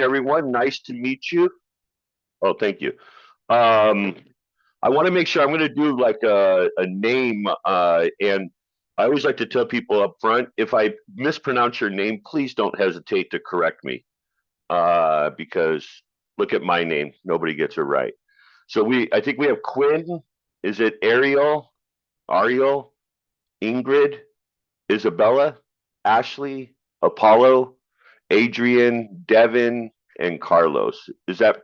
everyone. Nice to meet you. Oh, thank you. Um, I want to make sure I'm going to do like a name, and I always like to tell people up front if I mispronounce your name, please don't hesitate to correct me, because look at my name, nobody gets it right. I think we have Quinn. Is it Ariel, Ingrid, Isabella, Ashley, Apollo, Adrian, Devin, and Carlos? Is that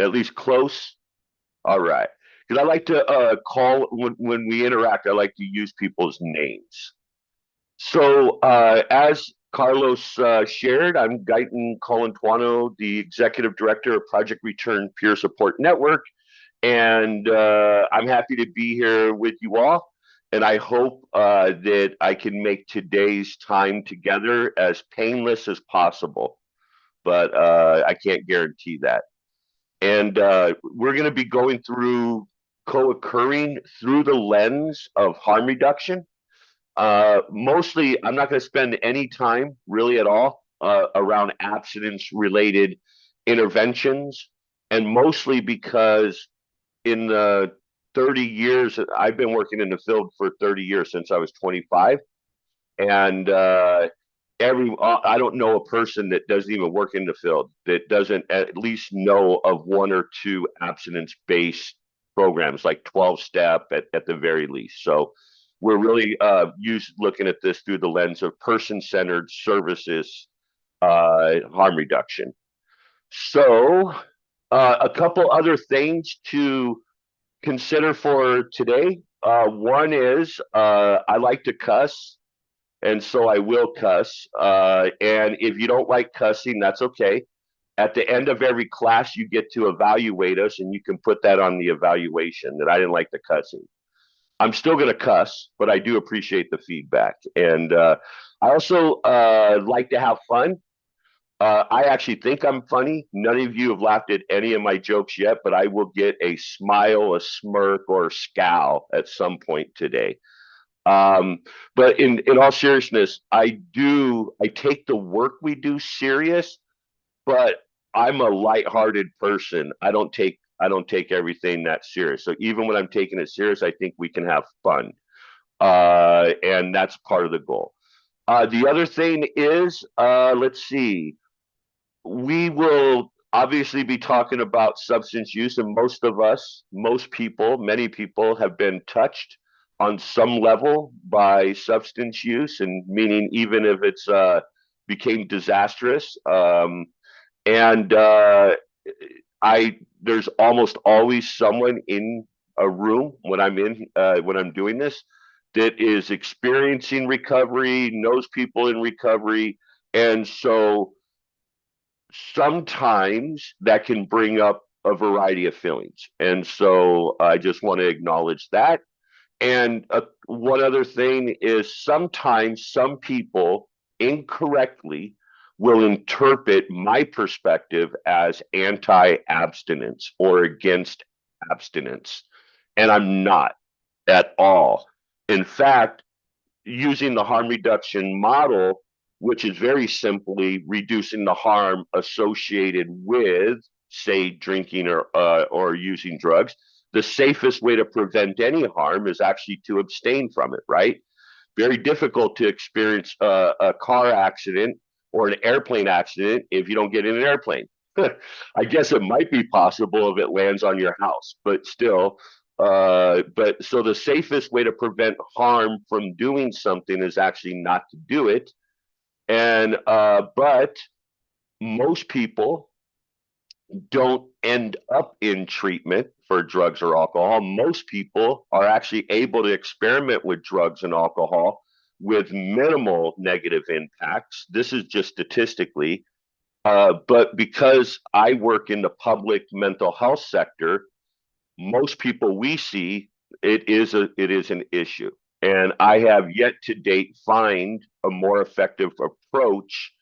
at least close? All right. Because I like to call when we interact, I like to use people's names. As Carlos shared, I'm Guyton Colantuano, the Executive Director of Project Return Peer Support Network, and I'm happy to be here with you all. And I hope that I can make today's time together as painless as possible, but I can't guarantee that. And we're going to be going through co-occurring through the lens of harm reduction. Mostly, I'm not going to spend any time really at all around abstinence related interventions, and mostly because in the 30 years I've been working in the field for 30 years since I was 25, and I don't know a person that doesn't even work in the field that doesn't at least know of one or two abstinence based programs like 12 step at the very least. So we're really looking at this through the lens of person centered services, harm reduction. So a couple other things to consider for today. One is I like to cuss, and so I will cuss. And if you don't like cussing, that's okay. At the end of every class, you get to evaluate us, and you can put that on the evaluation that I didn't like the cussing. I'm still going to cuss, but I do appreciate the feedback. And I also like to have fun. I actually think I'm funny. None of you have laughed at any of my jokes yet, but I will get a smile, a smirk, or a scowl at some point today. Um, but in all seriousness, I take the work we do serious, but I'm a lighthearted person. I don't take everything that serious. So even when I'm taking it serious, I think we can have fun, and that's part of the goal. The other thing is, let's see, we will obviously be talking about substance use, and most people, many people have been touched on some level by substance use, and meaning even if it's became disastrous. And I There's almost always someone in a room when I'm doing this that is experiencing recovery, knows people in recovery, and so sometimes that can bring up a variety of feelings. And so I just want to acknowledge that. And one other thing is sometimes some people incorrectly will interpret my perspective as anti abstinence or against abstinence. And I'm not at all. In fact, using the harm reduction model, which is very simply reducing the harm associated with, say, drinking or using drugs. The safest way to prevent any harm is actually to abstain from it, right? Very difficult to experience a car accident or an airplane accident if you don't get in an airplane. I guess it might be possible if it lands on your house, but still, but so the safest way to prevent harm from doing something is actually not to do it. And but most people don't end up in treatment for drugs or alcohol. Most people are actually able to experiment with drugs and alcohol with minimal negative impacts. This is just statistically. But because I work in the public mental health sector, most people we see, it is an issue. And I have yet to date find a more effective approach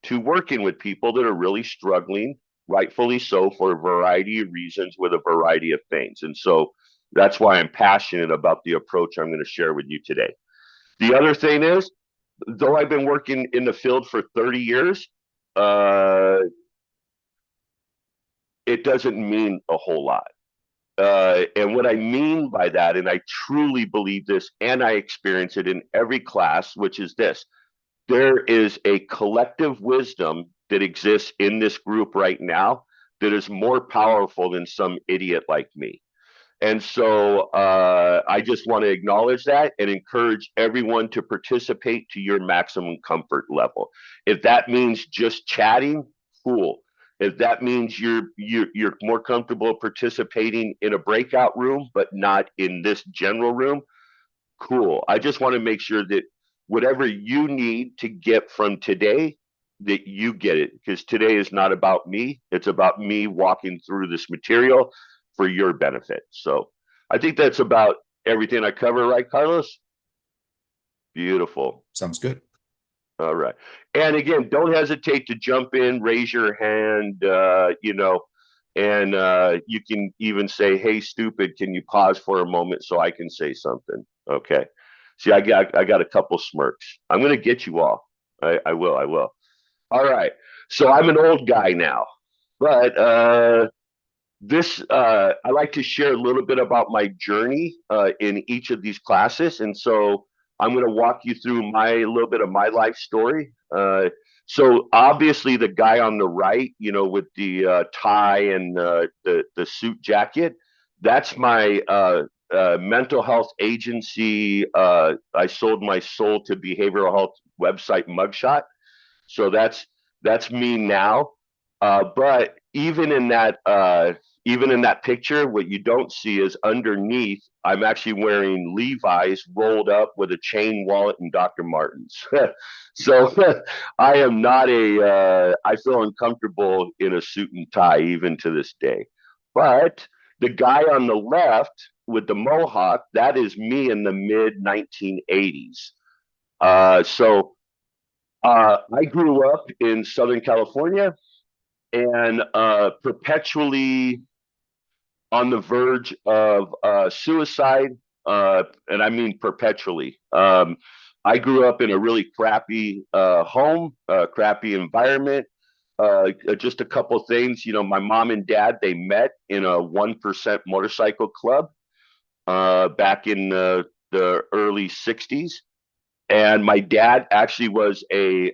to working with people that are really struggling, rightfully so, for a variety of reasons with a variety of things. And so that's why I'm passionate about the approach I'm going to share with you today. The other thing is, though I've been working in the field for 30 years, uh, it doesn't mean a whole lot. And what I mean by that, and I truly believe this, and I experience it in every class, which is this: there is a collective wisdom that exists in this group right now that is more powerful than some idiot like me. And so I just want to acknowledge that and encourage everyone to participate to your maximum comfort level. If that means just chatting, cool. If that means you're more comfortable participating in a breakout room, but not in this general room, cool. I just want to make sure that whatever you need to get from today, that you get it, because today is not about me. It's about me walking through this material for your benefit. So I think that's about everything I cover, right, Carlos? Beautiful. Sounds good. All right. And again, don't hesitate to jump in, raise your hand, and you can even say, "Hey, stupid, can you pause for a moment so I can say something?" Okay. See, I got a couple smirks. I'm gonna get you all. I will. I will. All right. So I'm an old guy now, but this I like to share a little bit about my journey in each of these classes, and so I'm going to walk you through my a little bit of my life story. So obviously, the guy on the right, with the tie and the suit jacket, that's my mental health agency. I sold my soul to behavioral health website mugshot. So that's me now. But even in that picture, what you don't see is underneath, I'm actually wearing Levi's rolled up with a chain wallet and Dr. Martens. So I am not I feel uncomfortable in a suit and tie even to this day. But the guy on the left with the mohawk, that is me in the mid 1980s. I grew up in Southern California and perpetually on the verge of suicide, and I mean perpetually. I grew up in a really crappy home, crappy environment. Just a couple of things, my mom and dad, they met in a 1% motorcycle club back in the early 60s. And my dad actually was a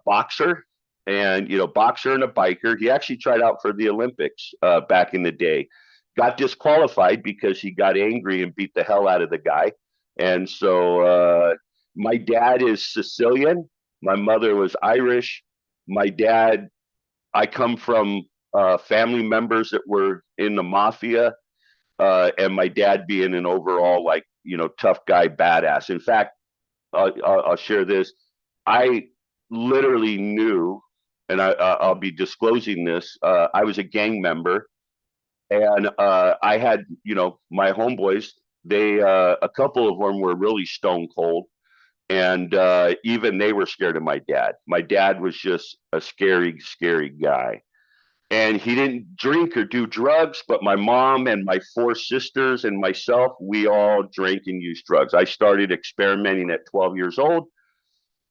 boxer, and boxer and a biker. He actually tried out for the Olympics back in the day. Got disqualified because he got angry and beat the hell out of the guy. And so my dad is Sicilian. My mother was Irish. My dad, I come from family members that were in the mafia, and my dad being an overall tough guy, badass. In fact, I'll share this. I literally knew, and I'll be disclosing this. I was a gang member, and I had, my homeboys. They, a couple of them were really stone cold, and even they were scared of my dad. My dad was just a scary, scary guy. And he didn't drink or do drugs, but my mom and my four sisters and myself, we all drank and used drugs. I started experimenting at 12 years old,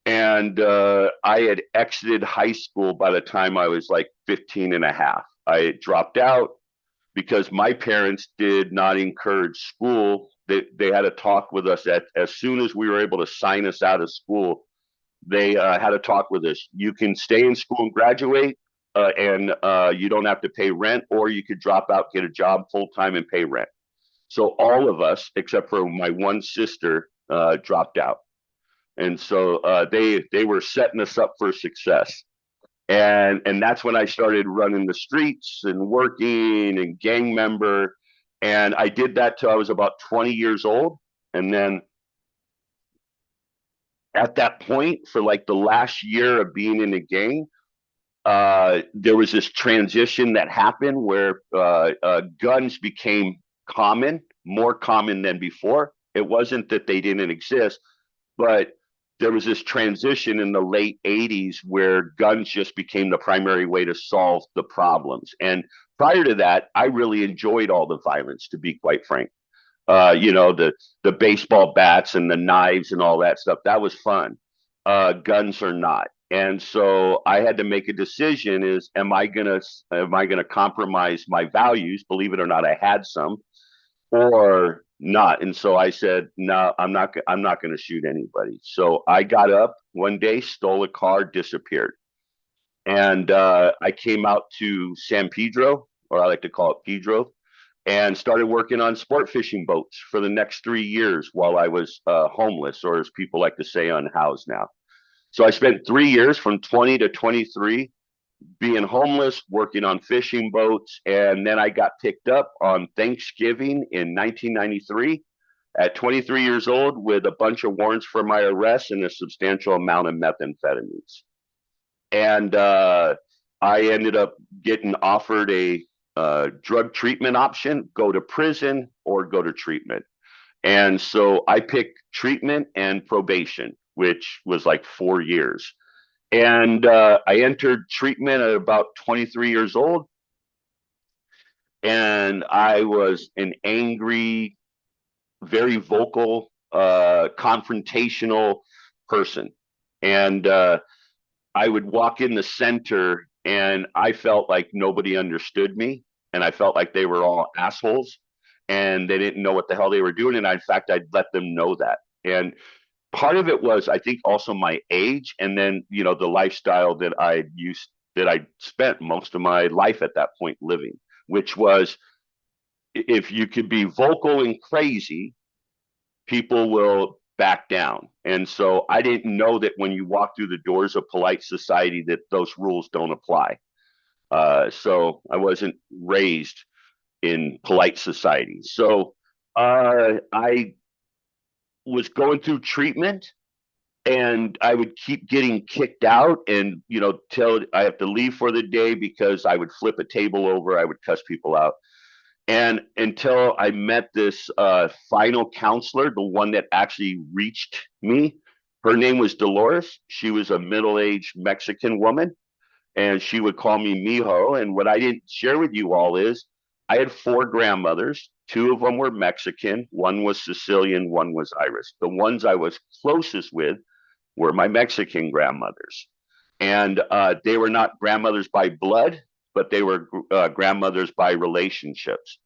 and I had exited high school by the time I was like 15 and a half. I had dropped out because my parents did not encourage school. They had a talk with us as soon as we were able to sign us out of school. They had a talk with us. You can stay in school and graduate, and you don't have to pay rent, or you could drop out, get a job full time, and pay rent. So all of us, except for my one sister, dropped out, and so they were setting us up for success. And that's when I started running the streets and working and gang member, and I did that till I was about 20 years old, and then at that point, for like the last year of being in the gang, there was this transition that happened where guns became common, more common than before. It wasn't that they didn't exist, but there was this transition in the late 80s where guns just became the primary way to solve the problems. And prior to that, I really enjoyed all the violence, to be quite frank. The baseball bats and the knives and all that stuff. That was fun. Guns are not. And so I had to make a decision: is am I gonna compromise my values? Believe it or not, I had some, or not. And so I said, no, I'm not going to shoot anybody. So I got up one day, stole a car, disappeared. And I came out to San Pedro, or I like to call it Pedro, and started working on sport fishing boats for the next 3 years while I was homeless, or as people like to say, unhoused now. So I spent 3 years from 20 to 23 being homeless, working on fishing boats, and then I got picked up on Thanksgiving in 1993 at 23 years old with a bunch of warrants for my arrest and a substantial amount of methamphetamines. And I ended up getting offered a drug treatment option: go to prison or go to treatment. And so I picked treatment and probation, which was like 4 years. And I entered treatment at about 23 years old. And I was an angry, very vocal, confrontational person. And I would walk in the center and I felt like nobody understood me. And I felt like they were all assholes and they didn't know what the hell they were doing. And in fact, I'd let them know that. And part of it was, I think, also my age, and then the lifestyle that I spent most of my life at that point living, which was, if you could be vocal and crazy, people will back down. And so I didn't know that when you walk through the doors of polite society that those rules don't apply. So I wasn't raised in polite society. So I was going through treatment, and I would keep getting kicked out, and till I have to leave for the day because I would flip a table over, I would cuss people out, and until I met this final counselor, the one that actually reached me. Her name was Dolores. She was a middle-aged Mexican woman, and she would call me mijo. And what I didn't share with you all is I had four grandmothers. Two of them were Mexican, one was Sicilian, one was Irish. The ones I was closest with were my Mexican grandmothers. And they were not grandmothers by blood, but they were grandmothers by relationships.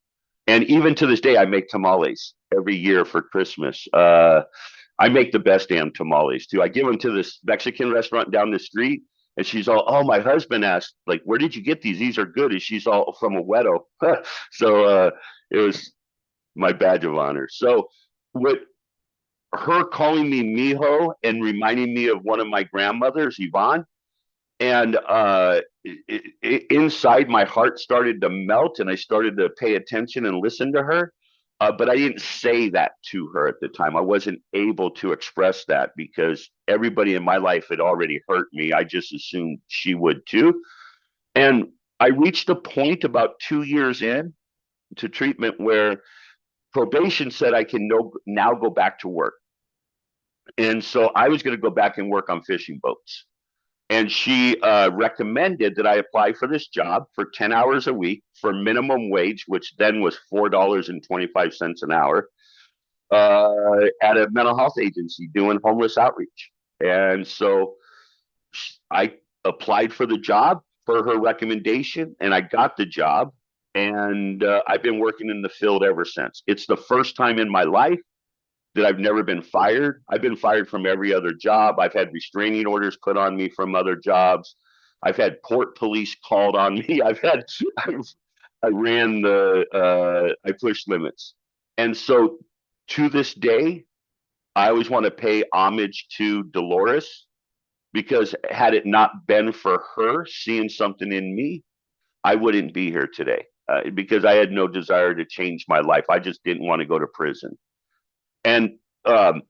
And even to this day, I make tamales every year for Christmas. I make the best damn tamales too. I give them to this Mexican restaurant down the street, and she's all, "Oh, my husband asked, like, where did you get these? These are good." And she's all, "From a Wedo." So it was my badge of honor. So what her calling me mijo and reminding me of one of my grandmothers, Yvonne, and inside my heart started to melt, and I started to pay attention and listen to her. But I didn't say that to her at the time. I wasn't able to express that because everybody in my life had already hurt me. I just assumed she would too. And I reached a point about 2 years in to treatment where probation said I can now go back to work. And so I was going to go back and work on fishing boats. And she recommended that I apply for this job for 10 hours a week for minimum wage, which then was $4.25 an hour, at a mental health agency doing homeless outreach. And so I applied for the job for her recommendation, and I got the job. And I've been working in the field ever since. It's the first time in my life that I've never been fired. I've been fired from every other job. I've had restraining orders put on me from other jobs. I've had port police called on me. I ran I pushed limits. And so to this day, I always want to pay homage to Dolores, because had it not been for her seeing something in me, I wouldn't be here today, because I had no desire to change my life. I just didn't want to go to prison. And um,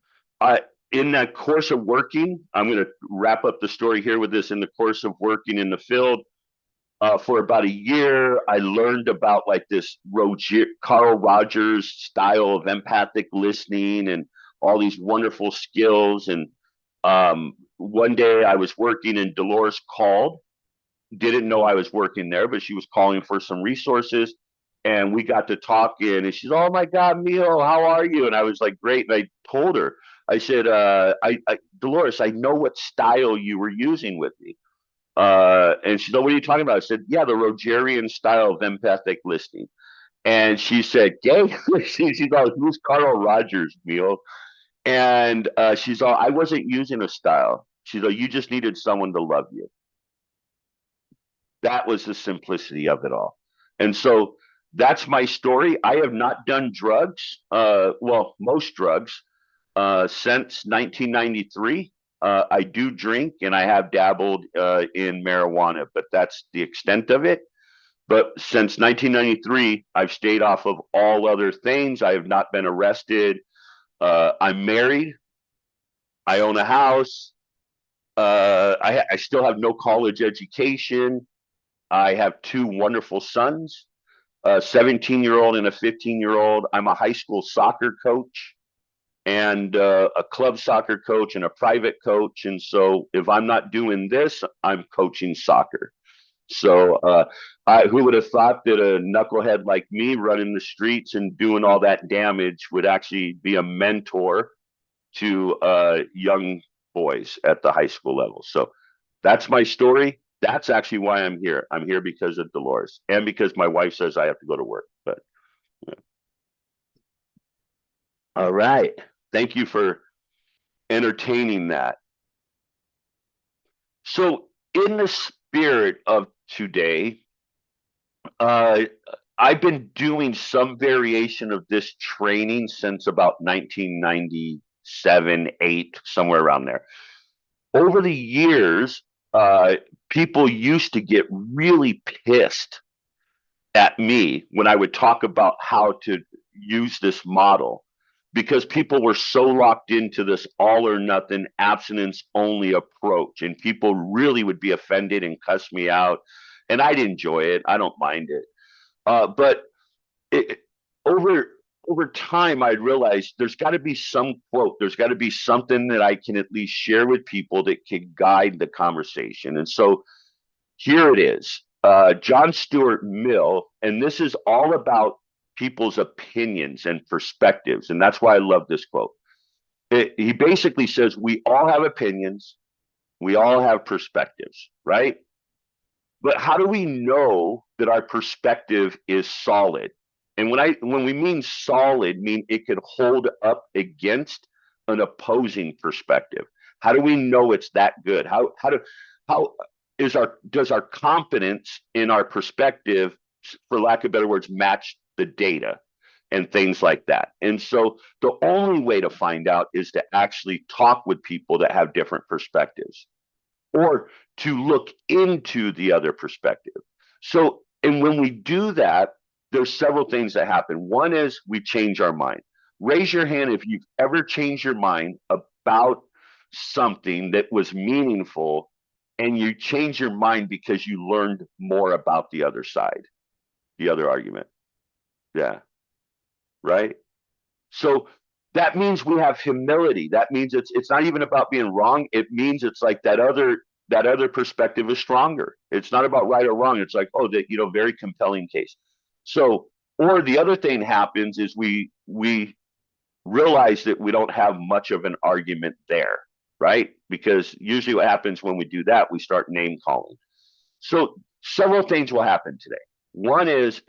I, in that course of working, I'm going to wrap up the story here with this. In the course of working in the field for about a year, I learned about like this Carl Rogers style of empathic listening and all these wonderful skills. And one day I was working, and Dolores called. Didn't know I was working there, but she was calling for some resources, and we got to talking, and she's, "Oh my God, Mio, how are you?" And I was like, "Great." And I told her, I said, Dolores, I know what style you were using with me. And she said, what are you talking about? I said, yeah, the Rogerian style of empathic listening. And she said, gay? She's all, who's Carl Rogers, Neil? And she's all, I wasn't using a style. She's all, you just needed someone to love you. That was the simplicity of it all. And so that's my story. I have not done drugs, well, most drugs, since 1993. I do drink and I have dabbled in marijuana, but that's the extent of it. But since 1993, I've stayed off of all other things. I have not been arrested. I'm married. I own a house. I still have no college education. I have two wonderful sons, a 17-year-old and a 15-year-old. I'm a high school soccer coach and a club soccer coach and a private coach. And so if I'm not doing this, I'm coaching soccer. So who would have thought that a knucklehead like me running the streets and doing all that damage would actually be a mentor to young boys at the high school level? So that's my story. That's actually why I'm here. I'm here because of Dolores and because my wife says I have to go to work. But yeah. All right. Thank you for entertaining that. So, in the spirit of today, uh, I've been doing some variation of this training since about 1997, 8, somewhere around there. Over the years, people used to get really pissed at me when I would talk about how to use this model because people were so locked into this all or nothing abstinence only approach, and people really would be offended and cuss me out, and I'd enjoy it. I don't mind it. But it, over over time, I realized there's got to be some quote. There's got to be something that I can at least share with people that can guide the conversation. And so here it is. John Stuart Mill, and this is all about people's opinions and perspectives. And that's why I love this quote. He basically says, we all have opinions, we all have perspectives, right? But how do we know that our perspective is solid? And when we mean solid, mean it could hold up against an opposing perspective. How do we know it's that good? How is our does our confidence in our perspective, for lack of better words, match the data and things like that? And so the only way to find out is to actually talk with people that have different perspectives or to look into the other perspective. So, and when we do that, there's several things that happen. One is we change our mind. Raise your hand if you've ever changed your mind about something that was meaningful and you change your mind because you learned more about the other side, the other argument. Yeah, right? So that means we have humility. That means it's not even about being wrong. It means it's like that other perspective is stronger. It's not about right or wrong. It's like, oh, that very compelling case. So, or the other thing happens is we realize that we don't have much of an argument there, right? Because usually what happens when we do that, we start name calling. So several things will happen today. One is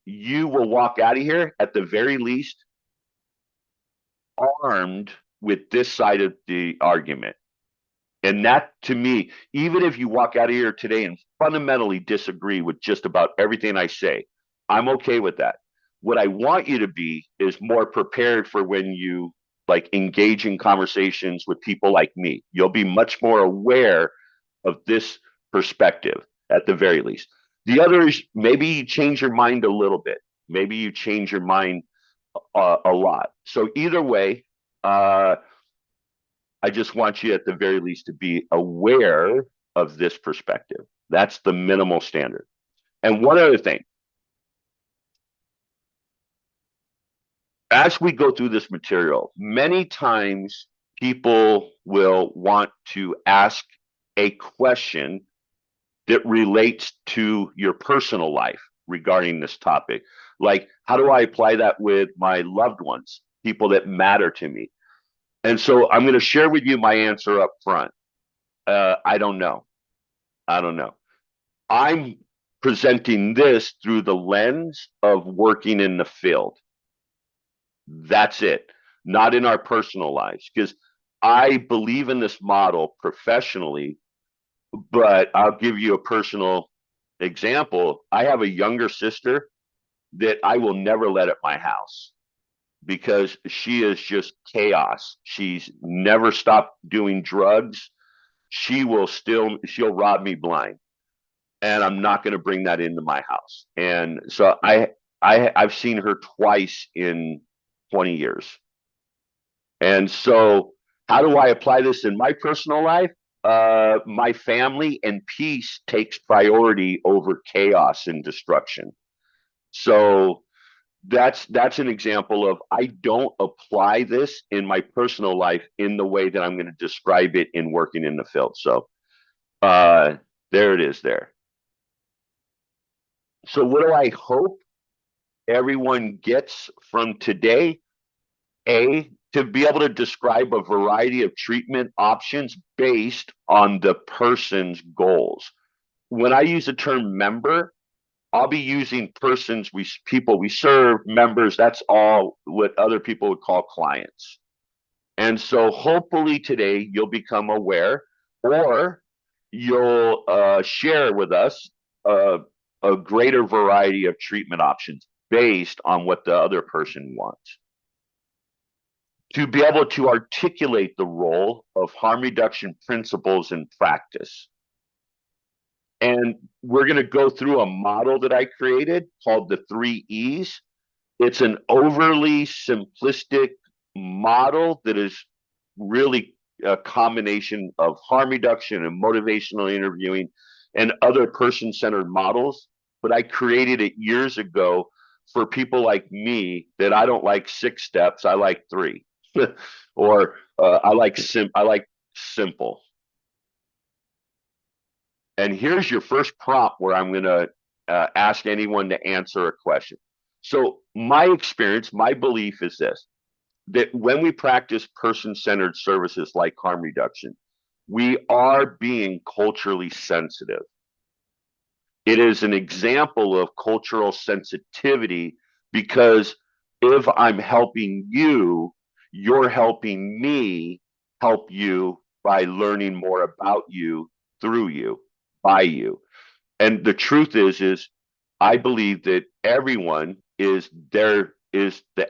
you will walk out of here at the very least armed with this side of the argument. And that, to me, even if you walk out of here today and fundamentally disagree with just about everything I say, I'm okay with that. What I want you to be is more prepared for when you like engage in conversations with people like me. You'll be much more aware of this perspective at the very least. The other is maybe you change your mind a little bit. Maybe you change your mind a lot. So either way, I just want you at the very least to be aware of this perspective. That's the minimal standard. And one other thing, as we go through this material, many times people will want to ask a question that relates to your personal life regarding this topic. Like, how do I apply that with my loved ones, people that matter to me? And so I'm going to share with you my answer up front. I don't know. I don't know. I'm presenting this through the lens of working in the field. That's it. Not in our personal lives. Because I believe in this model professionally, but I'll give you a personal example. I have a younger sister that I will never let at my house because she is just chaos. She's never stopped doing drugs. She'll rob me blind. And I'm not going to bring that into my house. And so I've seen her twice in 20 years. And so how do I apply this in my personal life? My family and peace takes priority over chaos and destruction. So that's an example of I don't apply this in my personal life in the way that I'm going to describe it in working in the field. So uh, there it is there. So what do I hope everyone gets from today? A, to be able to describe a variety of treatment options based on the person's goals. When I use the term member, I'll be using people we serve, members, that's all what other people would call clients. And so hopefully today you'll become aware or you'll share with us uh, a greater variety of treatment options based on what the other person wants. To be able to articulate the role of harm reduction principles in practice. And we're going to go through a model that I created called the 3 E's. It's an overly simplistic model that is really a combination of harm reduction and motivational interviewing and other person centered models. But I created it years ago for people like me that I don't like 6 steps, I like 3. Or I like simple. And here's your first prompt where I'm going to ask anyone to answer a question. So my experience, my belief is this: that when we practice person-centered services like harm reduction, we are being culturally sensitive. It is an example of cultural sensitivity because if I'm helping you, you're helping me help you by learning more about you through you, by you. And the truth is I believe that everyone is the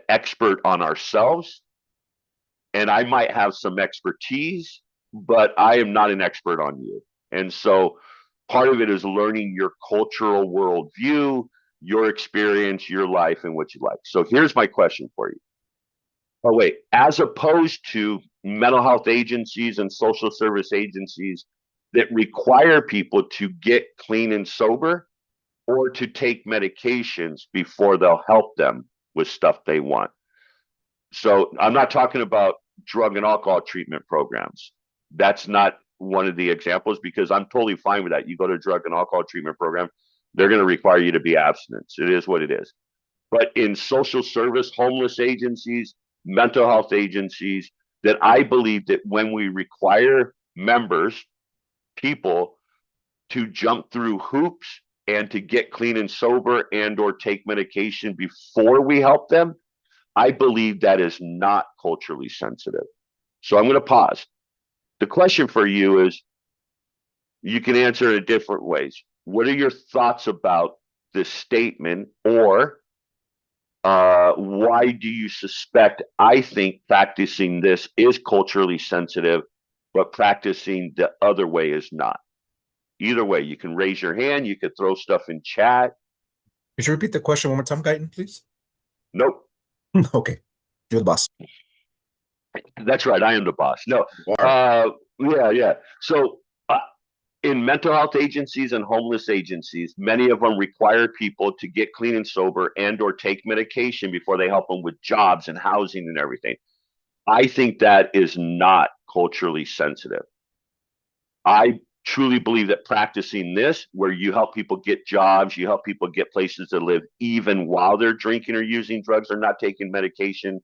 expert on ourselves, and I might have some expertise, but I am not an expert on you. And so part of it is learning your cultural worldview, your experience, your life, and what you like. So here's my question for you. Oh, wait, as opposed to mental health agencies and social service agencies that require people to get clean and sober or to take medications before they'll help them with stuff they want. So I'm not talking about drug and alcohol treatment programs. That's not one of the examples because I'm totally fine with that. You go to a drug and alcohol treatment program, they're going to require you to be abstinent. It is what it is. But in social service, homeless agencies, mental health agencies, that I believe that when we require members, people to jump through hoops and to get clean and sober and or take medication before we help them, I believe that is not culturally sensitive. So I'm going to pause. The question for you is you can answer it in different ways. What are your thoughts about this statement, or why do you suspect I think practicing this is culturally sensitive, but practicing the other way is not? Either way, you can raise your hand, you could throw stuff in chat. Could you repeat the question one more time, Guyton, please? Nope. Okay. You're the boss. That's right. I am the boss. No. Yeah. So in mental health agencies and homeless agencies, many of them require people to get clean and sober and or take medication before they help them with jobs and housing and everything. I think that is not culturally sensitive. I truly believe that practicing this, where you help people get jobs, you help people get places to live, even while they're drinking or using drugs or not taking medication,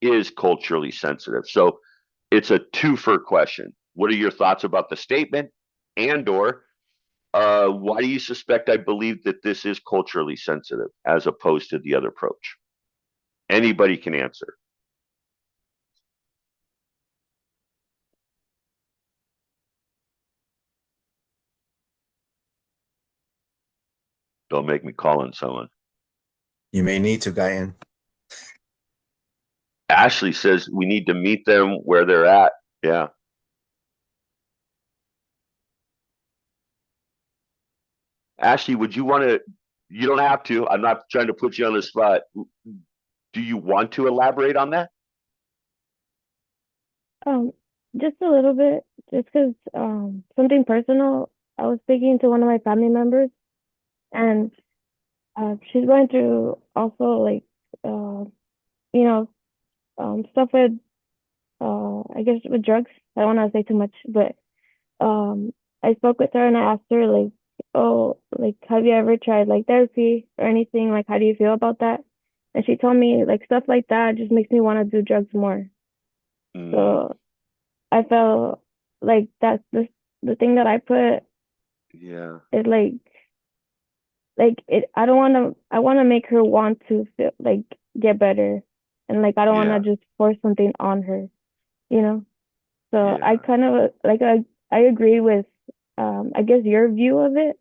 is culturally sensitive. So it's a twofer question. What are your thoughts about the statement? And or why do you suspect I believe that this is culturally sensitive as opposed to the other approach? Anybody can answer. Don't make me call on someone. You may need to, Guyton. Ashley says we need to meet them where they're at. Yeah. Ashley, would you want to? You don't have to. I'm not trying to put you on the spot. Do you want to elaborate on that? Um, just a little bit, just because something personal. I was speaking to one of my family members, and she's going through also like you know stuff with I guess with drugs. I don't want to say too much, but I spoke with her and I asked her like, oh, like have you ever tried like therapy or anything? Like, how do you feel about that? And she told me like stuff like that just makes me want to do drugs more. Mm, So I felt like that's the thing that I put yeah. is like it I don't want to I want to make her want to feel like get better, and like I don't want Yeah. to just force something on her, you know. So I Yeah. kind of like I agree with I guess your view of it.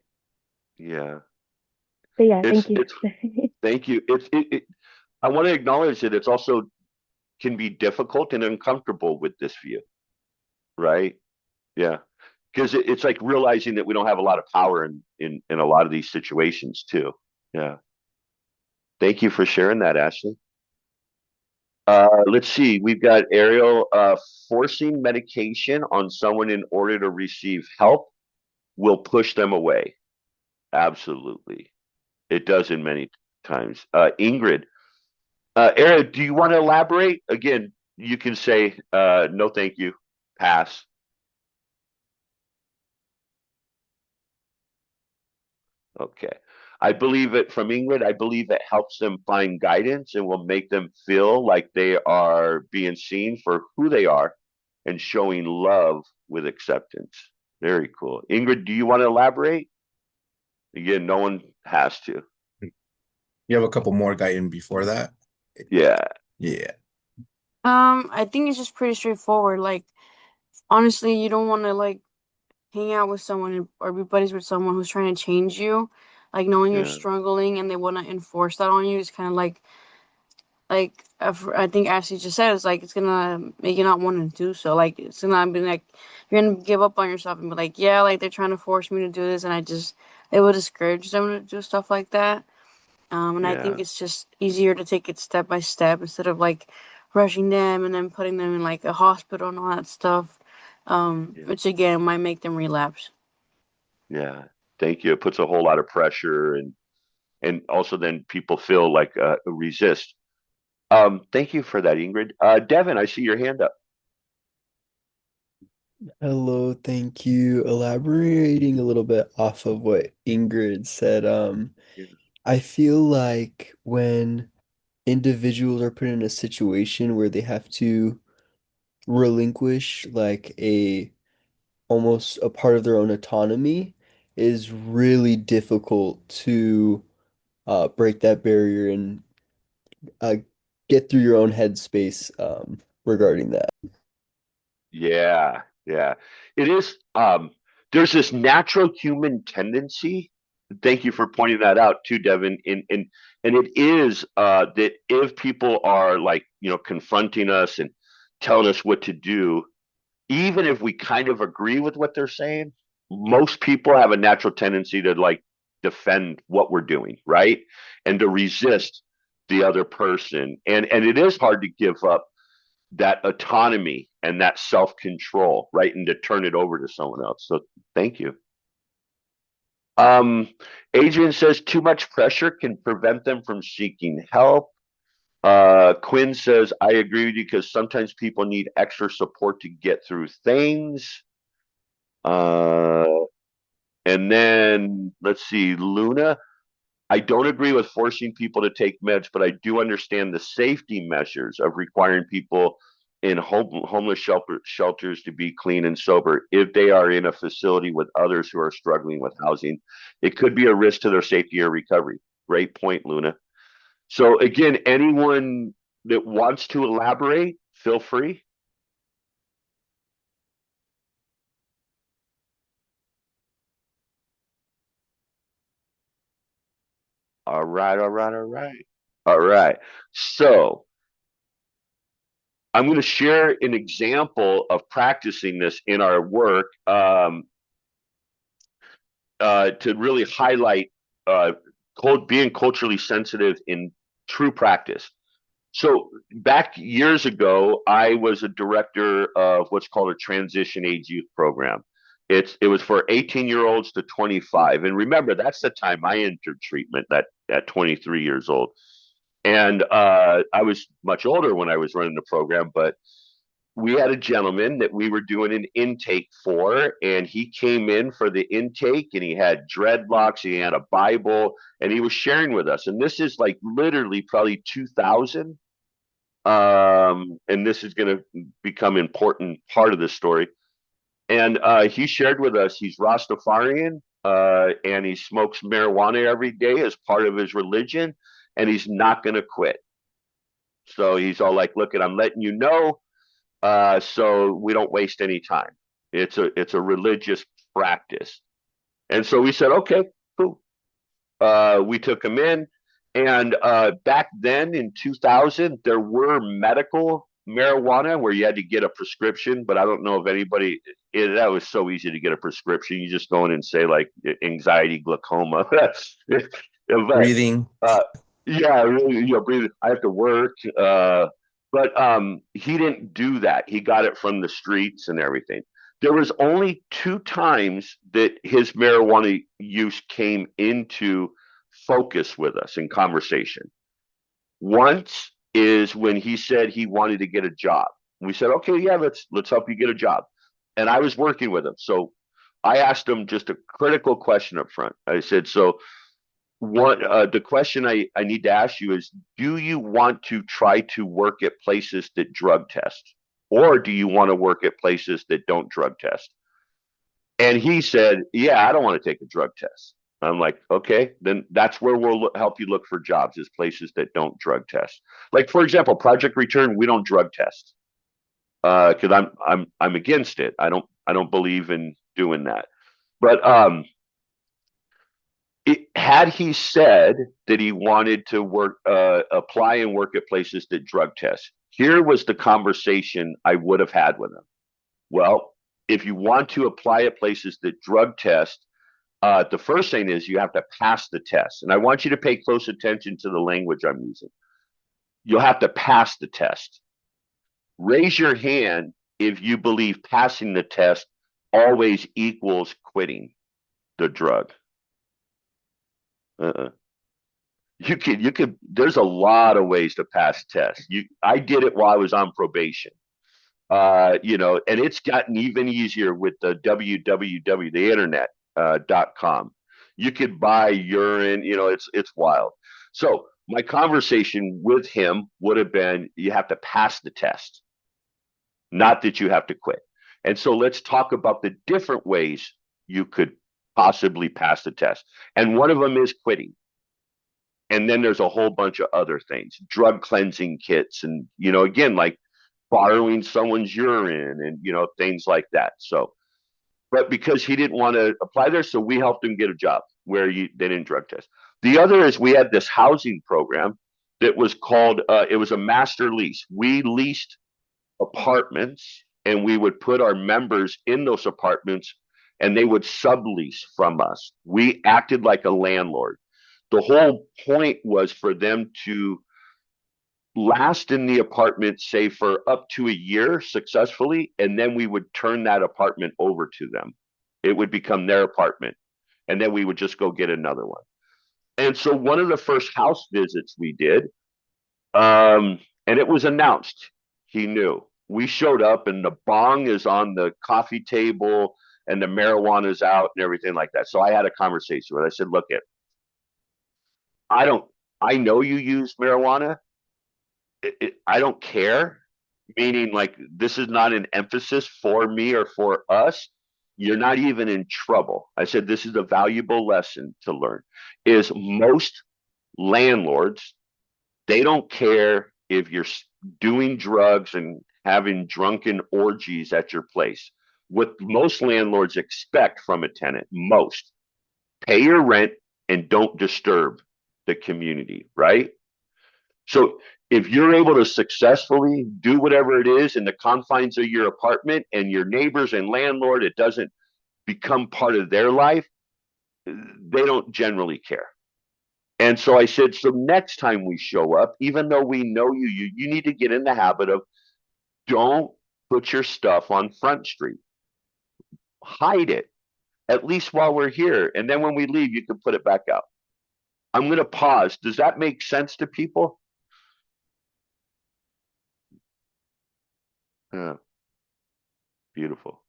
Yeah. But yeah, thank It's you. it's thank you. I want to acknowledge that it's also can be difficult and uncomfortable with this view, right? Yeah. Because it's like realizing that we don't have a lot of power in a lot of these situations too. Yeah. Thank you for sharing that, Ashley. Let's see. We've got Ariel forcing medication on someone in order to receive help will push them away. Absolutely. It does in many times. Ingrid, Ariel, do you want to elaborate? Again, you can say no, thank you, pass. Okay. I believe it from Ingrid. I believe it helps them find guidance and will make them feel like they are being seen for who they are and showing love with acceptance. Very cool. Ingrid, do you want to elaborate? Again, no one has to. You have a couple more, Guyton, before that? Yeah. Yeah. I think it's just pretty straightforward. Like, honestly, you don't want to like hang out with someone or be buddies with someone who's trying to change you. Like, knowing you're Yeah. struggling and they want to enforce that on you is kind of like I think Ashley just said, it's like it's gonna make you not want to do so. Like, it's gonna be like you're gonna give up on yourself and be like, yeah, like they're trying to force me to do this, and it will discourage them to do stuff like that. And I think Yeah. it's just easier to take it step by step instead of like rushing them and then putting them in like a hospital and all that stuff. Yeah. Which again might make them relapse. Yeah. Thank you. It puts a whole lot of pressure and also then people feel like resist. Thank you for that, Ingrid. Devin, I see your hand up. Hello, thank you. Elaborating a little bit off of what Ingrid said, Yeah. I feel like when individuals are put in a situation where they have to relinquish like a almost a part of their own autonomy is really difficult to break that barrier and uh, get through your own headspace regarding that. Yeah, yeah. It is there's this natural human tendency. Thank you for pointing that out too, Devin. And it is that if people are like, confronting us and telling us what to do, even if we kind of agree with what they're saying, most people have a natural tendency to like defend what we're doing, right? And to resist the other person. And it is hard to give up that autonomy and that self control, right? And to turn it over to someone else. So thank you. Um, Adrian says too much pressure can prevent them from seeking help. Quinn says, I agree with you because sometimes people need extra support to get through things. Uh, and then let's see, Luna. I don't agree with forcing people to take meds, but I do understand the safety measures of requiring people in homeless shelters to be clean and sober if they are in a facility with others who are struggling with housing. It could be a risk to their safety or recovery. Great point, Luna. So again, anyone that wants to elaborate, feel free. All right, all right, all right. All right. So I'm going to share an example of practicing this in our work to really highlight being culturally sensitive in true practice. So back years ago, I was a director of what's called a transition age youth program. It was for 18-year-olds to 25, and remember that's the time I entered treatment at 23 years old. And I was much older when I was running the program, but we had a gentleman that we were doing an intake for, and he came in for the intake and he had dreadlocks, he had a Bible, and he was sharing with us. And this is like literally probably 2000. And this is going to become an important part of the story. And he shared with us he's Rastafarian, and he smokes marijuana every day as part of his religion, and he's not going to quit. So he's all like, look, I'm letting you know, so we don't waste any time. It's a religious practice. And so we said, okay, cool. We took him in, and back then in 2000, there were medical marijuana where you had to get a prescription, but I don't know if anybody, that was so easy to get a prescription. You just go in and say like anxiety, glaucoma. But, Breathing. yeah, really, breathing. I have to work. But he didn't do that. He got it from the streets and everything. There was only 2 times that his marijuana use came into focus with us in conversation. Once is when he said he wanted to get a job. We said, okay, yeah, let's help you get a job. And I was working with him. So I asked him just a critical question up front. I said, so the question I need to ask you is, do you want to try to work at places that drug test? Or do you want to work at places that don't drug test? And he said, yeah, I don't want to take a drug test. I'm like, okay, then that's where we'll help you look for jobs, is places that don't drug test. Like, for example, Project Return, we don't drug test because I'm against it. I don't believe in doing that. But had he said that he wanted to apply and work at places that drug test, here was the conversation I would have had with him. Well, if you want to apply at places that drug test, the first thing is you have to pass the test. And I want you to pay close attention to the language I'm using. You'll have to pass the test. Raise your hand if you believe passing the test always equals quitting the drug. You could, there's a lot of ways to pass tests. I did it while I was on probation. And it's gotten even easier with the www, the internet, .com. You could buy urine, it's wild. So my conversation with him would have been, you have to pass the test, not that you have to quit. And so let's talk about the different ways you could possibly pass the test. And one of them is quitting. And then there's a whole bunch of other things, drug cleansing kits, and, again, like borrowing someone's urine and, things like that. So, but because he didn't want to apply there, so we helped him get a job where they didn't drug test. The other is we had this housing program that was called, it was a master lease. We leased apartments and we would put our members in those apartments and they would sublease from us. We acted like a landlord. The whole point was for them to last in the apartment, say for up to a year successfully, and then we would turn that apartment over to them. It would become their apartment, and then we would just go get another one. And so one of the first house visits we did, and it was announced, he knew. We showed up and the bong is on the coffee table and the marijuana is out and everything like that. So I had a conversation with him. I said, look, I know you use marijuana. I don't care. meaning like this is not an emphasis for me or for us. You're not even in trouble. I said this is a valuable lesson to learn. Is most landlords, they don't care if you're doing drugs and having drunken orgies at your place. What most landlords expect from a tenant, most, pay your rent and don't disturb the community, right? So if you're able to successfully do whatever it is in the confines of your apartment and your neighbors and landlord, it doesn't become part of their life, they don't generally care. And so I said, so next time we show up, even though we know you need to get in the habit of don't put your stuff on Front Street. Hide it, at least while we're here. And then when we leave, you can put it back out. I'm going to pause. Does that make sense to people? Yeah. Beautiful.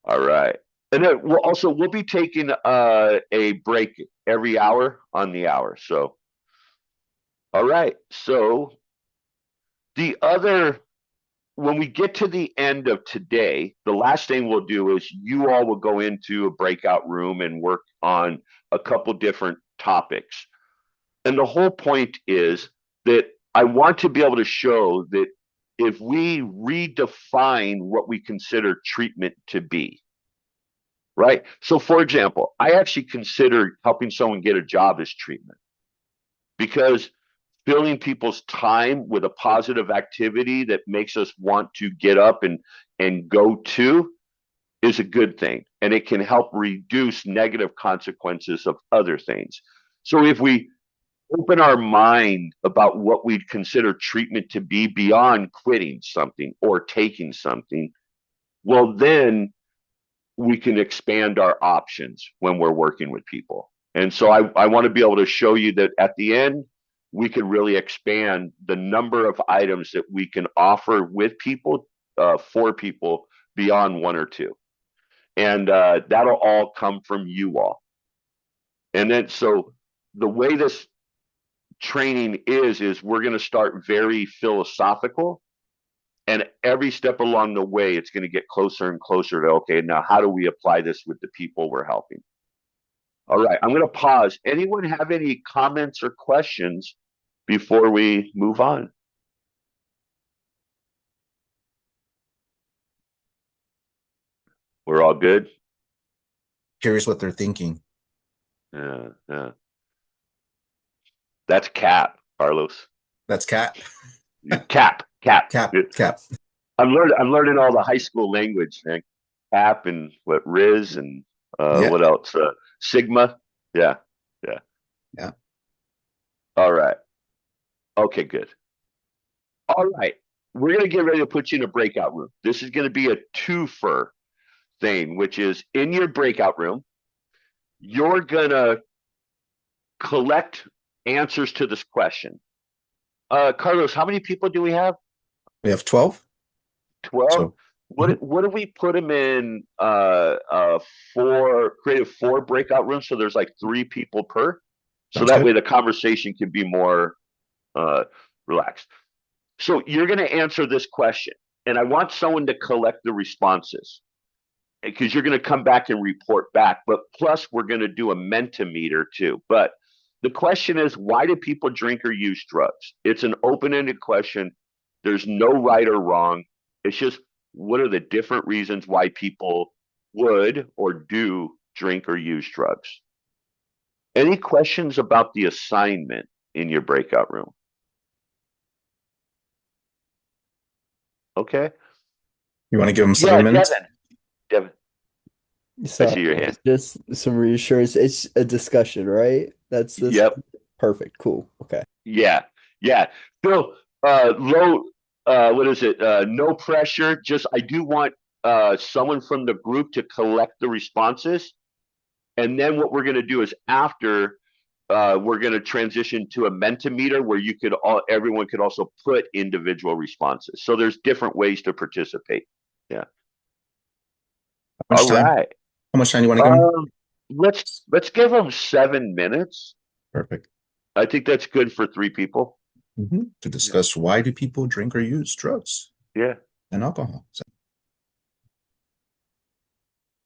All right. And then we'll be taking a break every hour on the hour. So, all right. So when we get to the end of today, the last thing we'll do is you all will go into a breakout room and work on a couple different topics. And the whole point is that I want to be able to show that if we redefine what we consider treatment to be, right? So for example, I actually consider helping someone get a job as treatment, because filling people's time with a positive activity that makes us want to get up and go to is a good thing. And it can help reduce negative consequences of other things. So if we open our mind about what we'd consider treatment to be beyond quitting something or taking something, well, then we can expand our options when we're working with people. And so I want to be able to show you that at the end, we can really expand the number of items that we can offer with people, for people beyond one or two. And that'll all come from you all. And then, so the way this training is we're going to start very philosophical, and every step along the way, it's going to get closer and closer to, okay, now how do we apply this with the people we're helping? All right, I'm going to pause. Anyone have any comments or questions before we move on? We're all good? Curious what they're thinking. Yeah. That's cap, Carlos. That's cat. Cap. Cap. I'm learning all the high school language, man. Cap and what Riz and Yeah. what else? Sigma. Yeah. All right. Okay, good. All right. We're gonna get ready to put you in a breakout room. This is gonna be a twofer thing, which is in your breakout room, you're gonna collect answers to this question. Carlos, how many people do we have? We have 12. 12? So, What do we put them in creative 4 breakout rooms, so there's like 3 people per? So Sounds that good. way the conversation can be more relaxed. So you're going to answer this question, and I want someone to collect the responses, because you're going to come back and report back. But plus, we're going to do a Mentimeter too. But the question is, why do people drink or use drugs? It's an open-ended question. There's no right or wrong. It's just, what are the different reasons why people would or do drink or use drugs? Any questions about the assignment in your breakout room? Okay. You want to give them Yeah, 7 minutes? Devin. So see your hand. just some reassurance. It's a discussion, right? That's this. Yep. Perfect. Cool. Okay. Yeah. So, what is it? No pressure. Just, I do want someone from the group to collect the responses. And then what we're going to do is after, we're going to transition to a Mentimeter where everyone could also put individual responses. So there's different ways to participate. Yeah. How much All time? right. How much time do you want to give them? Let's give them 7 minutes. Perfect. I think that's good for 3 people. To discuss why do people drink or use drugs Yeah. and alcohol.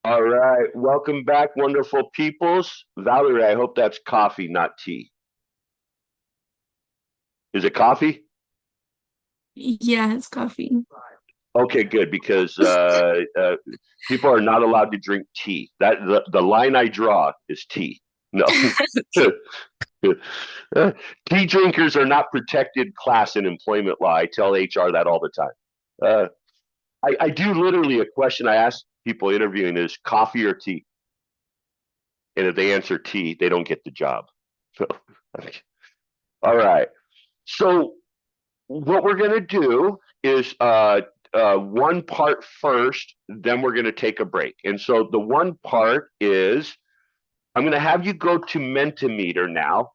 All right. Welcome back, wonderful peoples. Valerie, I hope that's coffee, not tea. Is it coffee? Yeah, it's coffee. Okay, good, because people are not allowed to drink tea. That the line I draw is tea. No. Tea drinkers are not protected class in employment law. I tell HR that all the time. Uh, I do literally a question I ask people interviewing is coffee or tea? And if they answer tea, they don't get the job. So, all right. So what we're going to do is one part first, then we're going to take a break. And so the one part is I'm going to have you go to Mentimeter now,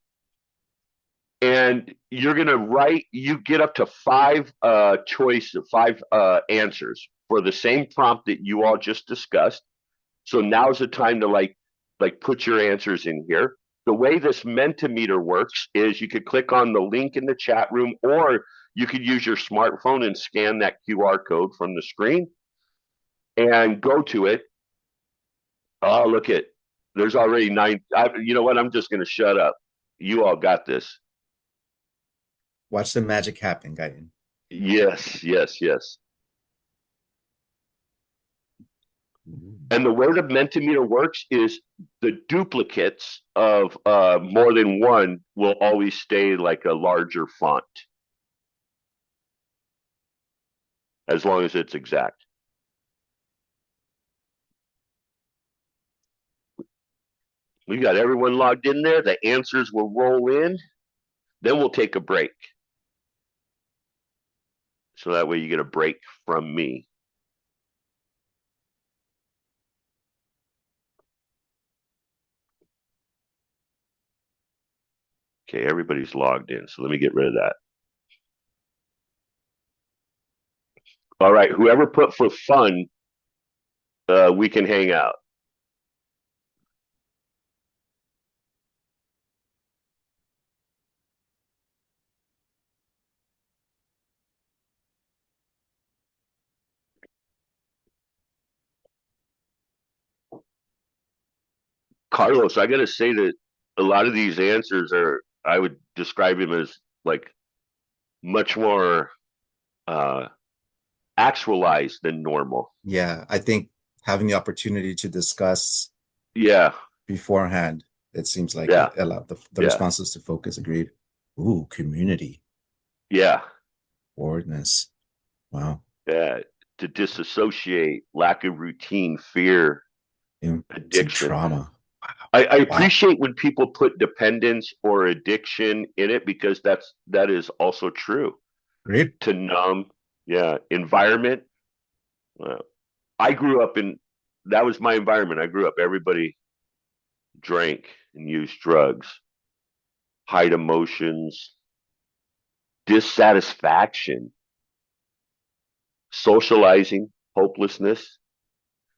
and you're going to write. You get up to five answers for the same prompt that you all just discussed. So now's the time to put your answers in here. The way this Mentimeter works is you could click on the link in the chat room, or you could use your smartphone and scan that QR code from the screen and go to it. Oh, look at, there's already 9. You know what? I'm just going to shut up. You all got this. Watch the magic happen, Gaiden. Yes, yes, yes. And the way the Mentimeter works is the duplicates of more than one will always stay like a larger font, as long as it's exact. We got everyone logged in there. The answers will roll in. Then we'll take a break. So that way you get a break from me. Okay, everybody's logged in. So let me get rid of that. All right, whoever put for fun, we can hang out. Carlos, I got to say that a lot of these answers are, I would describe him as like much more actualized than normal. Yeah, I think having the opportunity to discuss Yeah, beforehand, it seems like yeah, it allowed the yeah, responses to focus. Agreed. Ooh, community, yeah, boredness. Wow. yeah. To disassociate, lack of routine, fear, Some addiction. trauma. I appreciate when people put dependence or addiction in it, because that is also true. Great. To numb, yeah. Environment. I grew up in, that was my environment. I grew up, everybody drank and used drugs, hide emotions, dissatisfaction, socializing, hopelessness.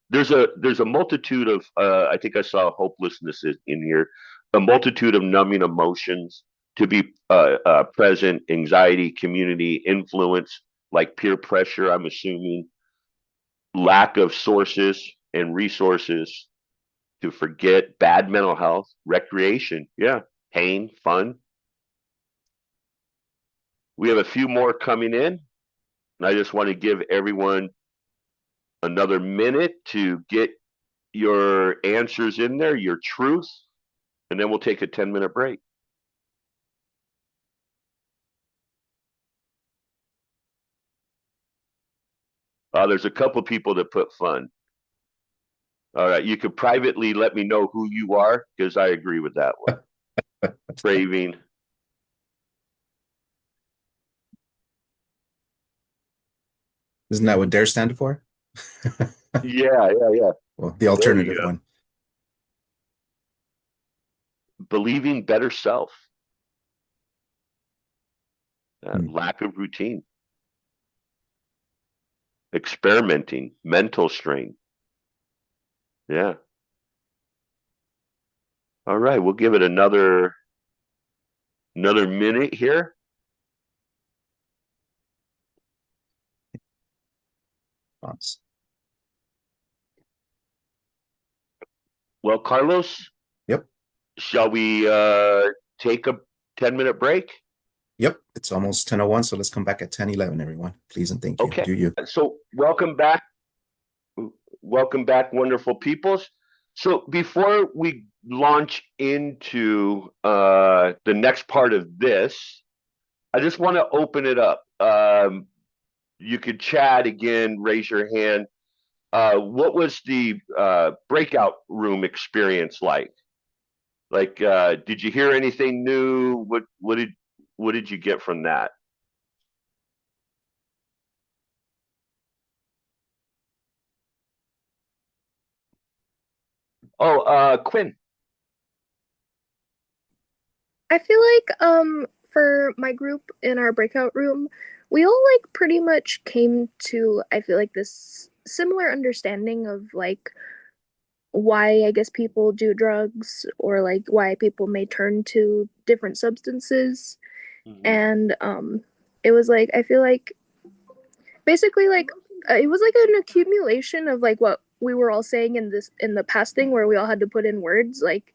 There's a multitude of I think I saw hopelessness in here, a multitude of numbing emotions to be present, anxiety, community, influence, like peer pressure, I'm assuming, lack of sources and resources to forget, bad mental health, recreation, yeah, pain, fun. We have a few more coming in, and I just want to give everyone another minute to get your answers in there, your truth, and then we'll take a 10-minute break. There's a couple people that put fun. All right, you could privately let me know who you are, because I agree with that one. Craving. Isn't that what DARE stand for? Yeah. Well, the alternative one. Believing better self. Lack of routine. Experimenting, mental strain. Yeah. All right, we'll give it another minute here. response. Well, Carlos, Yep. shall we take a 10-minute break? Yep. It's almost 10:01, so let's come back at 10:11, everyone. Please and thank you. Okay. Do you? So welcome back. Welcome back, wonderful peoples. So before we launch into the next part of this, I just want to open it up. You could chat again, raise your hand. What was the breakout room experience like? Like, did you hear anything new? What did you get from that? Oh, Quinn. I feel like for my group in our breakout room, we all like pretty much came to, I feel like, this similar understanding of like why I guess people do drugs or like why people may turn to different substances. And it was like I feel like basically like it was like an accumulation of like what we were all saying in the past thing where we all had to put in words. Like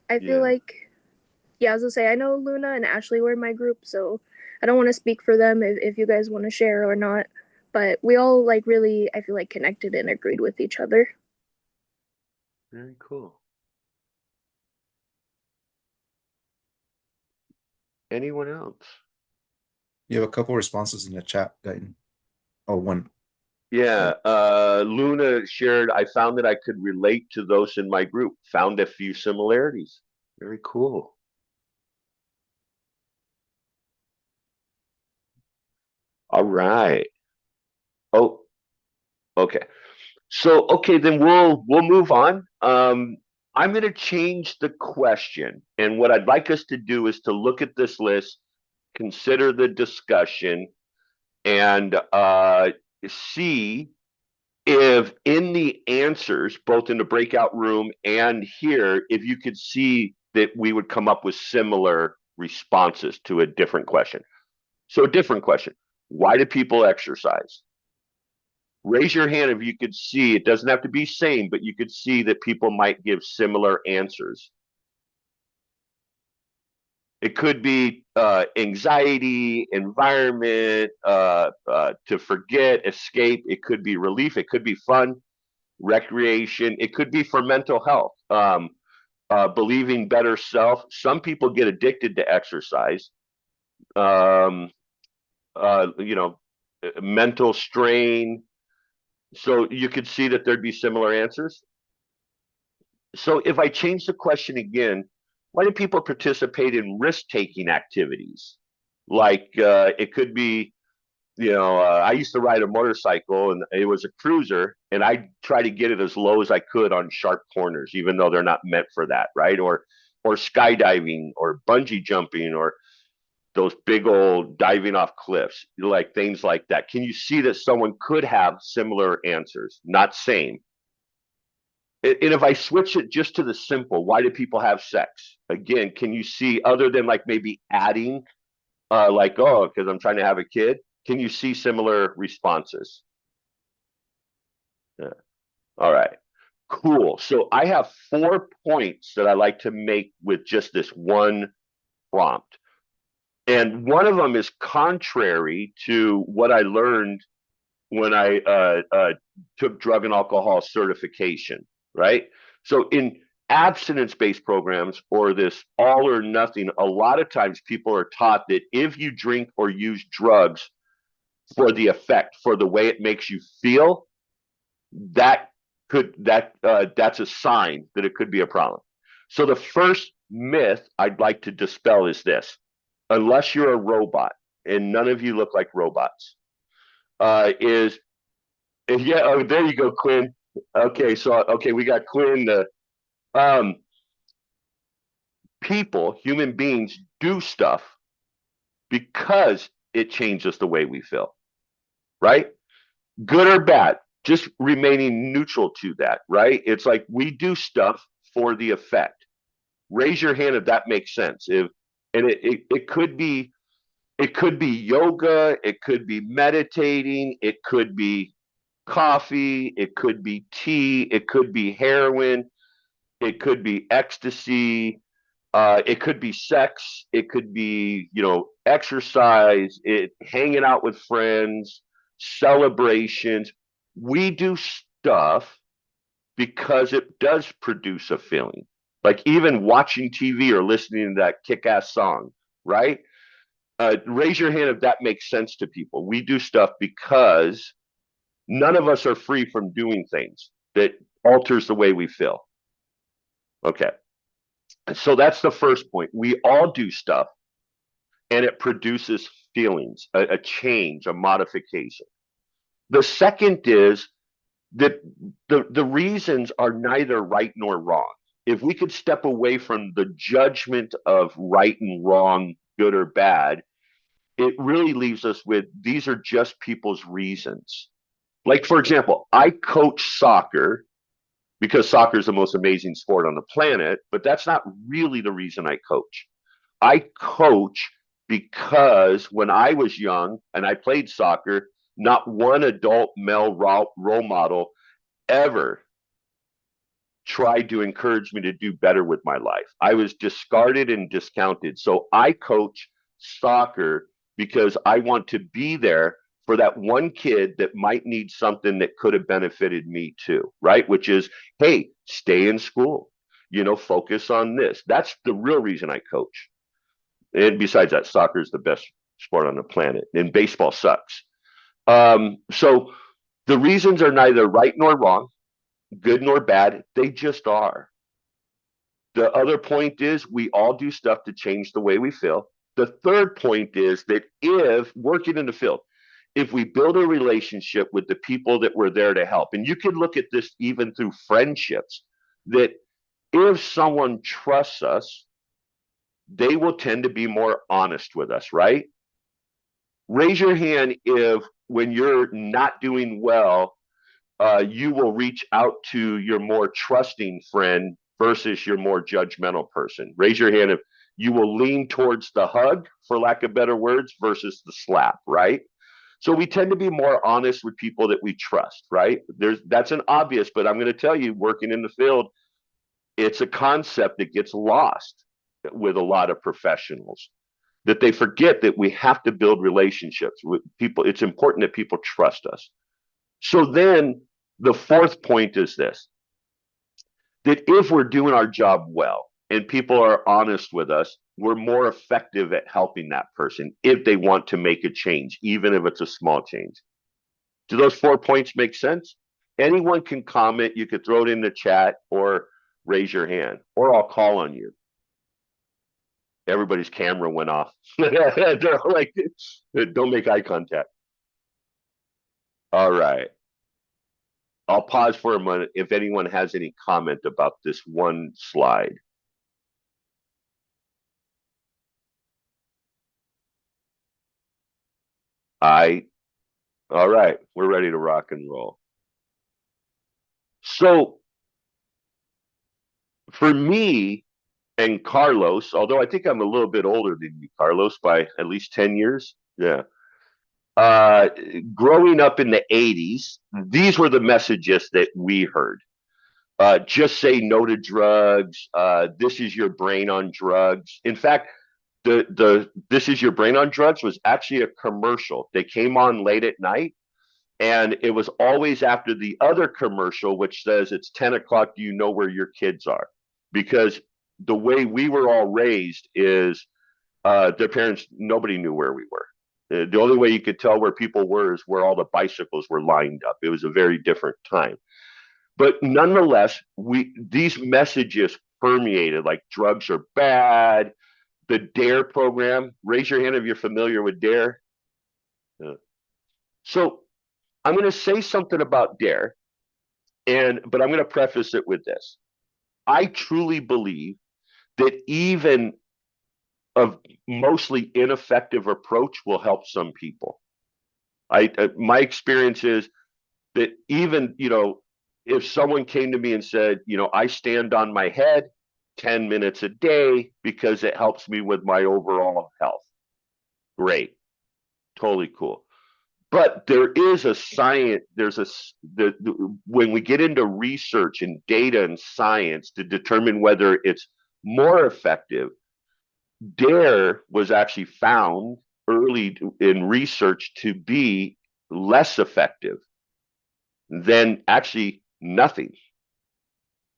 I feel like I was gonna say, I know Luna and Ashley were in my group, so I don't want to speak for them if you guys want to share or not. But we all like really, I feel like, connected and agreed with each other. Very cool. Anyone else? You have a couple responses in the chat, Guyton. Oh, one. Yeah, Luna shared, I found that I could relate to those in my group, found a few similarities. Very cool. All right. Oh, okay. So, okay, then we'll move on. I'm going to change the question, and what I'd like us to do is to look at this list, consider the discussion, and see if in the answers, both in the breakout room and here, if you could see that we would come up with similar responses to a different question. So, a different question: why do people exercise? Raise your hand if you could see. It doesn't have to be same, but you could see that people might give similar answers. It could be anxiety, environment, to forget, escape. It could be relief. It could be fun, recreation. It could be for mental health, believing better self. Some people get addicted to exercise. You know, mental strain. So you could see that there'd be similar answers. So if I change the question again, why do people participate in risk-taking activities? Like it could be, I used to ride a motorcycle and it was a cruiser, and I try to get it as low as I could on sharp corners, even though they're not meant for that, right? Or skydiving or bungee jumping or those big old diving off cliffs, like things like that. Can you see that someone could have similar answers? Not same. And if I switch it just to the simple, why do people have sex? Again, can you see, other than like maybe adding, like, oh, because I'm trying to have a kid, can you see similar responses? Yeah. All right, cool. So I have 4 points that I like to make with just this one prompt. And one of them is contrary to what I learned when I took drug and alcohol certification, right? So in abstinence-based programs or this all or nothing, a lot of times people are taught that if you drink or use drugs for the effect, for the way it makes you feel, that's a sign that it could be a problem. So the first myth I'd like to dispel is this: unless you're a robot, and none of you look like robots, is yeah. Oh, there you go, Quinn. Okay, so we got Quinn. Um, People, human beings, do stuff because it changes the way we feel, right? Good or bad, just remaining neutral to that, right? It's like we do stuff for the effect. Raise your hand if that makes sense. It could be yoga, it could be meditating, it could be coffee, it could be tea, it could be heroin, it could be ecstasy, it could be sex, it could be, exercise, hanging out with friends, celebrations. We do stuff because it does produce a feeling. Like even watching TV or listening to that kick-ass song, right? Raise your hand if that makes sense to people. We do stuff because none of us are free from doing things that alters the way we feel. Okay. So that's the first point. We all do stuff and it produces feelings, a change, a modification. The second is that the reasons are neither right nor wrong. If we could step away from the judgment of right and wrong, good or bad, it really leaves us with these are just people's reasons. Like, for example, I coach soccer because soccer is the most amazing sport on the planet, but that's not really the reason I coach. I coach because when I was young and I played soccer, not one adult male role model ever tried to encourage me to do better with my life. I was discarded and discounted. So I coach soccer because I want to be there for that one kid that might need something that could have benefited me too, right? Which is, hey, stay in school, focus on this. That's the real reason I coach. And besides that, soccer is the best sport on the planet, and baseball sucks. So the reasons are neither right nor wrong, good nor bad. They just are. The other point is we all do stuff to change the way we feel. The third point is that if working in the field, if we build a relationship with the people that we're there to help, and you can look at this even through friendships, that if someone trusts us, they will tend to be more honest with us, right? Raise your hand if when you're not doing well, you will reach out to your more trusting friend versus your more judgmental person. Raise your hand if you will lean towards the hug, for lack of better words, versus the slap, right? So we tend to be more honest with people that we trust, right? That's an obvious, but I'm going to tell you, working in the field, it's a concept that gets lost with a lot of professionals, that they forget that we have to build relationships with people. It's important that people trust us. So then the fourth point is this, that if we're doing our job well and people are honest with us, we're more effective at helping that person if they want to make a change, even if it's a small change. Do those 4 points make sense? Anyone can comment. You could throw it in the chat or raise your hand, or I'll call on you. Everybody's camera went off. They're like, don't make eye contact. All right. I'll pause for a minute if anyone has any comment about this one slide. All right, we're ready to rock and roll. So for me and Carlos, although I think I'm a little bit older than you, Carlos, by at least 10 years. Yeah. Growing up in the 80s, these were the messages that we heard. Just say no to drugs. This is your brain on drugs. In fact, the This is your brain on drugs was actually a commercial. They came on late at night, and it was always after the other commercial, which says it's 10 o'clock. Do you know where your kids are? Because the way we were all raised is their parents, nobody knew where we were. The only way you could tell where people were is where all the bicycles were lined up. It was a very different time. But nonetheless, these messages permeated, like drugs are bad. The DARE program, raise your hand if you're familiar with DARE. So I'm going to say something about DARE, but I'm going to preface it with this. I truly believe that even a mostly ineffective approach will help some people. My experience is that even, if someone came to me and said, I stand on my head 10 minutes a day because it helps me with my overall health. Great. Totally cool. But there is a science, when we get into research and data and science to determine whether it's more effective, DARE was actually found early in research to be less effective than actually nothing.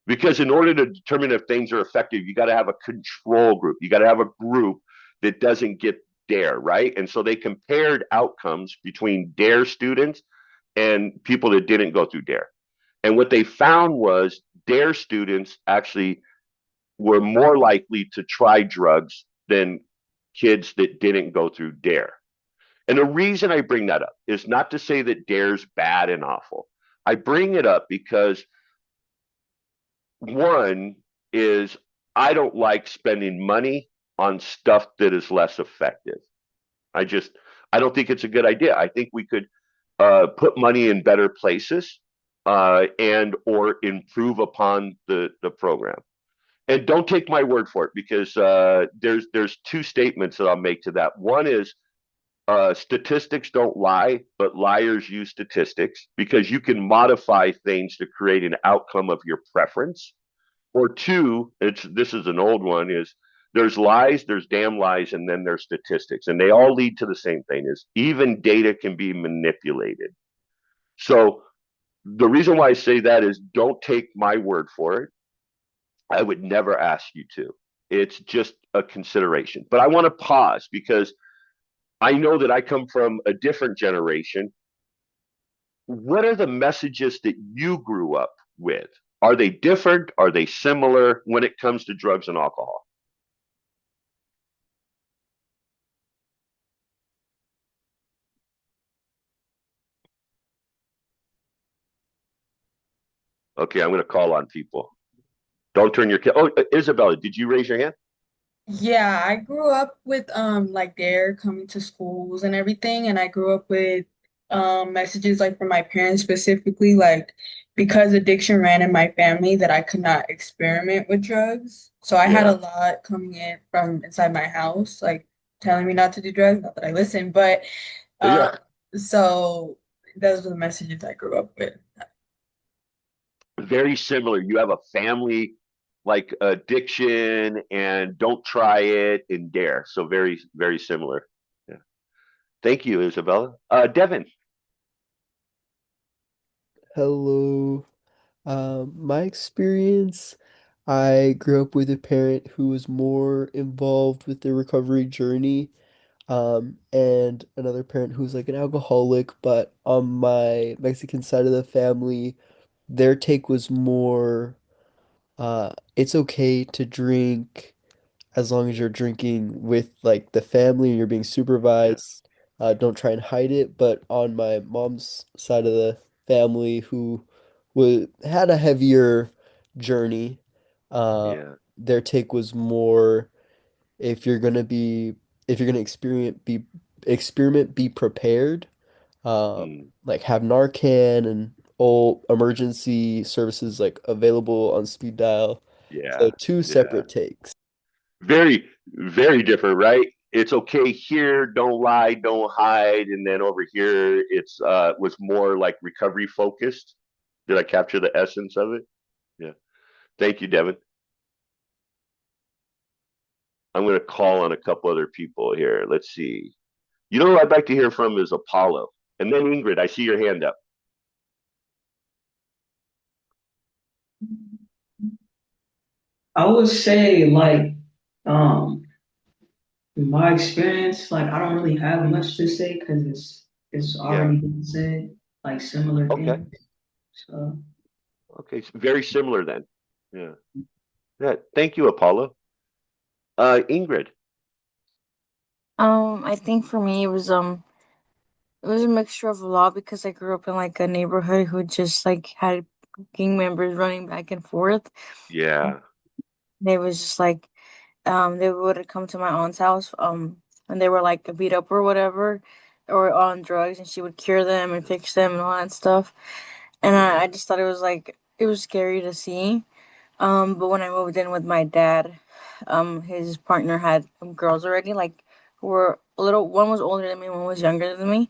Because in order to determine if things are effective, you got to have a control group. You got to have a group that doesn't get DARE, right? And so they compared outcomes between DARE students and people that didn't go through DARE. And what they found was DARE students actually were more likely to try drugs than kids that didn't go through DARE. And the reason I bring that up is not to say that DARE's bad and awful. I bring it up because one is I don't like spending money on stuff that is less effective. I don't think it's a good idea. I think we could put money in better places and or improve upon the program. And don't take my word for it because there's two statements that I'll make to that. One is statistics don't lie, but liars use statistics because you can modify things to create an outcome of your preference. Or two, this is an old one, is there's lies, there's damn lies, and then there's statistics. And they all lead to the same thing is even data can be manipulated. So the reason why I say that is don't take my word for it. I would never ask you to. It's just a consideration. But I want to pause because I know that I come from a different generation. What are the messages that you grew up with? Are they different? Are they similar when it comes to drugs and alcohol? Okay, I'm going to call on people. Don't turn your. Oh, Isabella, did you raise your hand? Yeah, I grew up with like DARE coming to schools and everything, and I grew up with messages like from my parents specifically, like because addiction ran in my family that I could not experiment with drugs. So I had a Yeah, lot coming in from inside my house, like telling me not to do drugs, not that I listened, but um yeah. so those were the messages I grew up with. Very similar. You have a family like addiction and don't try it and dare. So very, very similar. Yeah. Thank you, Isabella. Devin. Hello. My experience, I grew up with a parent who was more involved with the recovery journey, and another parent who's like an alcoholic, but on my Mexican side of the family, their take was more, it's okay to drink as long as you're drinking with like the family and you're being Yeah, supervised. Don't try and hide it. But on my mom's side of the family, who had a heavier journey, uh, yeah. their take was more if you're gonna be if you're gonna experiment, be prepared. Mm, Like have Narcan and all emergency services like available on speed dial. So yeah, two yeah. separate takes. Very, very different, right? It's okay here, don't lie, don't hide, and then over here it's was more like recovery focused. Did I capture the essence of it? Yeah. Thank you, Devin. I'm going to call on a couple other people here. Let's see. You know who I'd like to hear from is Apollo. And then Ingrid, I see your hand up. I would say um in my experience, like I don't really have much to say because it's Yeah. already been said, like similar Okay. things. So Okay. Very similar then. Yeah. Yeah. Thank you, Apollo. Ingrid. I think for me it was a mixture of a lot because I grew up in like a neighborhood who just like had gang members running back and forth. Yeah. They was just like they would come to my aunt's house and they were like beat up or whatever or on drugs and she would cure them and fix them and all that stuff. And Yeah. I just thought it was like it was scary to see. But when I moved in with my dad, his partner had girls already, like who were a little one was older than me, one was younger than me.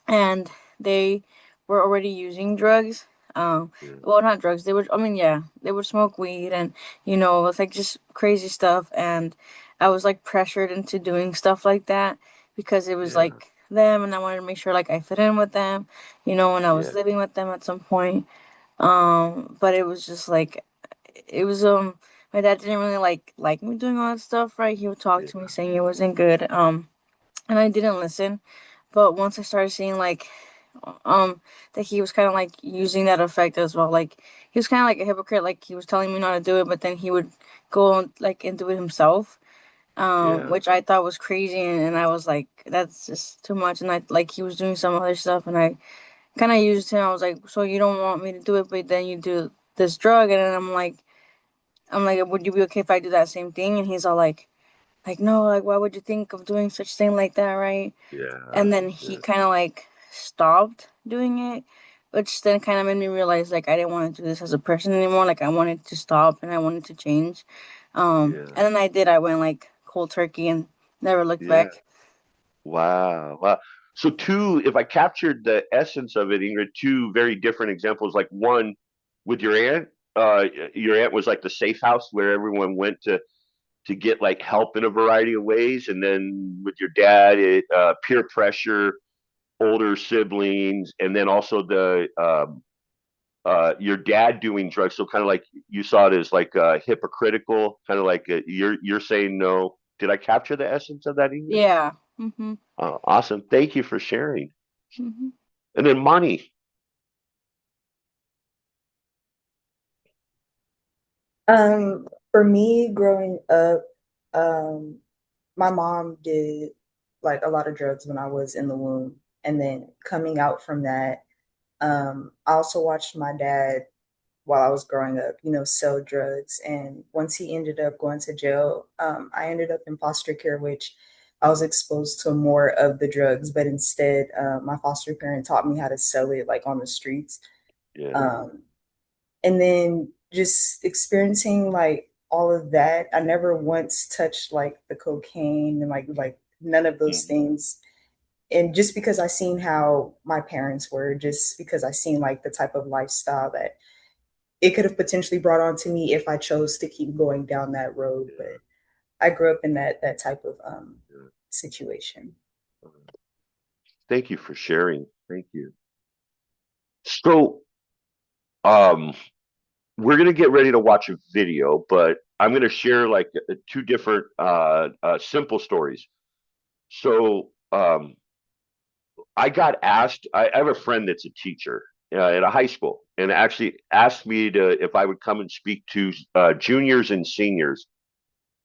and they were already using drugs. Yeah. Well, not drugs. They would, I mean, yeah, they would smoke weed and, it's like just crazy stuff. And I was like pressured into doing stuff like that because it was Yeah. like them, and I wanted to make sure like I fit in with them, when I was Yeah. living with them at some point. But it was just like, it was, my dad didn't really like me doing all that stuff, right? He would talk Yeah. to me saying it wasn't good. And I didn't listen. But once I started seeing like that he was kind of like using that effect as well, like he was kind of like a hypocrite, like he was telling me not to do it, but then he would go like and do it himself, Yeah. which I thought was crazy, and I was like, that's just too much. And I like he was doing some other stuff, and I kind of used him. I was like, so you don't want me to do it, but then you do this drug, and then I'm like, would you be okay if I do that same thing? And he's all like no, like why would you think of doing such thing like that, right? Yeah. And then he Yeah. kind of like stopped doing it, which then kind of made me realize like I didn't want to do this as a person anymore. Like I wanted to stop and I wanted to change. Yeah. And then I did. I went like cold turkey and never looked Yeah. back. Wow. Wow. So two, if I captured the essence of it, Ingrid, two very different examples. Like one with uh, your aunt was like the safe house where everyone went to get like help in a variety of ways, and then with your dad, peer pressure, older siblings, and then also the your dad doing drugs. So kind of like you saw it as like hypocritical, kind of like you're saying no. Did I capture the essence of that, Ingrid? Yeah. Mhm. Awesome. Thank you for sharing. Mhm. And then money. For me growing up, um, my mom did like a lot of drugs when I was in the womb. And then coming out from that, I also watched my dad while I was growing up, sell drugs. And once he ended up going to jail, I ended up in foster care, which I was exposed to more of the drugs, but instead, my foster parent taught me how to sell it like on the streets. Yeah. Um, and then just experiencing like all of that, I never once touched like the cocaine and like none of those Mhm. things. And just because I seen how my parents were, just because I seen like the type of lifestyle that it could have potentially brought on to me if I chose to keep going down that road. Yeah. But I grew up in that type of Yeah. situation. Thank you for sharing. Thank you. So, um, we're gonna get ready to watch a video, but I'm gonna share like two different simple stories. So, I got asked. I have a friend that's a teacher at a high school, and actually asked me to if I would come and speak to juniors and seniors,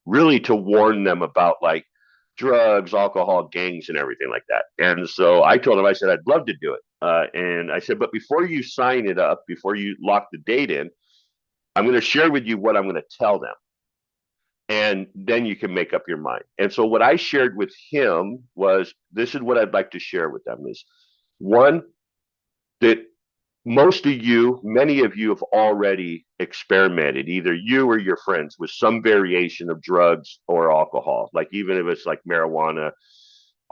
really to warn them about like drugs, alcohol, gangs, and everything like that. And so I told him, I said I'd love to do it, and I said, but before you sign it up, before you lock the date in, I'm going to share with you what I'm going to tell them, and then you can make up your mind. And so what I shared with him was, this is what I'd like to share with them: is one, that most of you, many of you have already experimented, either you or your friends, with some variation of drugs or alcohol, like even if it's like marijuana,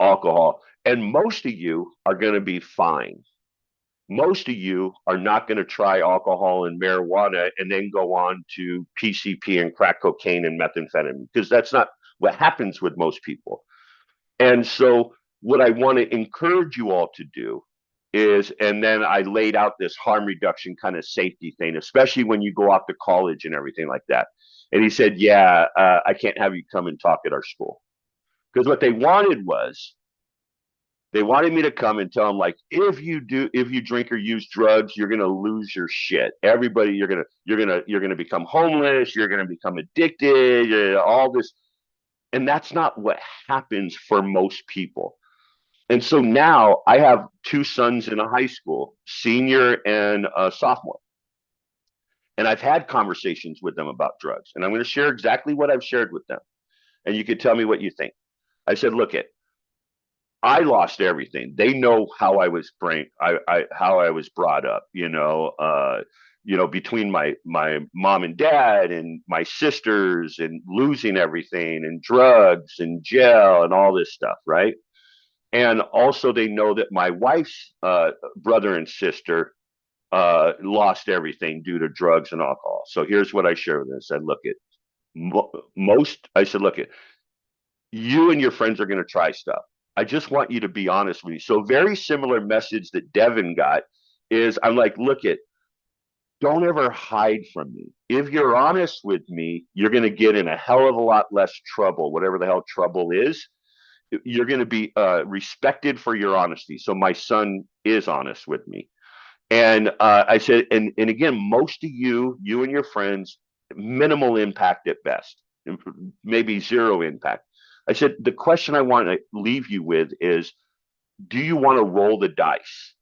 alcohol. And most of you are going to be fine. Most of you are not going to try alcohol and marijuana and then go on to PCP and crack cocaine and methamphetamine, because that's not what happens with most people. And so, what I want to encourage you all to do is, and then I laid out this harm reduction kind of safety thing, especially when you go off to college and everything like that. And he said, yeah, I can't have you come and talk at our school. Because what they wanted was, they wanted me to come and tell them, like, if you drink or use drugs, you're gonna lose your shit. Everybody, you're gonna become homeless. You're gonna become addicted. All this, and that's not what happens for most people. And so now I have two sons in a high school, senior and a sophomore. And I've had conversations with them about drugs. And I'm going to share exactly what I've shared with them. And you can tell me what you think. I said, look, I lost everything. They know how I was how I was brought up, between my mom and dad and my sisters, and losing everything, and drugs and jail and all this stuff, right? And also they know that my wife's brother and sister lost everything due to drugs and alcohol. So here's what I share with them. I said, look at I said, look at you and your friends are going to try stuff. I just want you to be honest with me. So very similar message that Devin got is I'm like, look at, don't ever hide from me. If you're honest with me, you're going to get in a hell of a lot less trouble, whatever the hell trouble is. You're going to be respected for your honesty. So my son is honest with me. And I said, and again, most of you and your friends, minimal impact at best, maybe zero impact. I said, the question I want to leave you with is, do you want to roll the dice?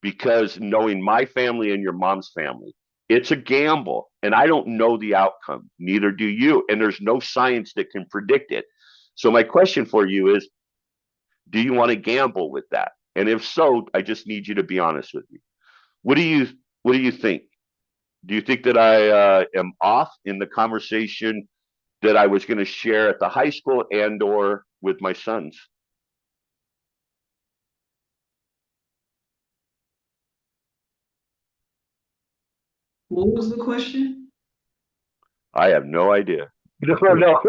Because knowing my family and your mom's family, it's a gamble, and I don't know the outcome. Neither do you, and there's no science that can predict it. So my question for you is, do you want to gamble with that? And if so, I just need you to be honest with me. What do you think? Do you think that I am off in the conversation that I was going to share at the high school and or with my sons? What was the question? I have no idea. No, no.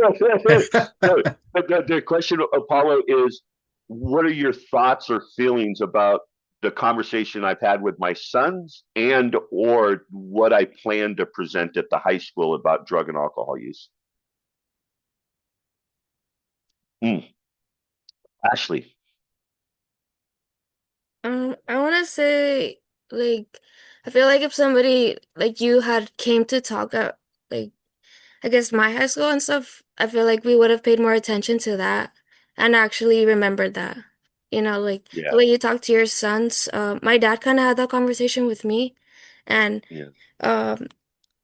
No. The question, Apollo, is what are your thoughts or feelings about the conversation I've had with my sons and or what I plan to present at the high school about drug and alcohol use? Mm. Ashley. I want to say, like, I feel like if somebody like you had came to talk at, like, I guess my high school and stuff, I feel like we would have paid more attention to that and actually remembered that. Like the Yeah, way you talk to your sons. My dad kind of had that conversation with me, and yeah, um,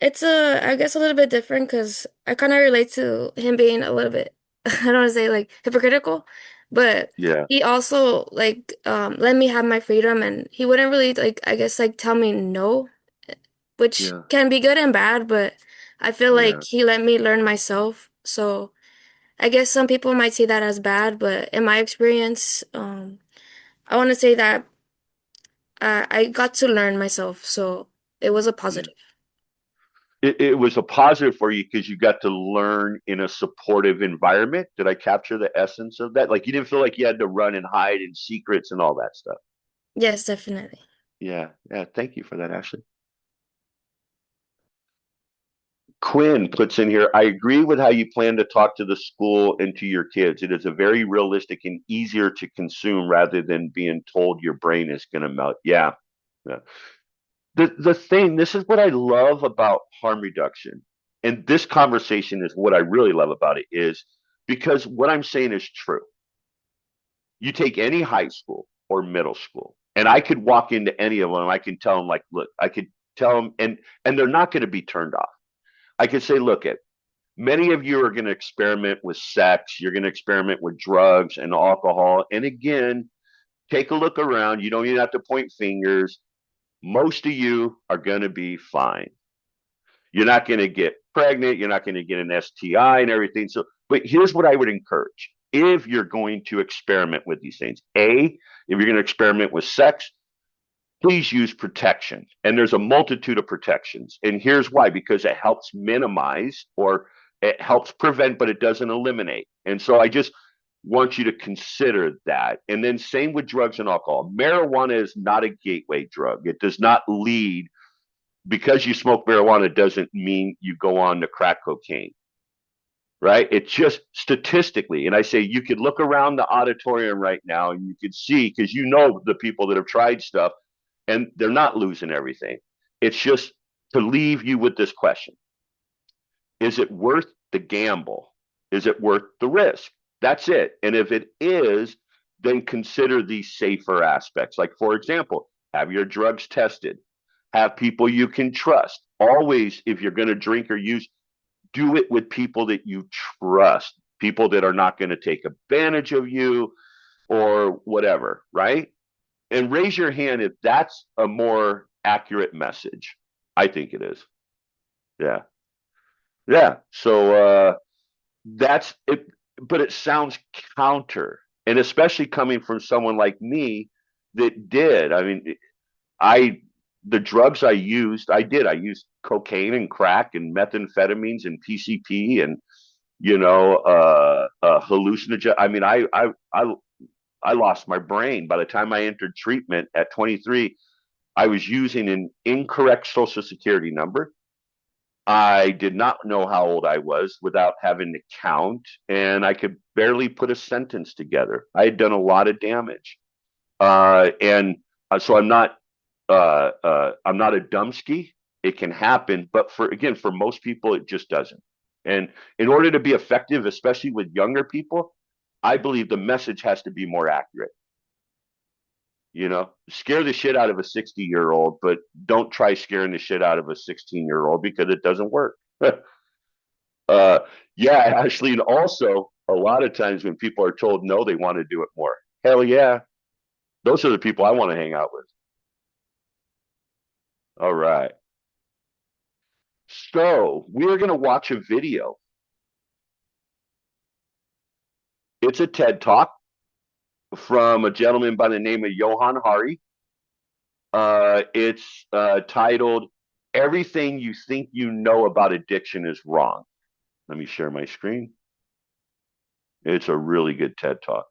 it's I guess a little bit different because I kind of relate to him being a little bit, I don't want to say like hypocritical, but yeah, he also like let me have my freedom and he wouldn't really like I guess like tell me no, which yeah, can be good and bad, but I feel like yeah. he let me learn myself. So I guess some people might see that as bad, but in my experience, I want to say that I got to learn myself, so it was a Yeah. positive. It was a positive for you because you got to learn in a supportive environment. Did I capture the essence of that? Like you didn't feel like you had to run and hide in secrets and all that stuff. Yes, definitely. Yeah, yeah. Thank you for that, Ashley. Quinn puts in here, I agree with how you plan to talk to the school and to your kids. It is a very realistic and easier to consume rather than being told your brain is going to melt. Yeah. Yeah. The thing, this is what I love about harm reduction. And this conversation is what I really love about it is because what I'm saying is true. You take any high school or middle school, and I could walk into any of them, and I can tell them like, look, I could tell them and they're not going to be turned off. I could say, look, at many of you are going to experiment with sex, you're going to experiment with drugs and alcohol. And again, take a look around. You don't even have to point fingers. Most of you are going to be fine. You're not going to get pregnant. You're not going to get an STI and everything. So, but here's what I would encourage if you're going to experiment with these things. If you're going to experiment with sex, please use protection. And there's a multitude of protections. And here's why, because it helps minimize or it helps prevent, but it doesn't eliminate. And so I just want you to consider that. And then same with drugs and alcohol. Marijuana is not a gateway drug. It does not lead because you smoke marijuana doesn't mean you go on to crack cocaine, right? It's just statistically. And I say you could look around the auditorium right now and you could see, because you know the people that have tried stuff and they're not losing everything. It's just to leave you with this question. Is it worth the gamble? Is it worth the risk? That's it. And if it is, then consider these safer aspects. Like, for example, have your drugs tested, have people you can trust. Always, if you're going to drink or use, do it with people that you trust, people that are not going to take advantage of you or whatever, right? And raise your hand if that's a more accurate message. I think it is. Yeah. Yeah. So that's it, but it sounds counter. And especially coming from someone like me that did. I mean, the drugs I used, I used cocaine and crack and methamphetamines and PCP and hallucinogen. I mean, I lost my brain by the time I entered treatment at 23. I was using an incorrect social security number. I did not know how old I was without having to count, and I could barely put a sentence together. I had done a lot of damage, and so I'm not a dumbski. It can happen, but for most people, it just doesn't. And in order to be effective, especially with younger people, I believe the message has to be more accurate. Scare the shit out of a 60-year-old, but don't try scaring the shit out of a 16-year-old because it doesn't work. Yeah, Ashley, and also a lot of times when people are told no, they want to do it more. Hell yeah. Those are the people I want to hang out with. All right. So we're going to watch a video. It's a TED Talk from a gentleman by the name of Johann Hari. It's titled, "Everything You Think You Know About Addiction Is Wrong." Let me share my screen. It's a really good TED Talk.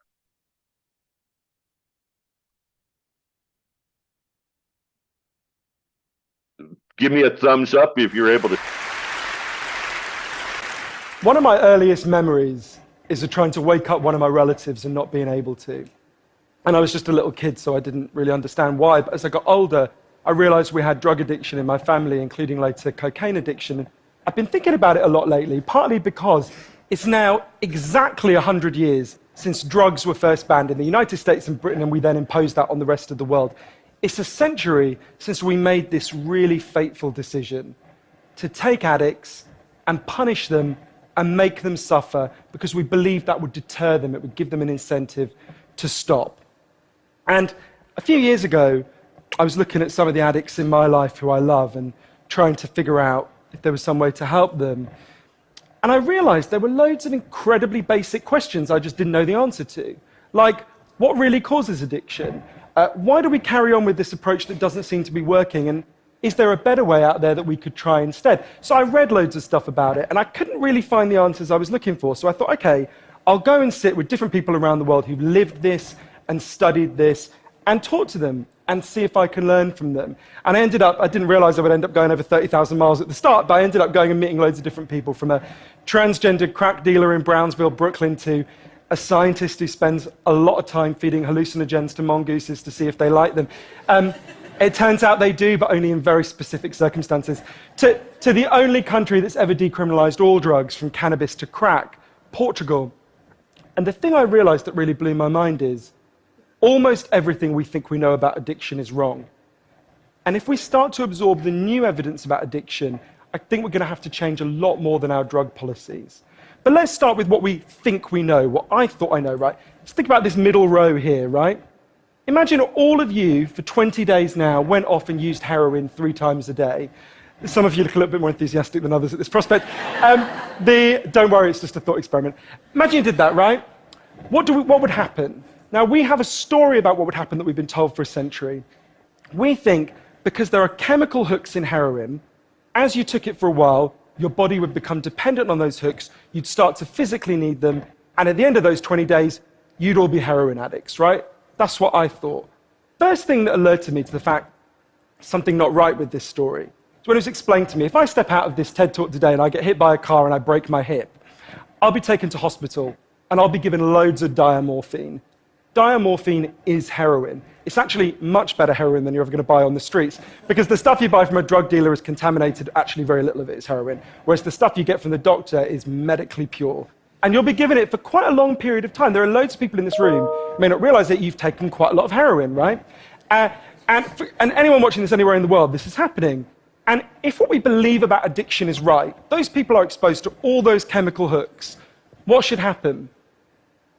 Give me a thumbs up if you're able to. One of my earliest memories is of trying to wake up one of my relatives and not being able to. And I was just a little kid, so I didn't really understand why. But as I got older, I realized we had drug addiction in my family, including later cocaine addiction. I've been thinking about it a lot lately, partly because it's now exactly 100 years since drugs were first banned in the United States and Britain, and we then imposed that on the rest of the world. It's a century since we made this really fateful decision to take addicts and punish them and make them suffer because we believed that would deter them, it would give them an incentive to stop. And a few years ago, I was looking at some of the addicts in my life who I love and trying to figure out if there was some way to help them. And I realized there were loads of incredibly basic questions I just didn't know the answer to. Like, what really causes addiction? Why do we carry on with this approach that doesn't seem to be working? And is there a better way out there that we could try instead? So I read loads of stuff about it, and I couldn't really find the answers I was looking for. So I thought, okay, I'll go and sit with different people around the world who've lived this and studied this and talk to them and see if I can learn from them. And I didn't realize I would end up going over 30,000 miles at the start, but I ended up going and meeting loads of different people, from a transgender crack dealer in Brownsville, Brooklyn, to a scientist who spends a lot of time feeding hallucinogens to mongooses to see if they like them. It turns out they do, but only in very specific circumstances. To the only country that's ever decriminalized all drugs, from cannabis to crack, Portugal. And the thing I realized that really blew my mind is almost everything we think we know about addiction is wrong. And if we start to absorb the new evidence about addiction, I think we're going to have to change a lot more than our drug policies. But let's start with what we think we know, what I thought I know, right? Let's think about this middle row here, right? Imagine all of you for 20 days now went off and used heroin 3 times a day. Some of you look a little bit more enthusiastic than others at this prospect. Don't worry, it's just a thought experiment. Imagine you did that, right? What would happen? Now, we have a story about what would happen that we've been told for a century. We think because there are chemical hooks in heroin, as you took it for a while, your body would become dependent on those hooks, you'd start to physically need them, and at the end of those 20 days, you'd all be heroin addicts, right? That's what I thought. First thing that alerted me to the fact something not right with this story is when it was explained to me, if I step out of this TED Talk today and I get hit by a car and I break my hip, I'll be taken to hospital and I'll be given loads of diamorphine. Diamorphine is heroin. It's actually much better heroin than you're ever going to buy on the streets, because the stuff you buy from a drug dealer is contaminated, actually very little of it is heroin, whereas the stuff you get from the doctor is medically pure. And you'll be given it for quite a long period of time. There are loads of people in this room who may not realize that you've taken quite a lot of heroin, right? And anyone watching this anywhere in the world, this is happening. And if what we believe about addiction is right, those people are exposed to all those chemical hooks. What should happen?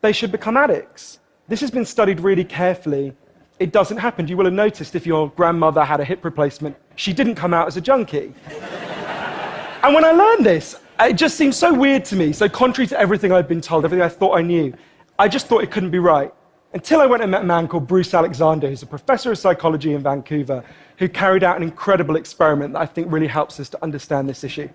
They should become addicts. This has been studied really carefully. It doesn't happen. You will have noticed if your grandmother had a hip replacement, she didn't come out as a junkie. And when I learned this, it just seemed so weird to me, so contrary to everything I'd been told, everything I thought I knew. I just thought it couldn't be right. Until I went and met a man called Bruce Alexander, who's a professor of psychology in Vancouver, who carried out an incredible experiment that I think really helps us to understand this issue.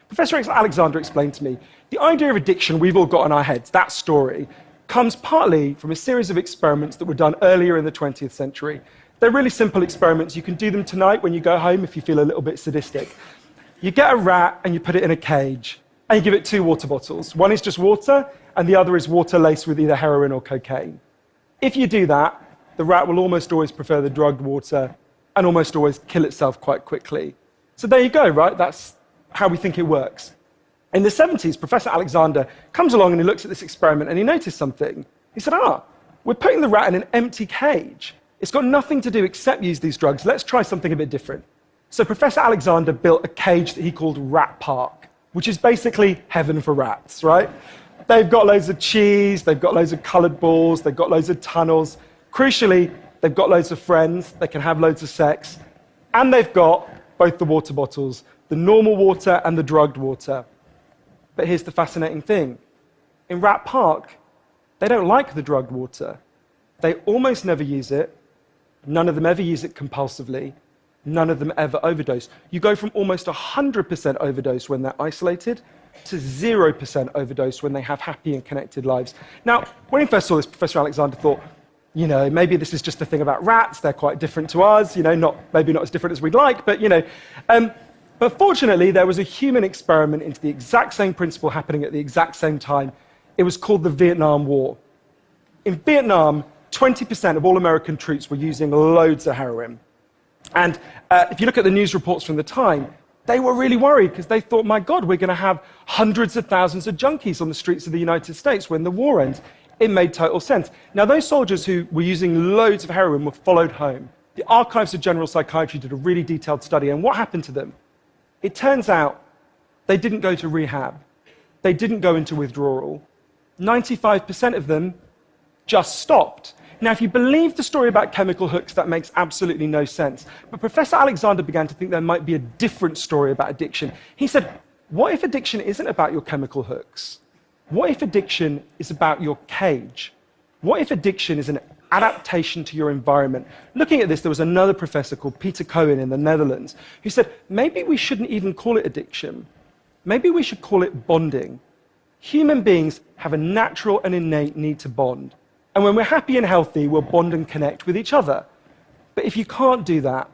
Professor Alexander explained to me, the idea of addiction we've all got in our heads, that story, comes partly from a series of experiments that were done earlier in the 20th century. They're really simple experiments. You can do them tonight when you go home if you feel a little bit sadistic. You get a rat and you put it in a cage, and you give it 2 water bottles. One is just water, and the other is water laced with either heroin or cocaine. If you do that, the rat will almost always prefer the drugged water and almost always kill itself quite quickly. So there you go, right? That's how we think it works. In the 70s, Professor Alexander comes along and he looks at this experiment and he noticed something. He said, we're putting the rat in an empty cage. It's got nothing to do except use these drugs. Let's try something a bit different. So Professor Alexander built a cage that he called Rat Park, which is basically heaven for rats, right? They've got loads of cheese, they've got loads of colored balls, they've got loads of tunnels. Crucially, they've got loads of friends, they can have loads of sex, and they've got both the water bottles, the normal water and the drugged water. But here's the fascinating thing. In Rat Park, they don't like the drugged water. They almost never use it. None of them ever use it compulsively. None of them ever overdose. You go from almost 100% overdose when they're isolated to 0% overdose when they have happy and connected lives. Now, when he first saw this, Professor Alexander thought, maybe this is just a thing about rats. They're quite different to us, maybe not as different as we'd like, but, But fortunately, there was a human experiment into the exact same principle happening at the exact same time. It was called the Vietnam War. In Vietnam, 20% of all American troops were using loads of heroin. And if you look at the news reports from the time, they were really worried because they thought, my God, we're going to have hundreds of thousands of junkies on the streets of the United States when the war ends. It made total sense. Now, those soldiers who were using loads of heroin were followed home. The Archives of General Psychiatry did a really detailed study, and what happened to them? It turns out they didn't go to rehab. They didn't go into withdrawal. 95% of them just stopped. Now, if you believe the story about chemical hooks, that makes absolutely no sense. But Professor Alexander began to think there might be a different story about addiction. He said, what if addiction isn't about your chemical hooks? What if addiction is about your cage? What if addiction is an adaptation to your environment? Looking at this, there was another professor called Peter Cohen in the Netherlands who said, maybe we shouldn't even call it addiction. Maybe we should call it bonding. Human beings have a natural and innate need to bond. And when we're happy and healthy, we'll bond and connect with each other. But if you can't do that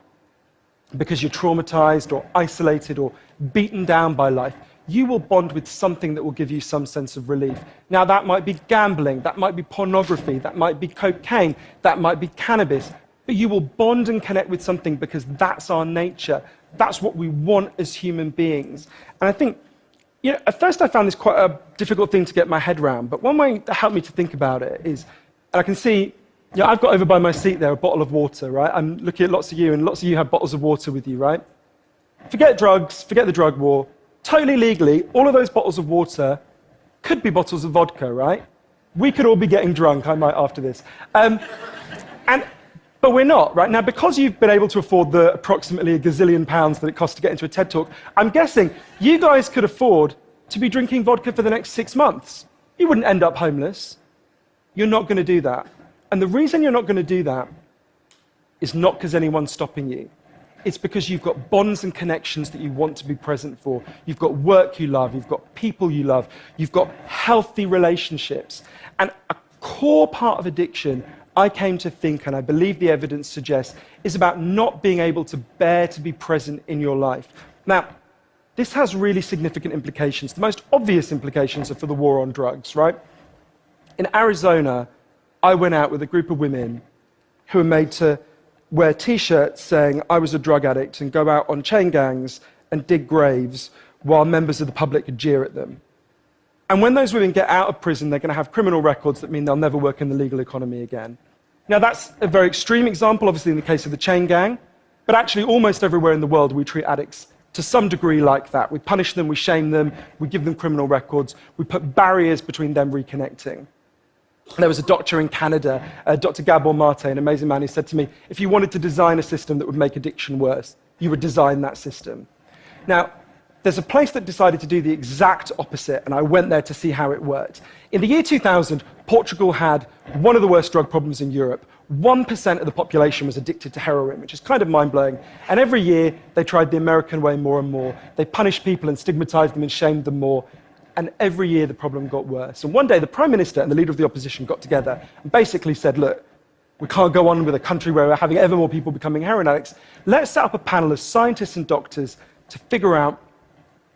because you're traumatized or isolated or beaten down by life, you will bond with something that will give you some sense of relief. Now, that might be gambling, that might be pornography, that might be cocaine, that might be cannabis. But you will bond and connect with something because that's our nature. That's what we want as human beings. And I think, at first I found this quite a difficult thing to get my head around. But one way that helped me to think about it is, and I can see, I've got over by my seat there a bottle of water, right? I'm looking at lots of you, and lots of you have bottles of water with you, right? Forget drugs, forget the drug war. Totally legally, all of those bottles of water could be bottles of vodka, right? We could all be getting drunk, I might after this. But we're not, right? Now, because you've been able to afford the approximately £1 gazillion that it costs to get into a TED Talk, I'm guessing you guys could afford to be drinking vodka for the next 6 months. You wouldn't end up homeless. You're not going to do that. And the reason you're not going to do that is not because anyone's stopping you. It's because you've got bonds and connections that you want to be present for. You've got work you love. You've got people you love. You've got healthy relationships. And a core part of addiction, I came to think, and I believe the evidence suggests, is about not being able to bear to be present in your life. Now, this has really significant implications. The most obvious implications are for the war on drugs, right? In Arizona, I went out with a group of women who were made to wear T-shirts saying I was a drug addict and go out on chain gangs and dig graves while members of the public could jeer at them. And when those women get out of prison, they're going to have criminal records that mean they'll never work in the legal economy again. Now, that's a very extreme example, obviously, in the case of the chain gang, but actually almost everywhere in the world we treat addicts to some degree like that. We punish them, we shame them, we give them criminal records, we put barriers between them reconnecting. There was a doctor in Canada, Dr. Gabor Mate, an amazing man, who said to me, if you wanted to design a system that would make addiction worse, you would design that system. Now, there's a place that decided to do the exact opposite, and I went there to see how it worked. In the year 2000, Portugal had one of the worst drug problems in Europe. 1% of the population was addicted to heroin, which is kind of mind-blowing. And every year, they tried the American way more and more. They punished people and stigmatized them and shamed them more. And every year, the problem got worse. And one day, the Prime Minister and the leader of the opposition got together and basically said, look, we can't go on with a country where we're having ever more people becoming heroin addicts. Let's set up a panel of scientists and doctors to figure out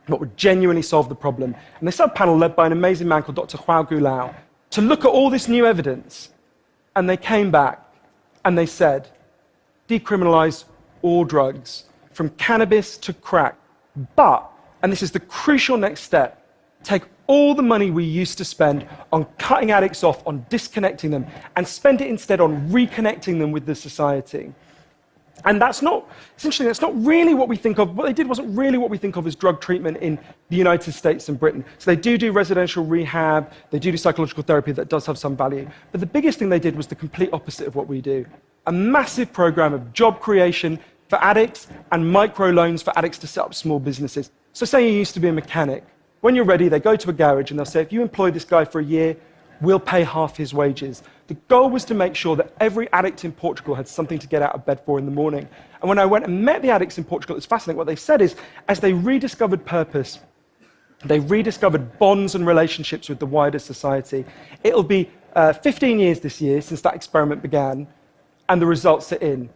what would genuinely solve the problem. And they set up a panel led by an amazing man called Dr. João Goulão to look at all this new evidence. And they came back and they said, decriminalize all drugs, from cannabis to crack. But, and this is the crucial next step, take all the money we used to spend on cutting addicts off, on disconnecting them, and spend it instead on reconnecting them with the society. And that's not, essentially, that's not really what we think of. What they did wasn't really what we think of as drug treatment in the United States and Britain. So they do residential rehab, they do psychological therapy that does have some value. But the biggest thing they did was the complete opposite of what we do. A massive program of job creation for addicts and microloans for addicts to set up small businesses. So say you used to be a mechanic. When you're ready, they go to a garage and they'll say, if you employ this guy for a year, we'll pay half his wages. The goal was to make sure that every addict in Portugal had something to get out of bed for in the morning. And when I went and met the addicts in Portugal, it was fascinating. What they said is, as they rediscovered purpose, they rediscovered bonds and relationships with the wider society. It'll be 15 years this year since that experiment began, and the results are in.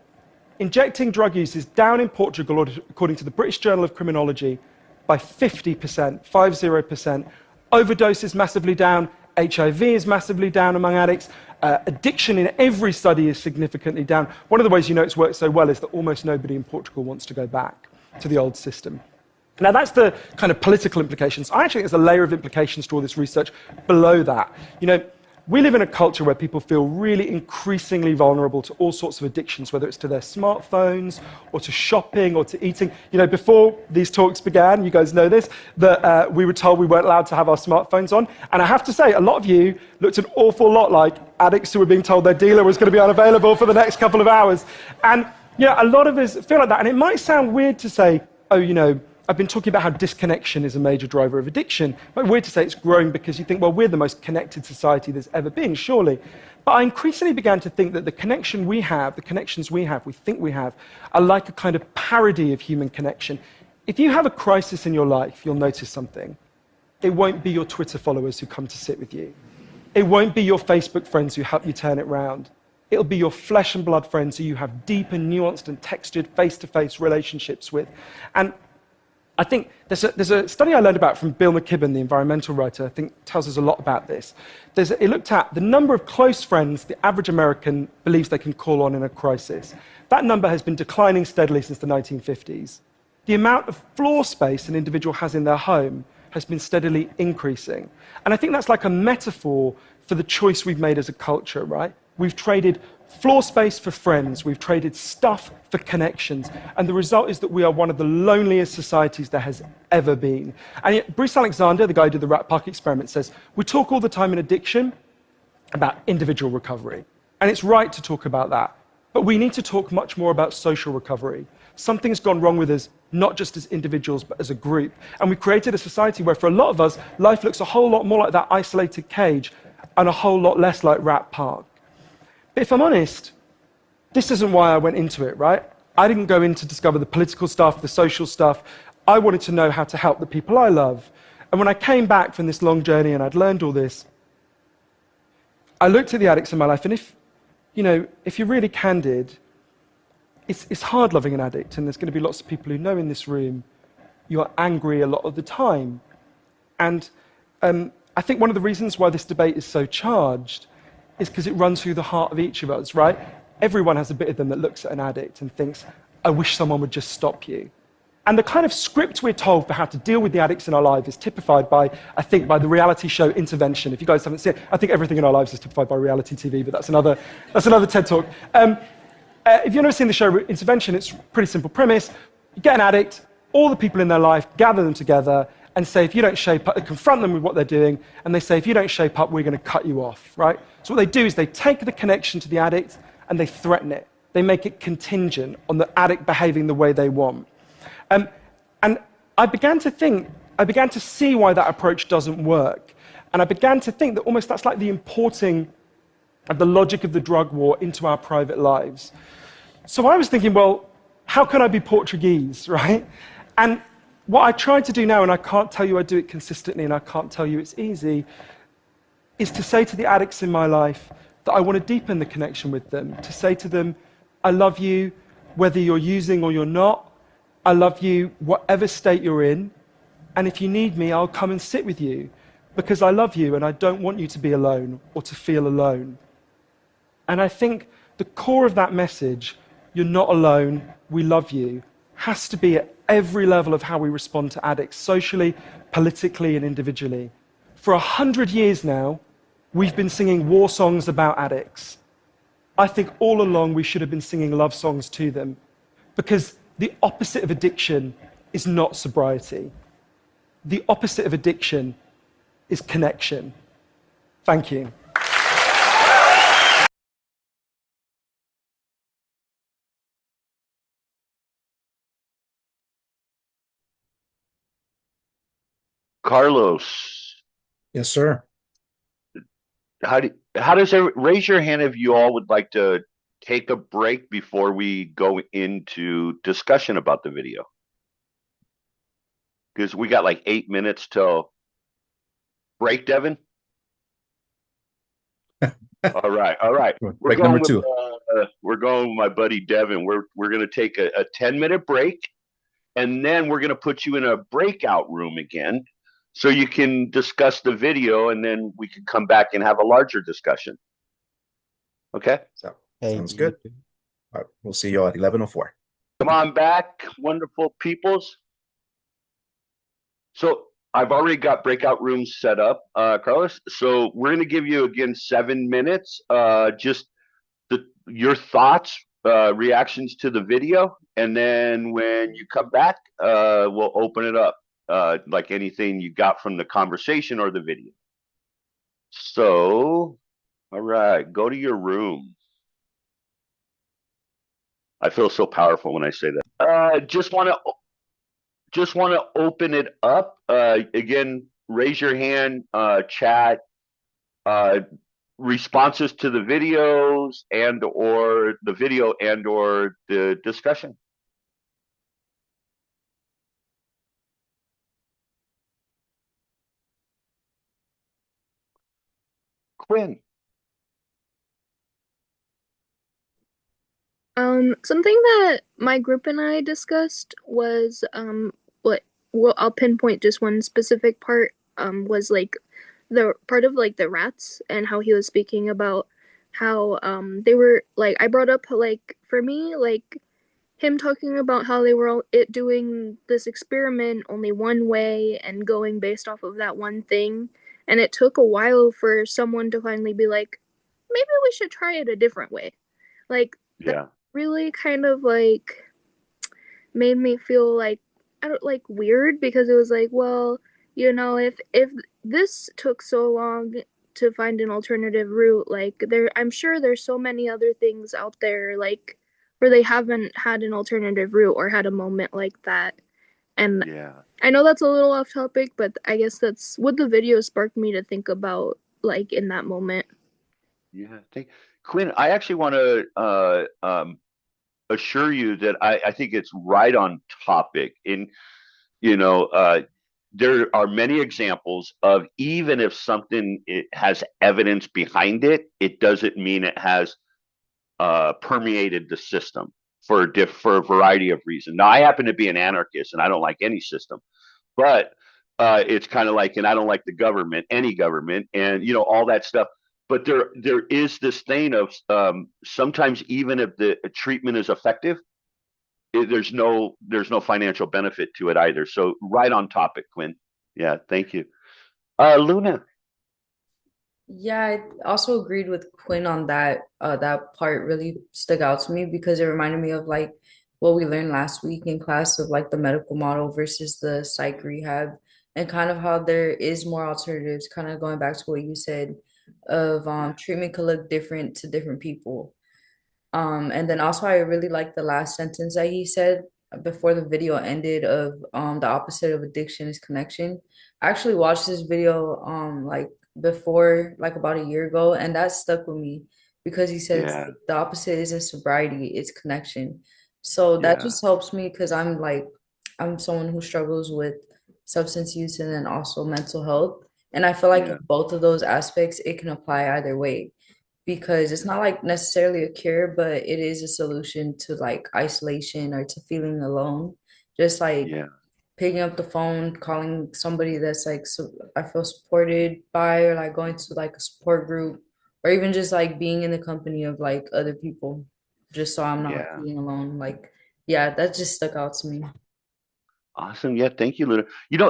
Injecting drug use is down in Portugal, according to the British Journal of Criminology, by 50%, 50%. Overdose is massively down. HIV is massively down among addicts. Addiction in every study is significantly down. One of the ways you know it's worked so well is that almost nobody in Portugal wants to go back to the old system. Now, that's the kind of political implications. I actually think there's a layer of implications to all this research below that. You know, we live in a culture where people feel really increasingly vulnerable to all sorts of addictions, whether it's to their smartphones or to shopping or to eating. You know, before these talks began, you guys know this, that we were told we weren't allowed to have our smartphones on. And I have to say, a lot of you looked an awful lot like addicts who were being told their dealer was going to be unavailable for the next couple of hours. And, you know, a lot of us feel like that. And it might sound weird to say, oh, you know, I've been talking about how disconnection is a major driver of addiction. But weird to say it's growing because you think, well, we're the most connected society there's ever been, surely. But I increasingly began to think that the connection we have, the connections we have, we think we have, are like a kind of parody of human connection. If you have a crisis in your life, you'll notice something. It won't be your Twitter followers who come to sit with you. It won't be your Facebook friends who help you turn it round. It'll be your flesh and blood friends who you have deep and nuanced and textured face-to-face relationships with. And I think there's a study I learned about from Bill McKibben, the environmental writer, I think tells us a lot about this. It looked at the number of close friends the average American believes they can call on in a crisis. That number has been declining steadily since the 1950s. The amount of floor space an individual has in their home has been steadily increasing. And I think that's like a metaphor for the choice we've made as a culture, right? We've traded floor space for friends, we've traded stuff for connections, and the result is that we are one of the loneliest societies there has ever been. And yet, Bruce Alexander, the guy who did the Rat Park experiment, says, we talk all the time in addiction about individual recovery, and it's right to talk about that, but we need to talk much more about social recovery. Something's gone wrong with us, not just as individuals, but as a group. And we created a society where, for a lot of us, life looks a whole lot more like that isolated cage and a whole lot less like Rat Park. But if I'm honest, this isn't why I went into it, right? I didn't go in to discover the political stuff, the social stuff. I wanted to know how to help the people I love. And when I came back from this long journey and I'd learned all this, I looked at the addicts in my life, and if you're really candid, it's hard loving an addict, and there's going to be lots of people who know in this room you're angry a lot of the time. And I think one of the reasons why this debate is so charged is because it runs through the heart of each of us, right? Everyone has a bit of them that looks at an addict and thinks, I wish someone would just stop you. And the kind of script we're told for how to deal with the addicts in our life is typified by, I think, by the reality show Intervention. If you guys haven't seen it, I think everything in our lives is typified by reality TV, but that's another TED Talk. If you've never seen the show Intervention, it's a pretty simple premise. You get an addict, all the people in their life, gather them together, and say, if you don't shape up, they confront them with what they're doing, and they say, if you don't shape up, we're going to cut you off, right? So what they do is they take the connection to the addict and they threaten it. They make it contingent on the addict behaving the way they want. And I began to see why that approach doesn't work. And I began to think that almost that's like the importing of the logic of the drug war into our private lives. So I was thinking, well, how can I be Portuguese, right? And what I try to do now, and I can't tell you I do it consistently, and I can't tell you it's easy, is to say to the addicts in my life that I want to deepen the connection with them, to say to them, I love you whether you're using or you're not. I love you whatever state you're in. And if you need me, I'll come and sit with you because I love you and I don't want you to be alone or to feel alone. And I think the core of that message, you're not alone, we love you, has to be at every level of how we respond to addicts, socially, politically, and individually. For 100 years now, we've been singing war songs about addicts. I think all along we should have been singing love songs to them, because the opposite of addiction is not sobriety. The opposite of addiction is connection. Thank you. Carlos, Yes, sir. raise your hand if you all would like to take a break before we go into discussion about the video? Because we got like 8 minutes till break, Devin. All right. Break number two. We're going with my buddy Devin. We're going to take a 10-minute break, and then we're going to put you in a breakout room again, so you can discuss the video, and then we can come back and have a larger discussion. Okay? Sounds good. All right, we'll see you all at 11:04. Come on back, wonderful peoples. So I've already got breakout rooms set up, Carlos. So we're going to give you again 7 minutes, just your thoughts, reactions to the video, and then when you come back, we'll open it up, like anything you got from the conversation or the video. So, all right, go to your room. I feel so powerful when I say that. Just want to open it up. Again, raise your hand, chat, responses to the videos and or the video and or the discussion. Quinn. Something that my group and I discussed was well, I'll pinpoint just one specific part, was like the part of like the rats and how he was speaking about how they were like, I brought up like for me like him talking about how they were all doing this experiment only one way and going based off of that one thing, and it took a while for someone to finally be like, maybe we should try it a different way. Like Yeah. really kind of like made me feel like I don't like weird, because it was like, well, you know, if this took so long to find an alternative route, like I'm sure there's so many other things out there like where they haven't had an alternative route or had a moment like that. And Yeah. I know that's a little off topic, but I guess that's what the video sparked me to think about, like in that moment. Yeah. Quinn, I actually want to assure you that I think it's right on topic. There are many examples of, even if something it has evidence behind it, it doesn't mean it has permeated the system for a variety of reasons. Now, I happen to be an anarchist, and I don't like any system, but it's kind of like, and I don't like the government, any government, and all that stuff. But there is this thing of sometimes, even if the treatment is effective, there's no financial benefit to it either. So right on topic, Quinn. Yeah, thank you. Luna. Yeah, I also agreed with Quinn on that. That part really stuck out to me because it reminded me of like what we learned last week in class of like the medical model versus the psych rehab, and kind of how there is more alternatives, kind of going back to what you said of treatment could look different to different people. And then also I really like the last sentence that he said, before the video ended of the opposite of addiction is connection. I actually watched this video like before, like about a year ago, and that stuck with me because he says Yeah, the opposite isn't sobriety, it's connection. So that yeah, just helps me because I'm someone who struggles with substance use and then also mental health. And I feel like in yeah, both of those aspects, it can apply either way because it's not like necessarily a cure, but it is a solution to like isolation or to feeling alone. Just like yeah, picking up the phone, calling somebody that's like, so I feel supported by, or like going to like a support group, or even just like being in the company of like other people, just so I'm not yeah. feeling alone. Like, yeah, that just stuck out to me. Awesome. Yeah, thank you, Luna.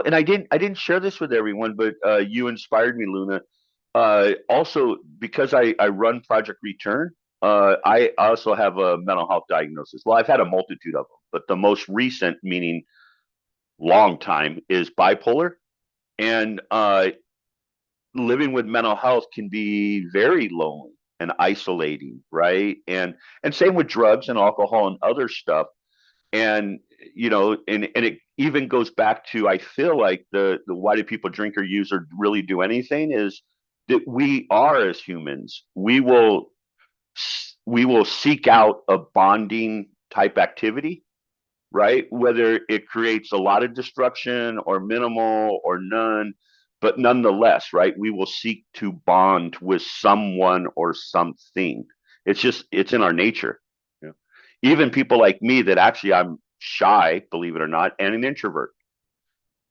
And I didn't share this with everyone, but you inspired me, Luna. Also, because I run Project Return, I also have a mental health diagnosis. Well, I've had a multitude of them, but the most recent, meaning long time, is bipolar. And living with mental health can be very lonely and isolating, right? And same with drugs and alcohol and other stuff. And and it even goes back to, I feel like the why do people drink or use or really do anything is that we are, as humans, we will seek out a bonding type activity, right? Whether it creates a lot of destruction or minimal or none, but nonetheless, right? We will seek to bond with someone or something. It's in our nature. You know? Even people like me that actually I'm shy, believe it or not, and an introvert.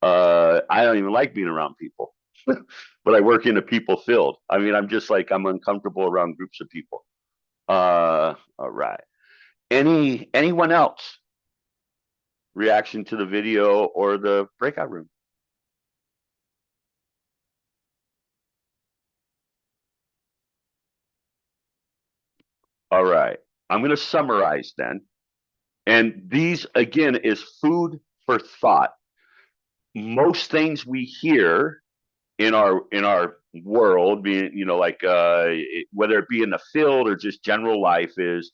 I don't even like being around people, but I work in a people field. I mean, I'm just like, I'm uncomfortable around groups of people. All right. Anyone else? Reaction to the video or the breakout room? All right. I'm going to summarize then. And these, again, is food for thought. Most things we hear in our world, being, like whether it be in the field or just general life, is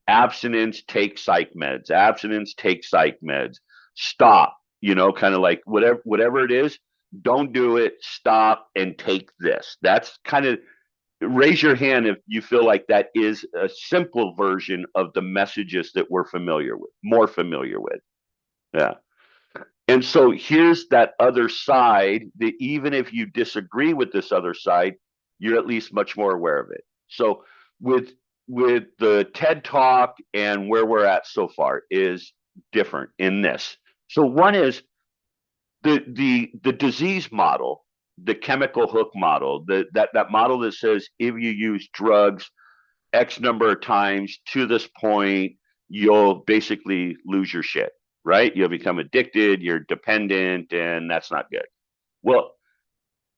abstinence, take psych meds. Abstinence, take psych meds. Stop. Kind of like whatever it is, don't do it. Stop and take this. That's kind of, raise your hand if you feel like that is a simple version of the messages that we're familiar with, more familiar with. Yeah. And so here's that other side that even if you disagree with this other side, you're at least much more aware of it. So with with the TED Talk and where we're at so far is different in this. So one is the disease model, the chemical hook model, that model that says if you use drugs X number of times to this point, you'll basically lose your shit, right? You'll become addicted, you're dependent, and that's not good. Well,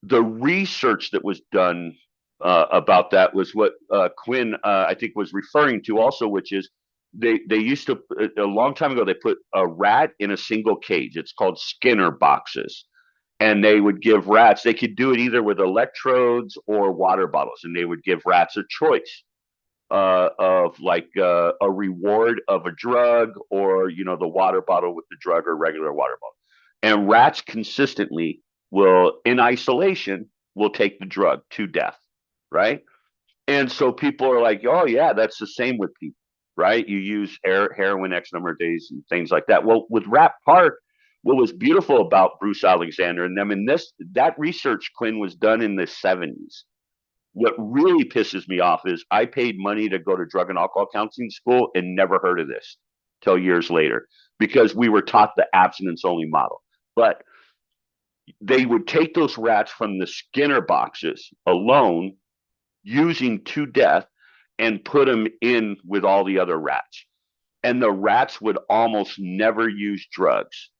the research that was done about that was what Quinn, I think, was referring to also, which is they used to, a long time ago, they put a rat in a single cage. It's called Skinner boxes. And they would give rats, they could do it either with electrodes or water bottles, and they would give rats a choice of like a reward of a drug or the water bottle with the drug or regular water bottle. And rats consistently will, in isolation, will take the drug to death, right? And so people are like, oh yeah, that's the same with people, right? You use heroin X number of days and things like that. Well, with Rat Park, what was beautiful about Bruce Alexander and them in that research, Quinn, was done in the 70s. What really pisses me off is I paid money to go to drug and alcohol counseling school and never heard of this till years later because we were taught the abstinence only model. But they would take those rats from the Skinner boxes alone, using to death, and put them in with all the other rats. And the rats would almost never use drugs,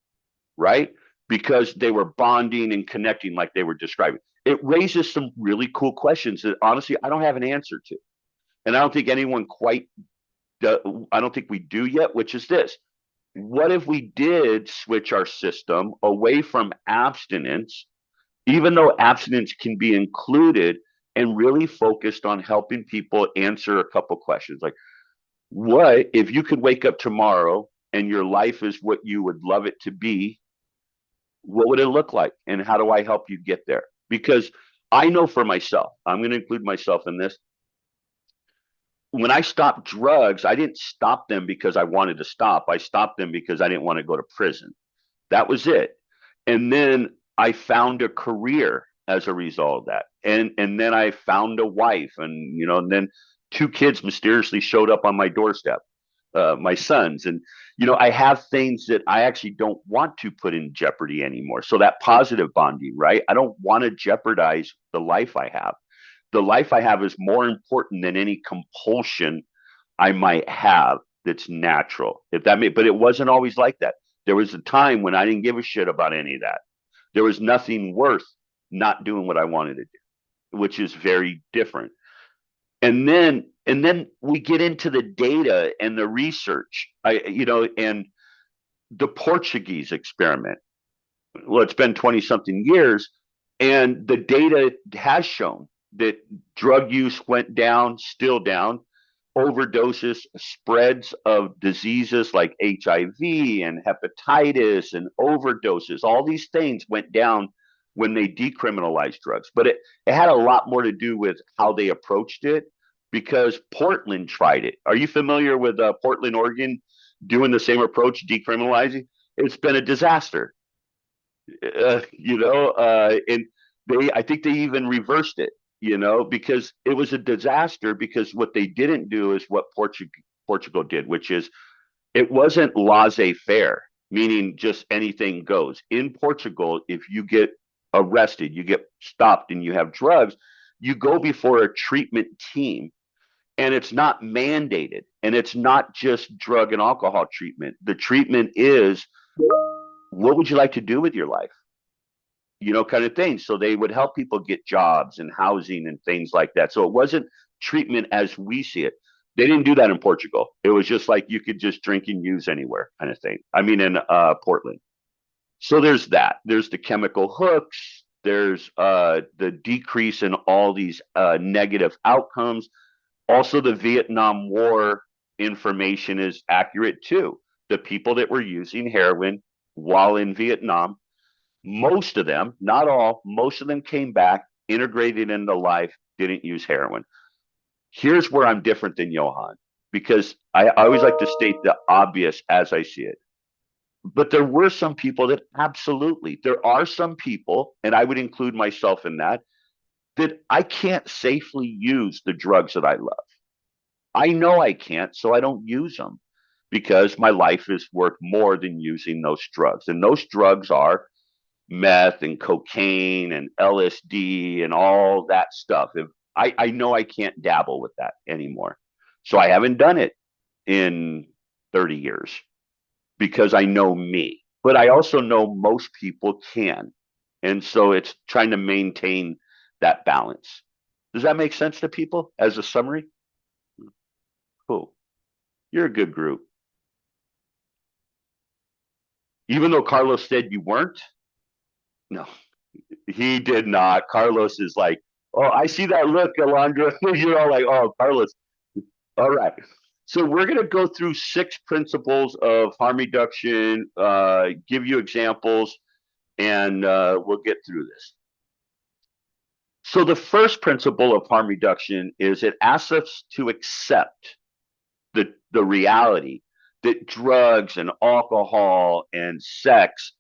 right? Because they were bonding and connecting like they were describing. It raises some really cool questions that honestly I don't have an answer to. And I don't think anyone quite I don't think we do yet, which is this. What if we did switch our system away from abstinence, even though abstinence can be included, and really focused on helping people answer a couple questions like, what if you could wake up tomorrow and your life is what you would love it to be, what would it look like? And how do I help you get there? Because I know for myself, I'm going to include myself in this. When I stopped drugs, I didn't stop them because I wanted to stop. I stopped them because I didn't want to go to prison. That was it. And then I found a career as a result of that. And then I found a wife, and and then 2 kids mysteriously showed up on my doorstep, my sons. And I have things that I actually don't want to put in jeopardy anymore. So that positive bonding, right? I don't want to jeopardize the life I have. The life I have is more important than any compulsion I might have that's natural. But it wasn't always like that. There was a time when I didn't give a shit about any of that. There was nothing worth not doing what I wanted to do, which is very different. And then we get into the data and the research. And the Portuguese experiment. Well, it's been 20 something years, and the data has shown that drug use went down, still down. Overdoses, spreads of diseases like HIV and hepatitis and overdoses, all these things went down when they decriminalized drugs. But it had a lot more to do with how they approached it, because Portland tried it. Are you familiar with Portland, Oregon, doing the same approach, decriminalizing? It's been a disaster. And I think they even reversed it, because it was a disaster, because what they didn't do is what Portugal did, which is it wasn't laissez-faire, meaning just anything goes. In Portugal, if you get arrested, you get stopped and you have drugs, you go before a treatment team, and it's not mandated, and it's not just drug and alcohol treatment. The treatment is, what would you like to do with your life? Kind of thing. So they would help people get jobs and housing and things like that. So it wasn't treatment as we see it. They didn't do that in Portugal. It was just like you could just drink and use anywhere, kind of thing. I mean, in Portland. So there's that. There's the chemical hooks. There's the decrease in all these negative outcomes. Also, the Vietnam War information is accurate too. The people that were using heroin while in Vietnam, most of them, not all, most of them came back, integrated into life, didn't use heroin. Here's where I'm different than Johan, because I always like to state the obvious as I see it. But there were some people that absolutely, there are some people, and I would include myself in that I can't safely use the drugs that I love. I know I can't, so I don't use them, because my life is worth more than using those drugs. And those drugs are meth and cocaine and LSD and all that stuff. If I know I can't dabble with that anymore. So I haven't done it in 30 years, because I know me. But I also know most people can. And so it's trying to maintain that balance. Does that make sense to people as a summary? Cool. You're a good group. Even though Carlos said you weren't? No, he did not. Carlos is like, oh, I see that look, Alondra. You're all like, oh, Carlos. All right. So we're going to go through 6 principles of harm reduction, give you examples, and we'll get through this. So the first principle of harm reduction is it asks us to accept the reality that drugs and alcohol and sex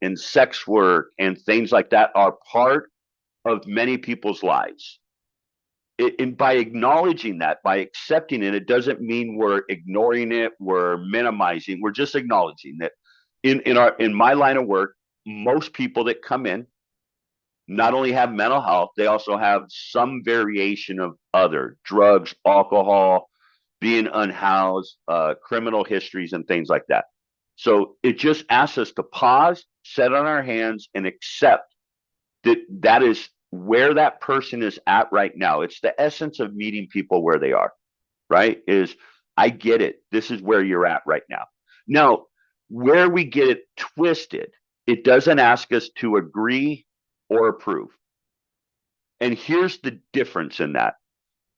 work and things like that are part of many people's lives. And by acknowledging that, by accepting it, it doesn't mean we're ignoring it, we're minimizing. We're just acknowledging that in my line of work, most people that come in not only have mental health, they also have some variation of other drugs, alcohol, being unhoused, criminal histories, and things like that. So it just asks us to pause, set on our hands, and accept that is where that person is at right now. It's the essence of meeting people where they are, right? I get it. This is where you're at right now. Now, where we get it twisted, it doesn't ask us to agree or approve. And here's the difference in that.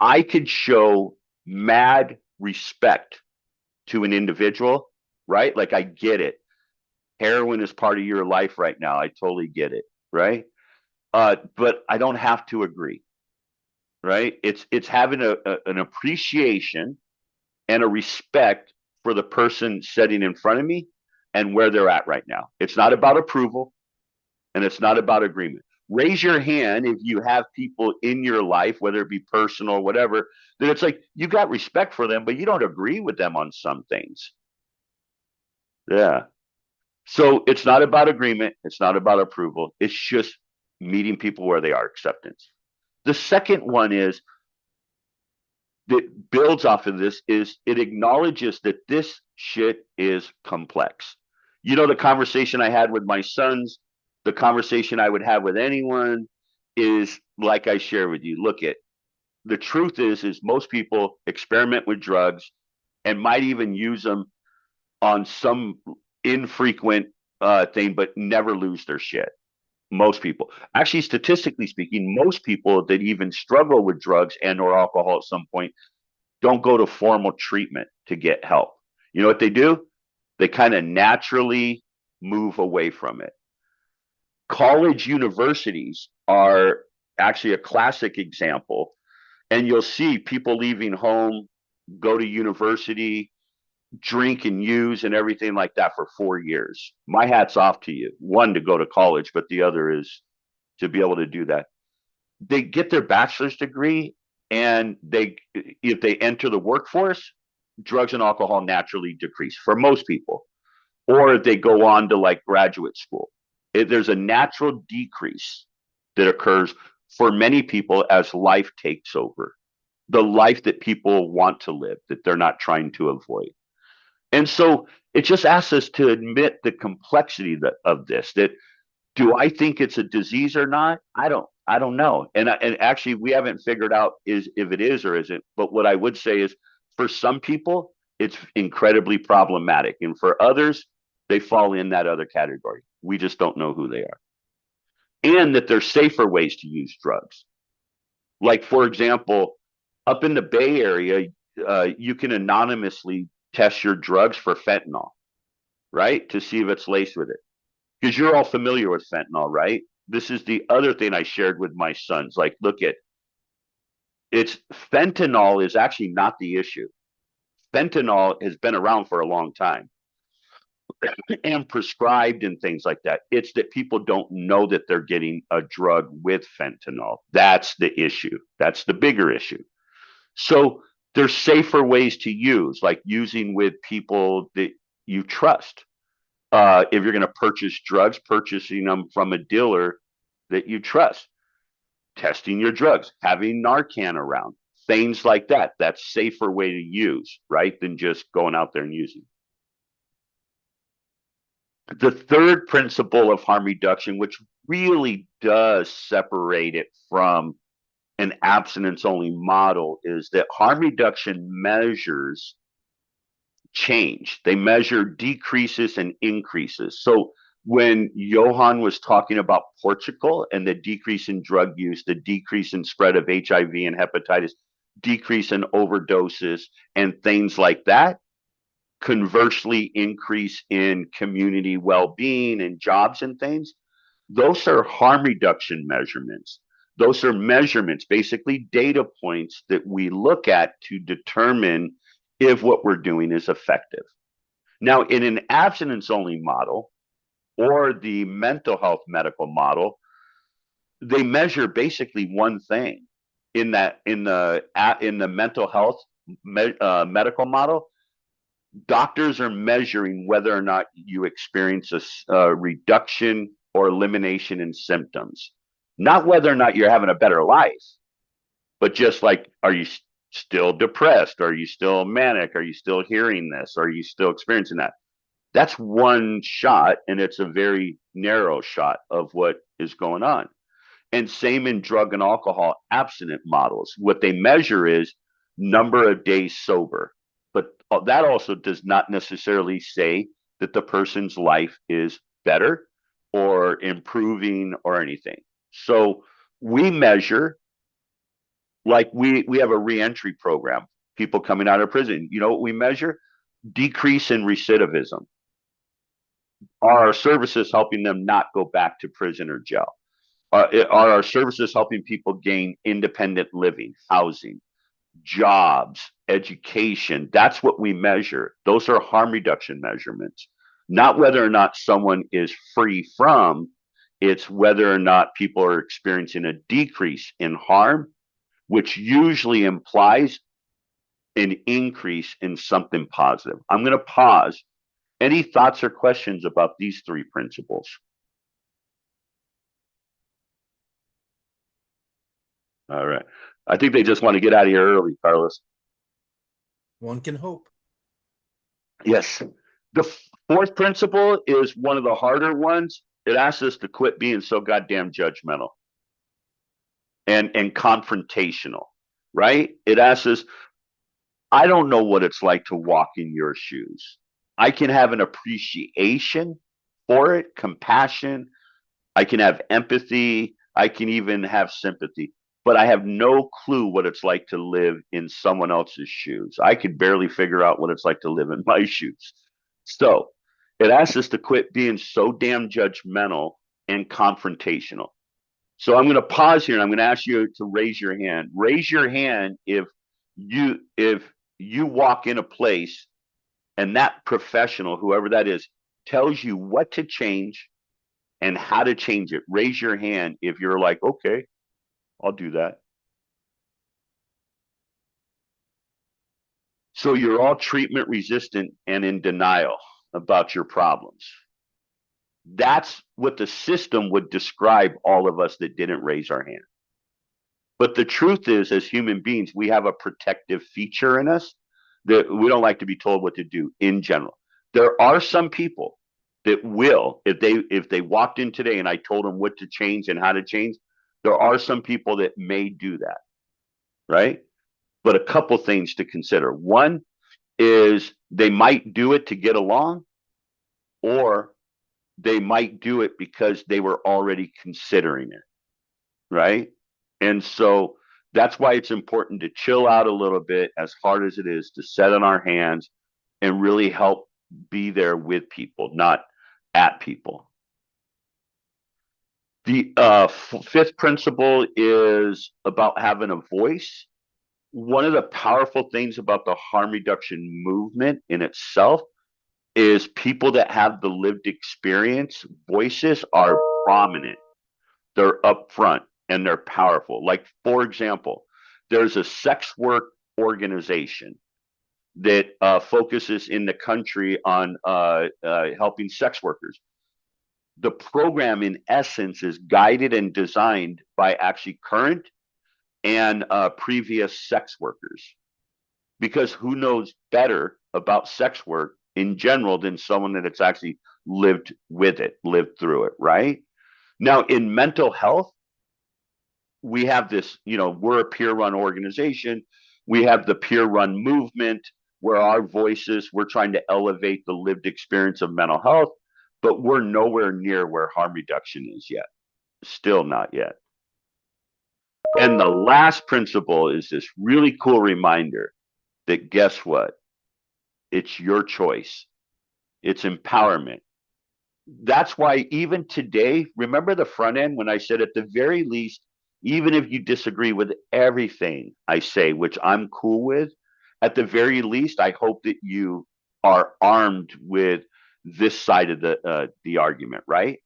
I could show mad respect to an individual right? Like I get it. Heroin is part of your life right now. I totally get it, right? But I don't have to agree, right? It's having an appreciation and a respect for the person sitting in front of me and where they're at right now. It's not about approval and it's not about agreement. Raise your hand if you have people in your life, whether it be personal or whatever, that it's like you got respect for them, but you don't agree with them on some things. Yeah. So it's not about agreement. It's not about approval. It's just meeting people where they are, acceptance. The second one is that builds off of this is it acknowledges that this shit is complex. You know, the conversation I had with my sons, the conversation I would have with anyone is like I share with you. Look, the truth is most people experiment with drugs and might even use them on some infrequent thing, but never lose their shit. Most people, actually, statistically speaking, most people that even struggle with drugs and or alcohol at some point don't go to formal treatment to get help. You know what they do? They kind of naturally move away from it. College universities are actually a classic example. And you'll see people leaving home, go to university, drink and use and everything like that for 4 years. My hat's off to you. One, to go to college, but the other is to be able to do that. They get their bachelor's degree, and if they enter the workforce, drugs and alcohol naturally decrease for most people. Or they go on to like graduate school. There's a natural decrease that occurs for many people as life takes over. The life that people want to live, that they're not trying to avoid. And so it just asks us to admit the complexity of this, that do I think it's a disease or not? I don't know. And actually we haven't figured out if it is or isn't. But what I would say is for some people, it's incredibly problematic. And for others, they fall in that other category. We just don't know who they are. And that there's safer ways to use drugs. Like, for example, up in the Bay Area, you can anonymously test your drugs for fentanyl, right? To see if it's laced with it. Because you're all familiar with fentanyl, right? This is the other thing I shared with my sons. Like, look at fentanyl is actually not the issue. Fentanyl has been around for a long time and prescribed and things like that. It's that people don't know that they're getting a drug with fentanyl. That's the issue. That's the bigger issue. So there's safer ways to use, like using with people that you trust. If you're going to purchase drugs, purchasing them from a dealer that you trust, testing your drugs, having Narcan around, things like that. That's safer way to use, right, than just going out there and using. The third principle of harm reduction, which really does separate it from an abstinence-only model, is that harm reduction measures change. They measure decreases and increases. So when Johan was talking about Portugal and the decrease in drug use, the decrease in spread of HIV and hepatitis, decrease in overdoses and things like that, conversely increase in community well-being and jobs and things, those are harm reduction measurements. Those are measurements, basically data points that we look at to determine if what we're doing is effective. Now, in an abstinence-only model or the mental health medical model, they measure basically one thing. In the mental health medical model, doctors are measuring whether or not you experience a reduction or elimination in symptoms, not whether or not you're having a better life, but just like, are you still depressed? Are you still manic? Are you still hearing this? Are you still experiencing that? That's one shot, and it's a very narrow shot of what is going on. And same in drug and alcohol abstinent models. What they measure is number of days sober. But that also does not necessarily say that the person's life is better or improving or anything. So we measure, like we have a reentry program, people coming out of prison. You know what we measure? decrease in recidivism. Are our services helping them not go back to prison or jail? Are our services helping people gain independent living, housing, jobs, education? That's what we measure. Those are harm reduction measurements, not whether or not someone is free from, it's whether or not people are experiencing a decrease in harm, which usually implies an increase in something positive. I'm going to pause. Any thoughts or questions about these three principles? All right. I think they just want to get out of here early, Carlos. One can hope. Yes. The fourth principle is one of the harder ones. It asks us to quit being so goddamn judgmental and confrontational, right? It asks us, I don't know what it's like to walk in your shoes. I can have an appreciation for it, compassion. I can have empathy. I can even have sympathy, but I have no clue what it's like to live in someone else's shoes. I could barely figure out what it's like to live in my shoes. So it asks us to quit being so damn judgmental and confrontational. So I'm going to pause here and I'm going to ask you to raise your hand. Raise your hand if you walk in a place and that professional, whoever that is, tells you what to change and how to change it. Raise your hand if you're like, okay, I'll do that. So you're all treatment resistant and in denial about your problems. That's what the system would describe all of us that didn't raise our hand. But the truth is, as human beings, we have a protective feature in us that we don't like to be told what to do in general. There are some people that will, if they walked in today and I told them what to change and how to change, there are some people that may do that, right? But a couple things to consider. One is they might do it to get along, or they might do it because they were already considering it, right? And so that's why it's important to chill out a little bit, as hard as it is to set on our hands and really help be there with people, not at people. The fifth principle is about having a voice. One of the powerful things about the harm reduction movement in itself is people that have the lived experience voices are prominent. They're up front and they're powerful. Like, for example, there's a sex work organization that focuses in the country on helping sex workers. The program, in essence, is guided and designed by actually current and previous sex workers. Because who knows better about sex work in general than someone that it's actually lived with it, lived through it, right? Now, in mental health, we have this, we're a peer-run organization. We have the peer-run movement where our voices, we're trying to elevate the lived experience of mental health, but we're nowhere near where harm reduction is yet. Still not yet. And the last principle is this really cool reminder that guess what? It's your choice. It's empowerment. That's why even today, remember the front end when I said at the very least, even if you disagree with everything I say, which I'm cool with, at the very least, I hope that you are armed with this side of the argument, right?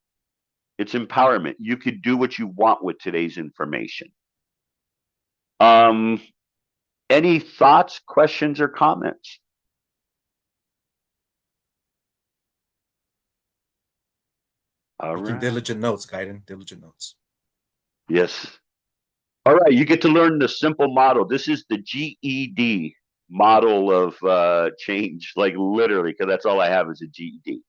It's empowerment. You could do what you want with today's information. Any thoughts, questions, or comments? All Taking right. diligent notes, Gaiden. Diligent notes. Yes. All right. You get to learn the simple model. This is the GED model of change, like literally, because that's all I have is a GED.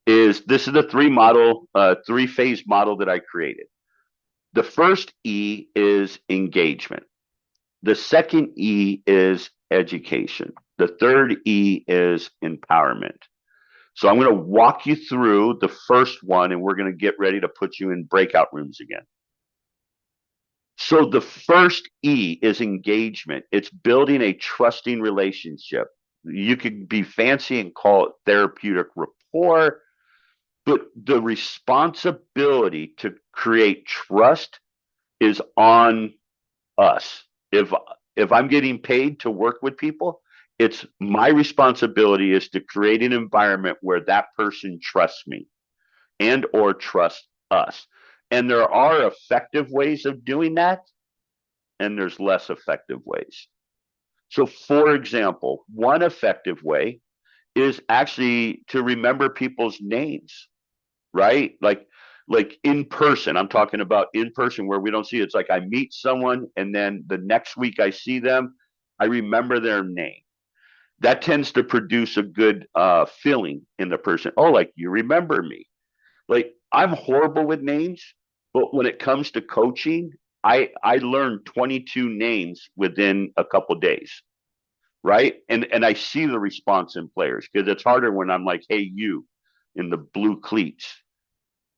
This is the three-phase model that I created. The first E is engagement. The second E is education. The third E is empowerment. So I'm going to walk you through the first one, and we're going to get ready to put you in breakout rooms again. So the first E is engagement. It's building a trusting relationship. You could be fancy and call it therapeutic rapport, but the responsibility to create trust is on us. If I'm getting paid to work with people, it's my responsibility is to create an environment where that person trusts me and or trusts us. And there are effective ways of doing that, and there's less effective ways. So, for example, one effective way is actually to remember people's names, right? Like in person. I'm talking about in person where we don't see it. It's like I meet someone and then the next week I see them, I remember their name. That tends to produce a good feeling in the person. Oh, like you remember me. Like I'm horrible with names, but when it comes to coaching, I learned 22 names within a couple days, right? And I see the response in players because it's harder when I'm like, hey, you in the blue cleats,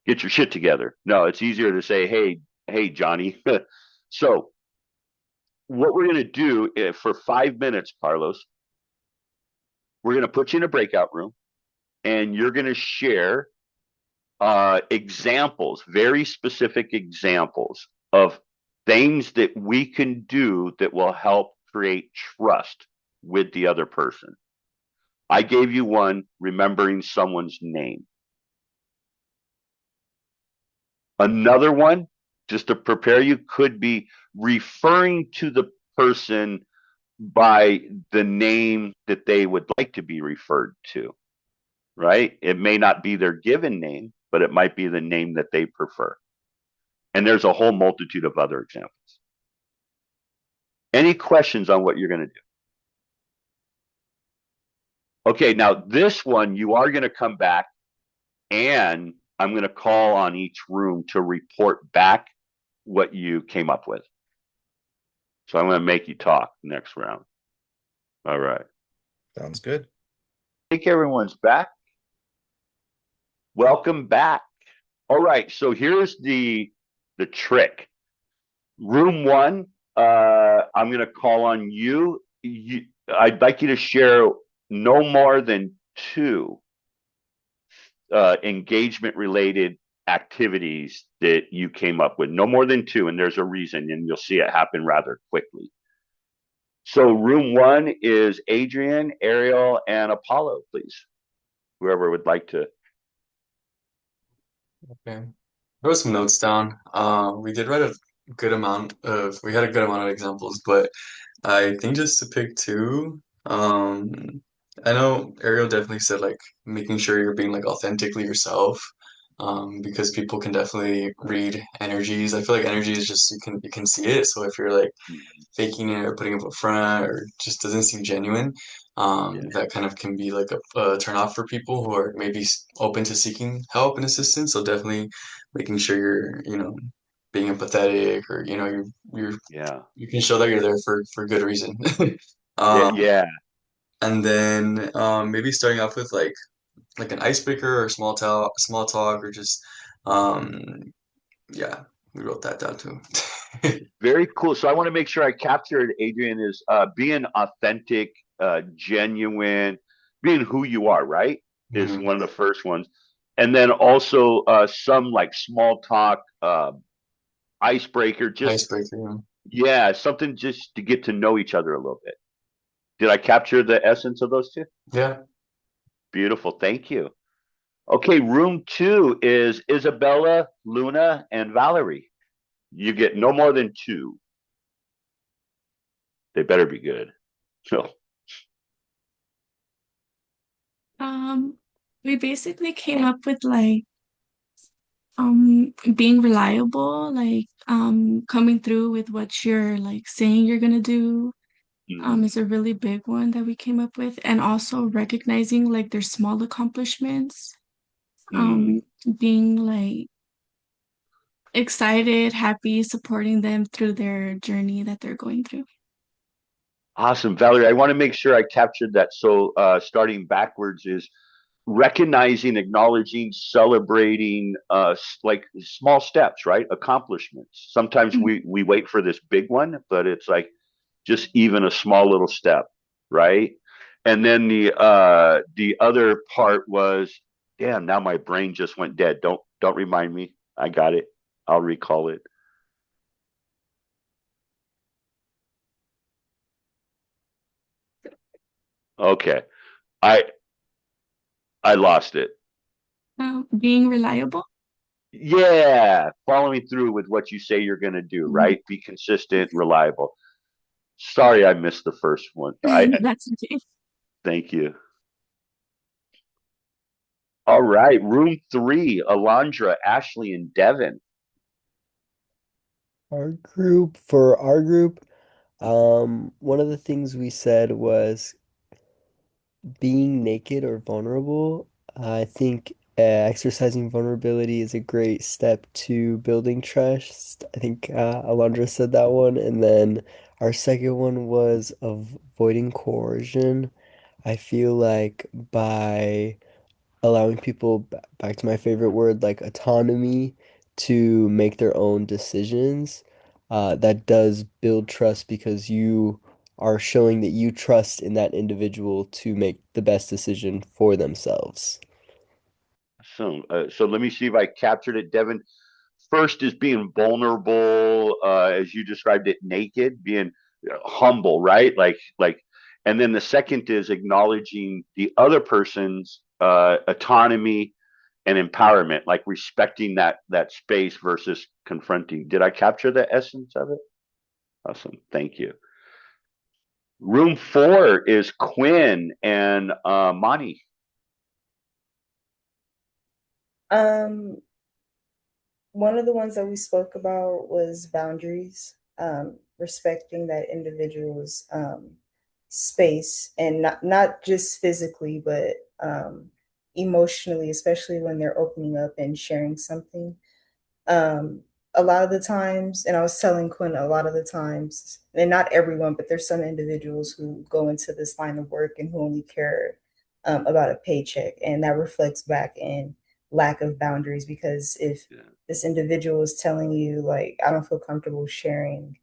get your shit together. No, it's easier to say, hey, Johnny. So what we're gonna do for 5 minutes, Carlos, we're gonna put you in a breakout room, and you're gonna share examples, very specific examples of things that we can do that will help create trust with the other person. I gave you one, remembering someone's name. Another one, just to prepare you, could be referring to the person by the name that they would like to be referred to, right? It may not be their given name, but it might be the name that they prefer. And there's a whole multitude of other examples. Any questions on what you're going to do? Okay, now this one, you are going to come back and I'm going to call on each room to report back what you came up with. So I'm going to make you talk next round. All right. Sounds good. I think everyone's back. Welcome back. All right, so here's the trick. Room one, I'm going to call on you. I'd like you to share no more than 2 engagement related activities that you came up with. No more than 2, and there's a reason, and you'll see it happen rather quickly. So room one is Adrian, Ariel, and Apollo, please. Whoever would like to. Okay. Wrote some notes down. We did write a we had a good amount of examples, but I think just to pick 2, I know Ariel definitely said like making sure you're being like authentically yourself, because people can definitely read energies. I feel like energy is just you can see it. So if you're like faking it or putting up a front or just doesn't seem genuine, that kind of can be like a turn off for people who are maybe open to seeking help and assistance. So definitely making sure you're, being empathetic or, you can show that you're there for good reason. Yeah. And then maybe starting off with like an icebreaker or small talk or just yeah, we wrote that down too. Very cool. So I want to make sure I captured, Adrian, is being authentic, genuine, being who you are, right? Is one of the first ones. And then also some like small talk, icebreaker, yeah, something just to get to know each other a little bit. Did I capture the essence of those 2? Yeah. Beautiful. Thank you. Okay, room 2 is Isabella, Luna, and Valerie. You get no more than 2. They better be good. So, We basically came up with like being reliable, like coming through with what you're like saying you're gonna do. Is a really big one that we came up with, and also recognizing like their small accomplishments. Being like excited, happy, supporting them through their journey that they're going through. awesome, Valerie. I want to make sure I captured that. So, starting backwards is recognizing, acknowledging, celebrating, like small steps, right? Accomplishments. Sometimes we wait for this big one, but it's like just even a small little step, right? And then the other part was, damn, now my brain just went dead. Don't remind me. I got it. I'll recall it. Okay. I I lost it. Being reliable. Yeah, following through with what you say you're going to do, Mhm. right? Be consistent, reliable. Sorry, I missed the first one. I That's okay. thank you. All right, room three, Alondra, Ashley, and Devin. For our group, one of the things we said was being naked or vulnerable. I think exercising vulnerability is a great step to building trust. I think Alondra said that one. And then our second one was avoiding coercion. I feel like by allowing people, back to my favorite word, like autonomy to make their own decisions, that does build trust because you are showing that you trust in that individual to make the best decision for themselves. So let me see if I captured it, Devin. First is being vulnerable, as you described it, naked, being humble, right? And then the second is acknowledging the other person's autonomy and empowerment, like respecting that space versus confronting. Did I capture the essence of it? Awesome, thank you. Room four is Quinn and Monty. Um, one of the ones that we spoke about was boundaries, respecting that individual's space, and not just physically, but emotionally, especially when they're opening up and sharing something. Um, a lot of the times, and I was telling Quinn a lot of the times, and not everyone, but there's some individuals who go into this line of work and who only care about a paycheck, and that reflects back in lack of boundaries. Because if this individual is telling you, like, I don't feel comfortable sharing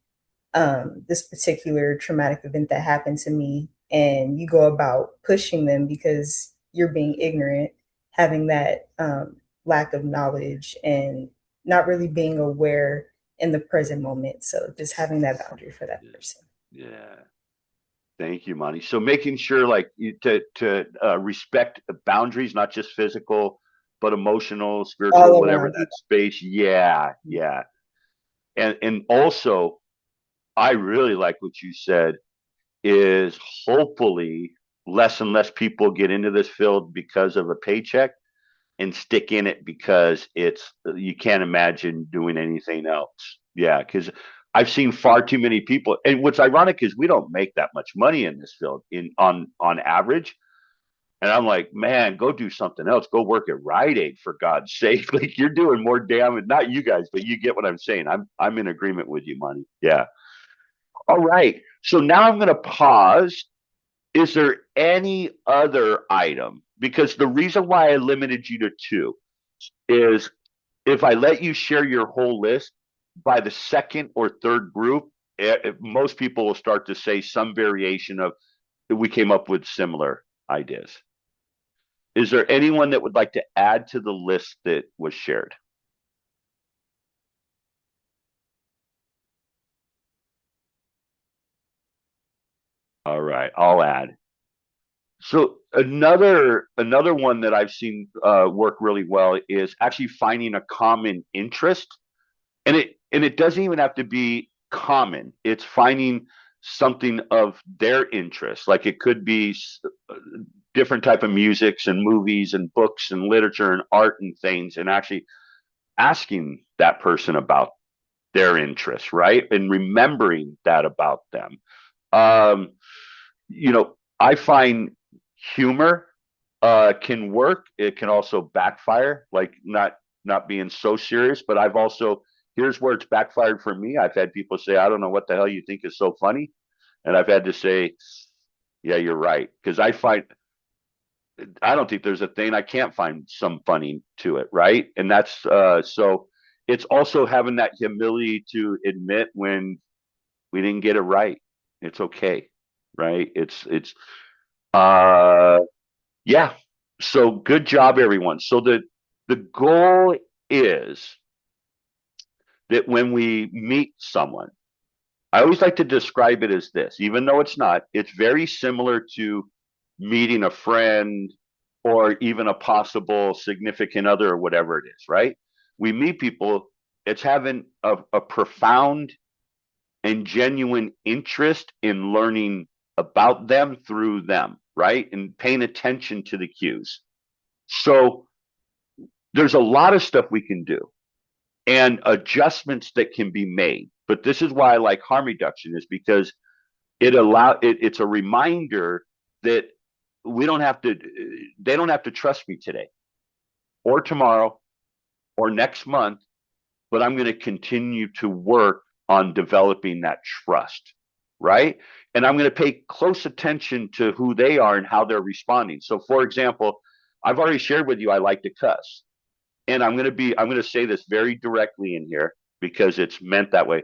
this particular traumatic event that happened to me, and you go about pushing them because you're being ignorant, having that lack of knowledge, and not really being aware in the present moment. So just having that boundary for that person. Yeah. Thank you, Monty. So making sure, like, to respect the boundaries, not just physical, but emotional, spiritual, All whatever around. that space. Yeah, yeah. And also, I really like what you said is hopefully less and less people get into this field because of a paycheck and stick in it because it's you can't imagine doing anything else. Yeah, because I've seen far too many people, and what's ironic is we don't make that much money in this field in on average. And I'm like, man, go do something else. Go work at Rite Aid for God's sake. Like you're doing more damage. Not you guys, but you get what I'm saying. I'm in agreement with you, Money. Yeah. All right. So now I'm going to pause. Is there any other item? Because the reason why I limited you to two is if I let you share your whole list by the second or third group, most people will start to say some variation of we came up with similar ideas. Is there anyone that would like to add to the list that was shared? All right, I'll add. So another one that I've seen work really well is actually finding a common interest, and it doesn't even have to be common. It's finding something of their interest. Like it could be different type of musics and movies and books and literature and art and things, and actually asking that person about their interests, right? And remembering that about them. Um, I find humor can work. It can also backfire, like not being so serious. But I've also here's where it's backfired for me. I've had people say, "I don't know what the hell you think is so funny," and I've had to say, "Yeah, you're right," because I don't think there's a thing I can't find some funny to it, right? And that's so. It's also having that humility to admit when we didn't get it right. It's okay, right? It's Yeah. So good job, everyone. So the goal is that when we meet someone, I always like to describe it as this, even though it's not, it's very similar to meeting a friend or even a possible significant other or whatever it is, right? We meet people, it's having a profound and genuine interest in learning about them through them, right? And paying attention to the cues. So there's a lot of stuff we can do and adjustments that can be made. But this is why I like harm reduction, is because it's a reminder that we don't have to they don't have to trust me today or tomorrow or next month, but I'm going to continue to work on developing that trust, right? And I'm going to pay close attention to who they are and how they're responding. So for example, I've already shared with you I like to cuss. And I'm going to say this very directly in here because it's meant that way.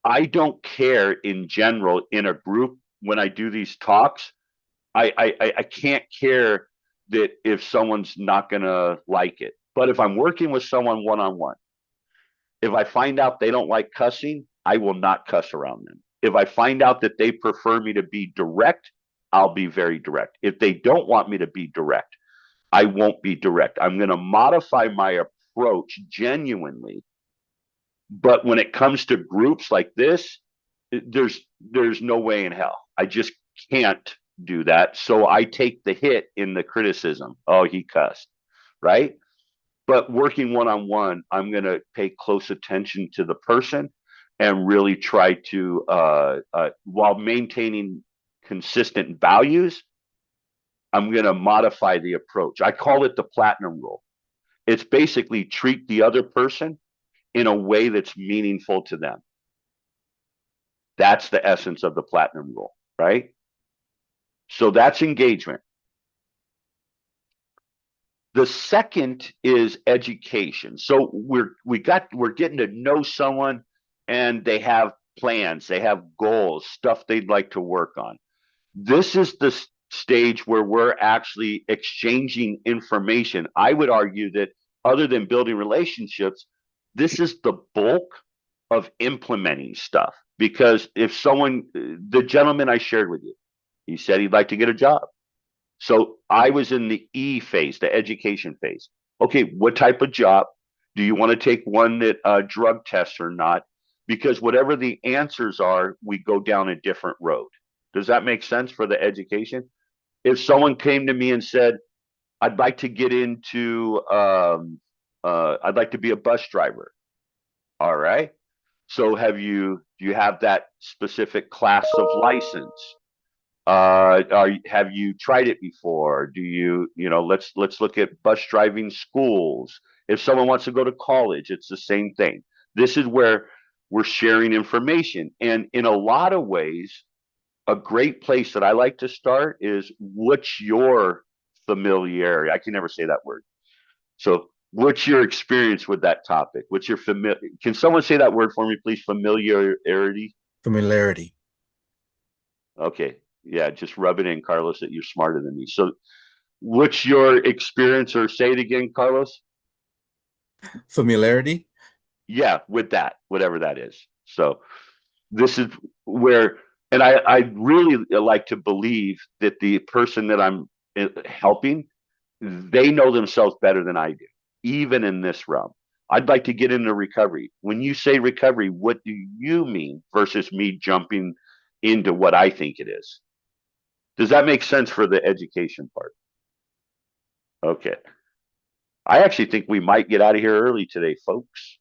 I don't care in general in a group when I do these talks. I can't care that if someone's not going to like it. But if I'm working with someone one-on-one, if I find out they don't like cussing, I will not cuss around them. If I find out that they prefer me to be direct, I'll be very direct. If they don't want me to be direct, I won't be direct. I'm going to modify my approach genuinely. But when it comes to groups like this, there's no way in hell. I just can't do that. So I take the hit in the criticism. Oh, he cussed, right? But working one-on-one, I'm going to pay close attention to the person and really try to, while maintaining consistent values, I'm going to modify the approach. I call it the platinum rule. It's basically treat the other person in a way that's meaningful to them. That's the essence of the platinum rule, right? So that's engagement. The second is education. So we're getting to know someone and they have plans, they have goals, stuff they'd like to work on. This is the stage where we're actually exchanging information. I would argue that other than building relationships, this is the bulk of implementing stuff. Because if the gentleman I shared with you, he said he'd like to get a job. So I was in the E phase, the education phase. Okay, what type of job? Do you want to take one that drug tests or not? Because whatever the answers are, we go down a different road. Does that make sense for the education? If someone came to me and said, I'd like to get into, I'd like to be a bus driver. All right. So do you have that specific class of license? Have you tried it before? Let's look at bus driving schools. If someone wants to go to college, it's the same thing. This is where we're sharing information. And in a lot of ways, a great place that I like to start is what's your familiarity? I can never say that word. So what's your experience with that topic? What's your Can someone say that word for me, please? Familiarity? Familiarity. Okay. Yeah, just rub it in, Carlos, that you're smarter than me. So what's your experience, or say it again, Carlos? Familiarity? Yeah, with that, whatever that is. So this is where, and I really like to believe that the person that I'm helping, they know themselves better than I do, even in this realm. I'd like to get into recovery. When you say recovery, what do you mean versus me jumping into what I think it is? Does that make sense for the education part? Okay. I actually think we might get out of here early today, folks.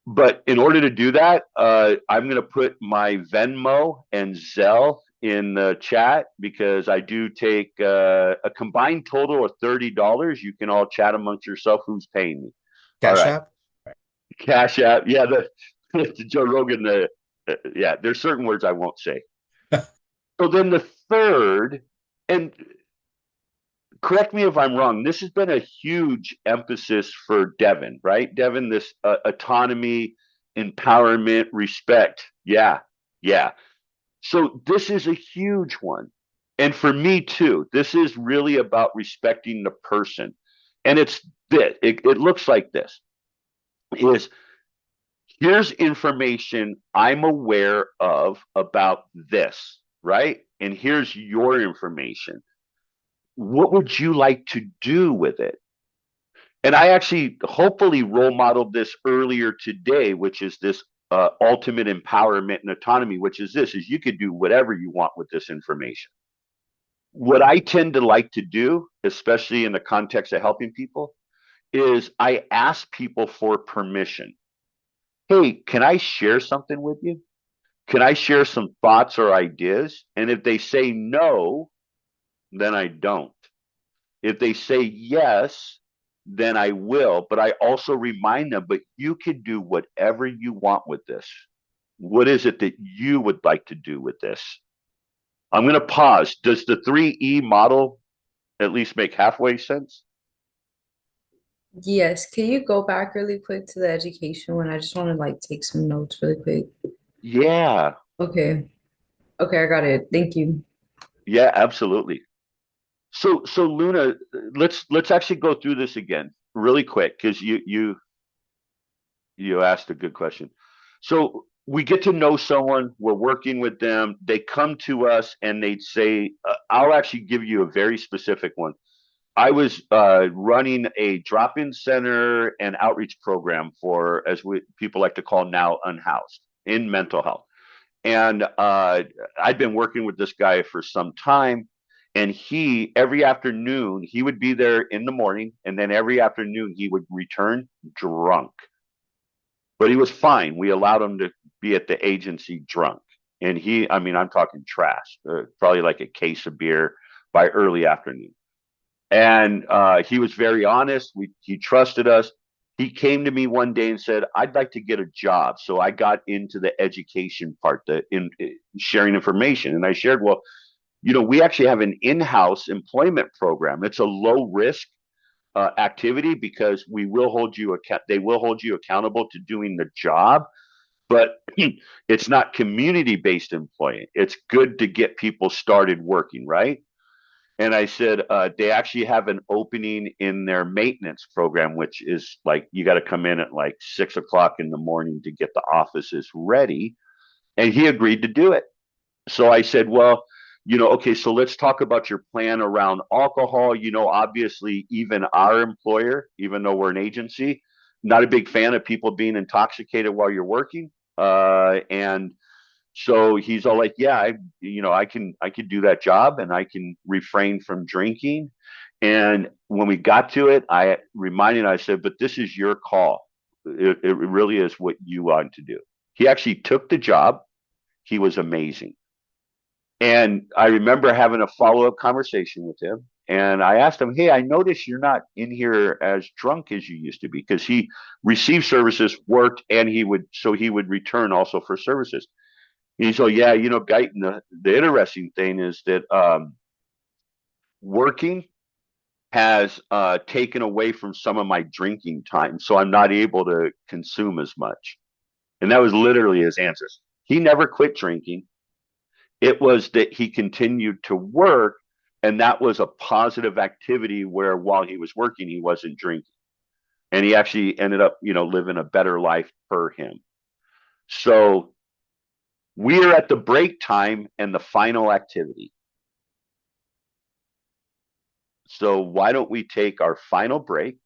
But in order to do that, I'm going to put my Venmo and Zelle in the chat, because I do take a combined total of $30. You can all chat amongst yourself who's paying me. Cash App? Cash App. Yeah, the Joe Rogan. Yeah, there's certain words I won't say. So then the third, and correct me if I'm wrong, this has been a huge emphasis for Devin, right? Devin, this autonomy, empowerment, respect. Yeah. So this is a huge one. And for me too, this is really about respecting the person. And it's this, it looks like this is here's information I'm aware of about this, right? And here's your information. What would you like to do with it? And I actually hopefully role modeled this earlier today, which is this ultimate empowerment and autonomy, which is this is you could do whatever you want with this information. What I tend to like to do, especially in the context of helping people, is I ask people for permission. Hey, can I share something with you? Can I share some thoughts or ideas? And if they say no, then I don't. If they say yes, then I will. But I also remind them, but you can do whatever you want with this. What is it that you would like to do with this? I'm going to pause. Does the 3E model at least make halfway sense? Yes, can you go back really quick to the education one? I just want to like take some notes really quick. Yeah. Okay. Okay, I got it. Thank you. Yeah, absolutely. So Luna, let's actually go through this again really quick because you asked a good question. So we get to know someone, we're working with them, they come to us and they'd say, I'll actually give you a very specific one. I was running a drop-in center and outreach program for, as people like to call now, unhoused in mental health. And I'd been working with this guy for some time. And every afternoon, he would be there in the morning. And then every afternoon, he would return drunk. But he was fine. We allowed him to be at the agency drunk. And I mean, I'm talking trash, probably like a case of beer by early afternoon. And he was very honest. He trusted us. He came to me one day and said, I'd like to get a job. So I got into the education part, in sharing information. And I shared, well, we actually have an in-house employment program. It's a low risk activity because they will hold you accountable to doing the job, but it's not community-based employment. It's good to get people started working, right? And I said, they actually have an opening in their maintenance program, which is like, you got to come in at like 6 o'clock in the morning to get the offices ready. And he agreed to do it. So I said, well, okay, so let's talk about your plan around alcohol. Obviously, even our employer, even though we're an agency, not a big fan of people being intoxicated while you're working. And so he's all like, yeah, I can do that job and I can refrain from drinking. And when we got to it, I said, but this is your call. It really is what you want to do. He actually took the job. He was amazing. And I remember having a follow-up conversation with him. And I asked him, hey, I noticed you're not in here as drunk as you used to be, because he received services, worked, and he would return also for services. And he's like, yeah, Guyton, the interesting thing is that working has taken away from some of my drinking time. So I'm not able to consume as much. And that was literally his answers. He never quit drinking. It was that he continued to work, and that was a positive activity where while he was working, he wasn't drinking. And he actually ended up, living a better life for him. So we are at the break time and the final activity. So why don't we take our final break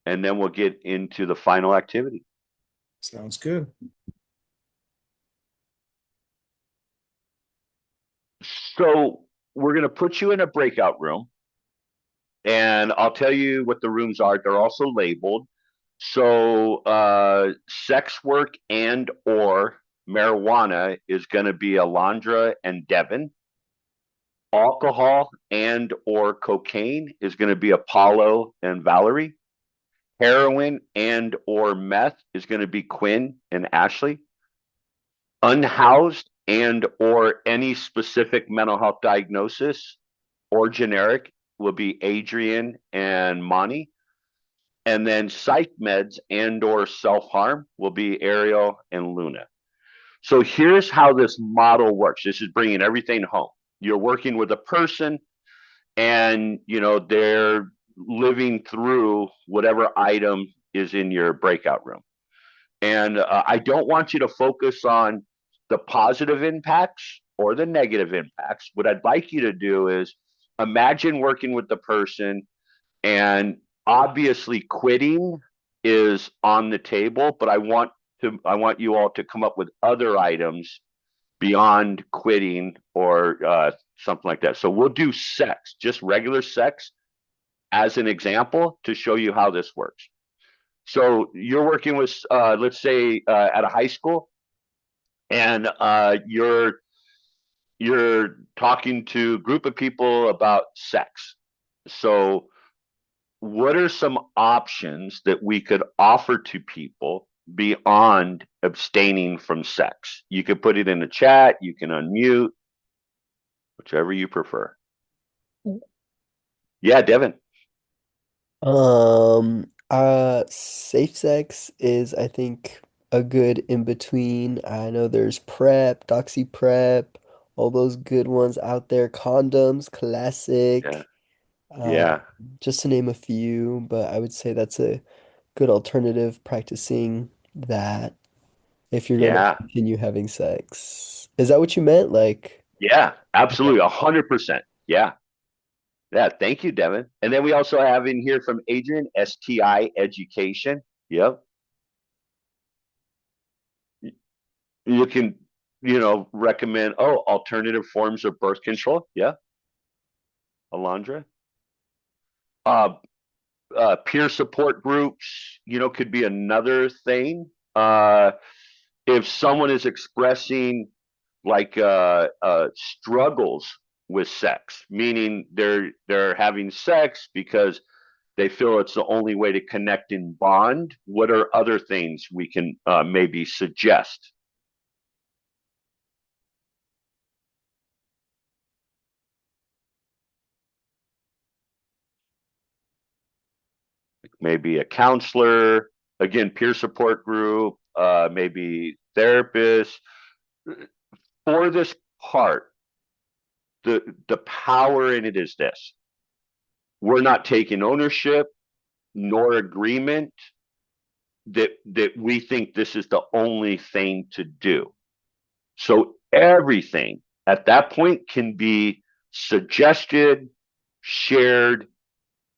and then we'll get into the final activity. Sounds good. So we're going to put you in a breakout room, and I'll tell you what the rooms are. They're also labeled. So sex work and or marijuana is going to be Alondra and Devin. Alcohol and or cocaine is going to be Apollo and Valerie. Heroin and or meth is going to be Quinn and Ashley. Unhoused and or any specific mental health diagnosis or generic will be Adrian and Monty. And then psych meds and or self-harm will be Ariel and Luna. So here's how this model works. This is bringing everything home. You're working with a person, and they're living through whatever item is in your breakout room. And I don't want you to focus on the positive impacts or the negative impacts. What I'd like you to do is imagine working with the person, and obviously quitting is on the table, but I want you all to come up with other items beyond quitting or something like that. So we'll do sex, just regular sex, as an example to show you how this works. So you're working with, let's say, at a high school, and you're talking to a group of people about sex. So what are some options that we could offer to people beyond abstaining from sex? You could put it in the chat, you can unmute, whichever you prefer. Yeah, Devin. Safe sex is, I think, a good in between. I know there's PrEP, Doxy Prep, all those good ones out there. Condoms, Yeah. classic. Uh, Yeah. just to name a few, but I would say that's a good alternative practicing that if you're going to Yeah. continue having sex. Is that what you meant? Like, Yeah. Absolutely. 100%. Yeah. Yeah. Thank you, Devin. And then we also have in here from Adrian, STI education. Yep. You can, recommend, alternative forms of birth control. Yeah. Alondra. Uh, Peer support groups, could be another thing. If someone is expressing like struggles with sex, meaning they're having sex because they feel it's the only way to connect and bond, what are other things we can maybe suggest? Maybe a counselor, again, peer support group, maybe therapist. For this part, the power in it is this: we're not taking ownership nor agreement that we think this is the only thing to do. So everything at that point can be suggested, shared,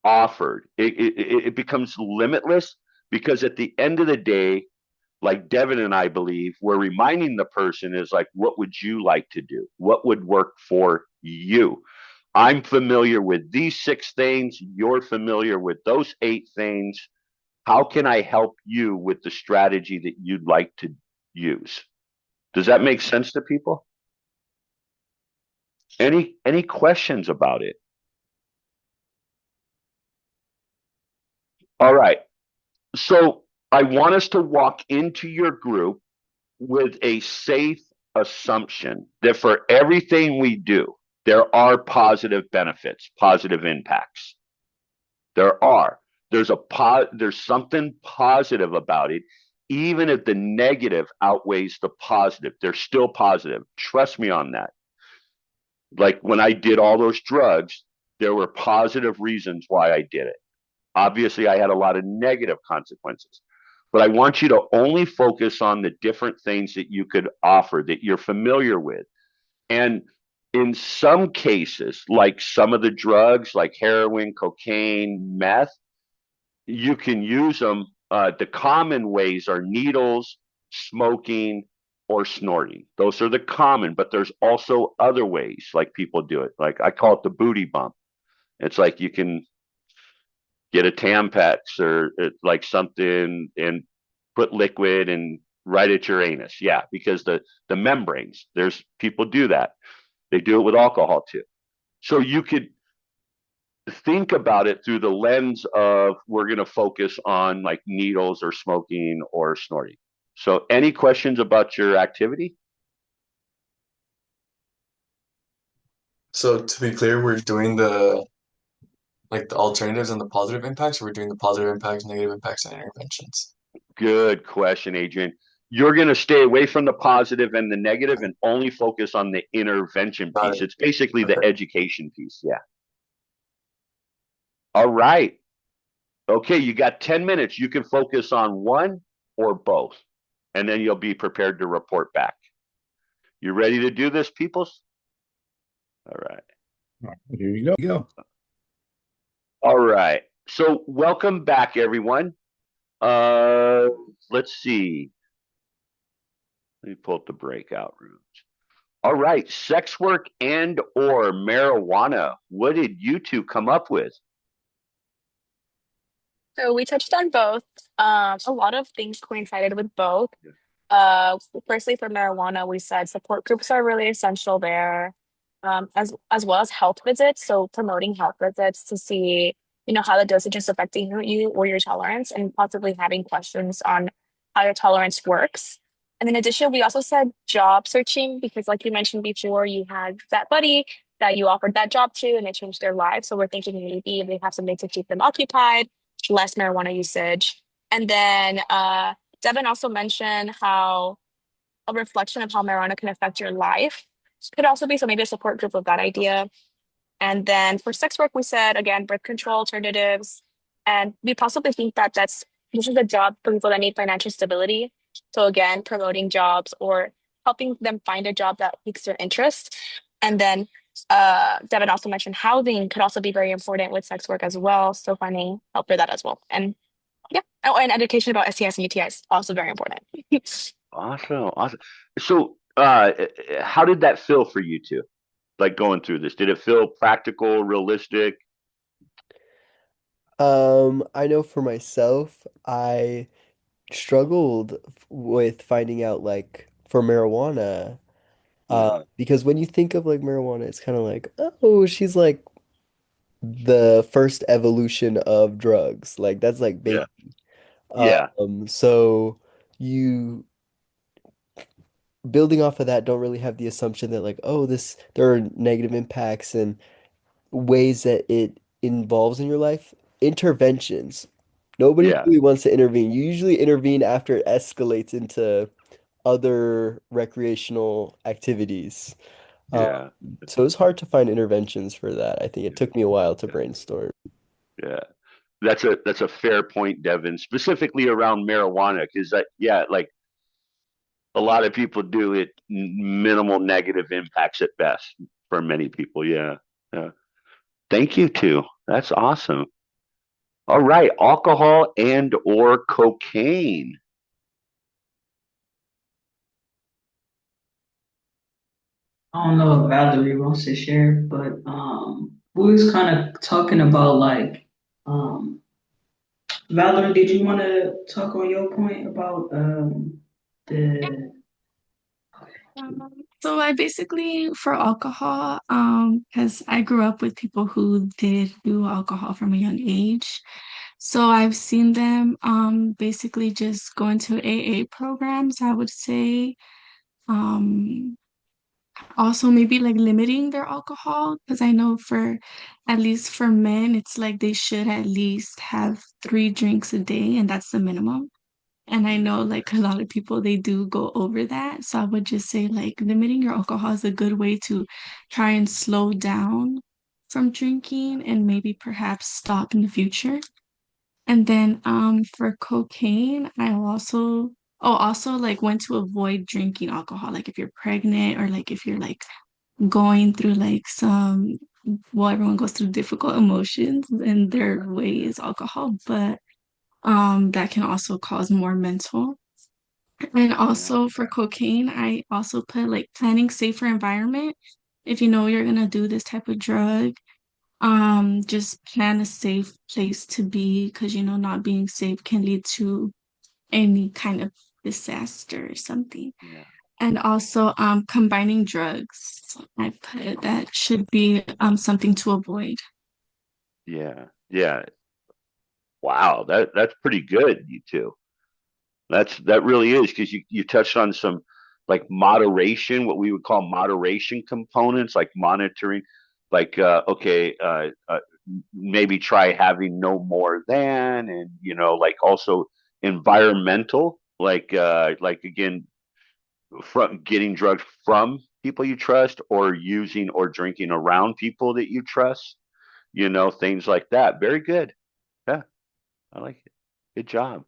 offered. It becomes limitless, because at the end of the day, like Devin and I believe, we're reminding the person is like, what would you like to do? What would work for you? I'm familiar with these 6 things. You're familiar with those 8 things. How can I help you with the strategy that you'd like to use? Does that make sense to people? Any questions about it? All right. So I want us to walk into your group with a safe assumption that for everything we do, there are positive benefits, positive impacts. There are. There's something positive about it, even if the negative outweighs the positive. They're still positive. Trust me on that. Like when I did all those drugs, there were positive reasons why I did it. Obviously, I had a lot of negative consequences. But I want you to only focus on the different things that you could offer that you're familiar with. And in some cases, like some of the drugs, like heroin, cocaine, meth, you can use them. The common ways are needles, smoking, or snorting. Those are the common, but there's also other ways like people do it. Like I call it the booty bump. It's like you can get a Tampax or like something and put liquid and right at your anus. Yeah, because the membranes, there's people do that. They do it with alcohol too. So you could think about it through the lens of we're going to focus on like needles or smoking or snorting. So any questions about your activity? So to be clear, we're doing the alternatives and the positive impacts, or we're doing the positive impacts, negative impacts, and interventions. Good question, Adrian. You're going to stay away from the positive and the negative and only focus on the intervention Got piece. it. It's basically the Okay. education piece. Yeah. All right. Okay, you got 10 minutes. You can focus on one or both, and then you'll be prepared to report back. You ready to do this, peoples? All right. Here you go. All right. So welcome back, everyone. Let's see. Let me pull up the breakout rooms. All right, sex work and or marijuana. What did you two come up with? So we touched on both. A lot of things coincided with both. Firstly, for marijuana, we said support groups are really essential there, as well as health visits. So promoting health visits to see, how the dosage is affecting you or your tolerance, and possibly having questions on how your tolerance works. And in addition, we also said job searching because, like you mentioned before, you had that buddy that you offered that job to, and it changed their lives. So we're thinking maybe they have something to keep them occupied, less marijuana usage. And then Devin also mentioned how a reflection of how marijuana can affect your life could also be, so maybe a support group of that idea. And then for sex work, we said again, birth control alternatives. And we possibly think that this is a job for people that need financial stability. So again, promoting jobs or helping them find a job that piques their interest. And then Devin also mentioned housing could also be very important with sex work as well. So finding help for that as well. And yeah. Oh, and education about STIs and UTIs also very important. Awesome. Awesome. So, how did that feel for you two? Like going through this? Did it feel practical, realistic? I know for myself, I struggled with finding out like for marijuana, because when you think of like marijuana, it's kind of like, oh, she's like the first evolution of drugs. Like that's like Yeah. baby. Yeah. So you building off of that don't really have the assumption that like, oh, there are negative impacts and ways that it involves in your life. Interventions. Nobody Yeah. really wants to intervene. You usually intervene after it escalates into other recreational activities. Um, Yeah. so it's hard to find interventions for that. I think it took me a while to brainstorm. Yeah. That's a fair point, Devin, specifically around marijuana, because yeah, like a lot of people do it minimal negative impacts at best for many people. Yeah. Yeah. Thank you too. That's awesome. All right, alcohol and or cocaine. I don't know if Valerie wants to share, but we was kind of talking about like Valerie, did you want to talk on your point about the So I basically for alcohol, because I grew up with people who did do alcohol from a young age. So I've seen them basically just go into AA programs, I would say. Um Also maybe like limiting their alcohol, because I know for at least for men, it's like they should at least have 3 drinks a day, and that's the minimum. And I know like a lot of people they do go over that. So I would just say like limiting your alcohol is a good way to try and slow down from drinking and maybe perhaps stop in the future. And then for cocaine, I also like when to avoid drinking alcohol. Like if you're pregnant or like if you're like going through like well, everyone goes through difficult emotions and their way is alcohol, but that can also cause more mental. And also for cocaine, I also put like planning safer environment. If you know you're gonna do this type of drug, just plan a safe place to be because not being safe can lead to any kind of disaster or something. Yeah. And also combining drugs. I put that should be something to avoid. Yeah. Yeah. Wow, that's pretty good, you two. That really is because you touched on some like moderation, what we would call moderation components, like monitoring, like okay, maybe try having no more than, and like also environmental. like again, from getting drugs from people you trust, or using or drinking around people that you trust, things like that. Very good. Yeah, I like it. Good job.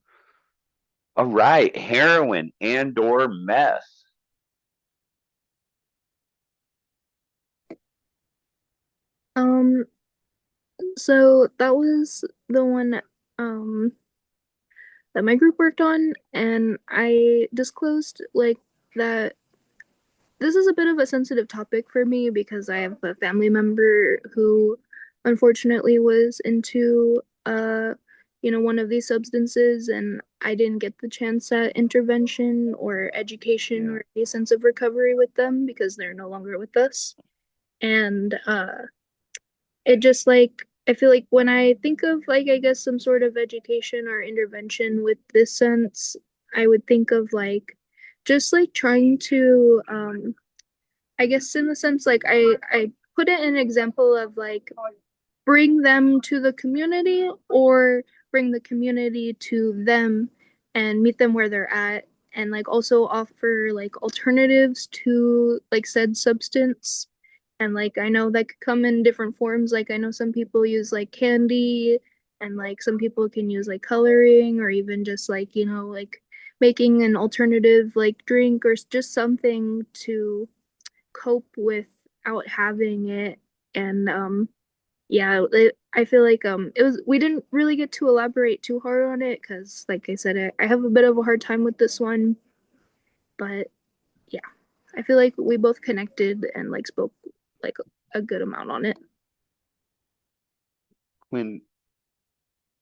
All right, heroin and or meth. Um, so that was the one that my group worked on, and I disclosed like that this is a bit of a sensitive topic for me because I have a family member who unfortunately was into one of these substances, and I didn't get the chance at intervention or education or any sense of recovery with them because they're no longer with us. And it just like I feel like when I think of like I guess some sort of education or intervention with this sense, I would think of like just like trying to I guess in the sense like I put it in an example of like bring them to the community or bring the community to them and meet them where they're at, and like also offer like alternatives to like said substance. And like I know that could come in different forms. Like I know some people use like candy, and like some people can use like coloring, or even just like like making an alternative like drink or just something to cope without having it. And yeah, I feel like it was we didn't really get to elaborate too hard on it because like I said, I have a bit of a hard time with this one. But yeah, I feel like we both connected and like spoke like a good amount on it. Quinn,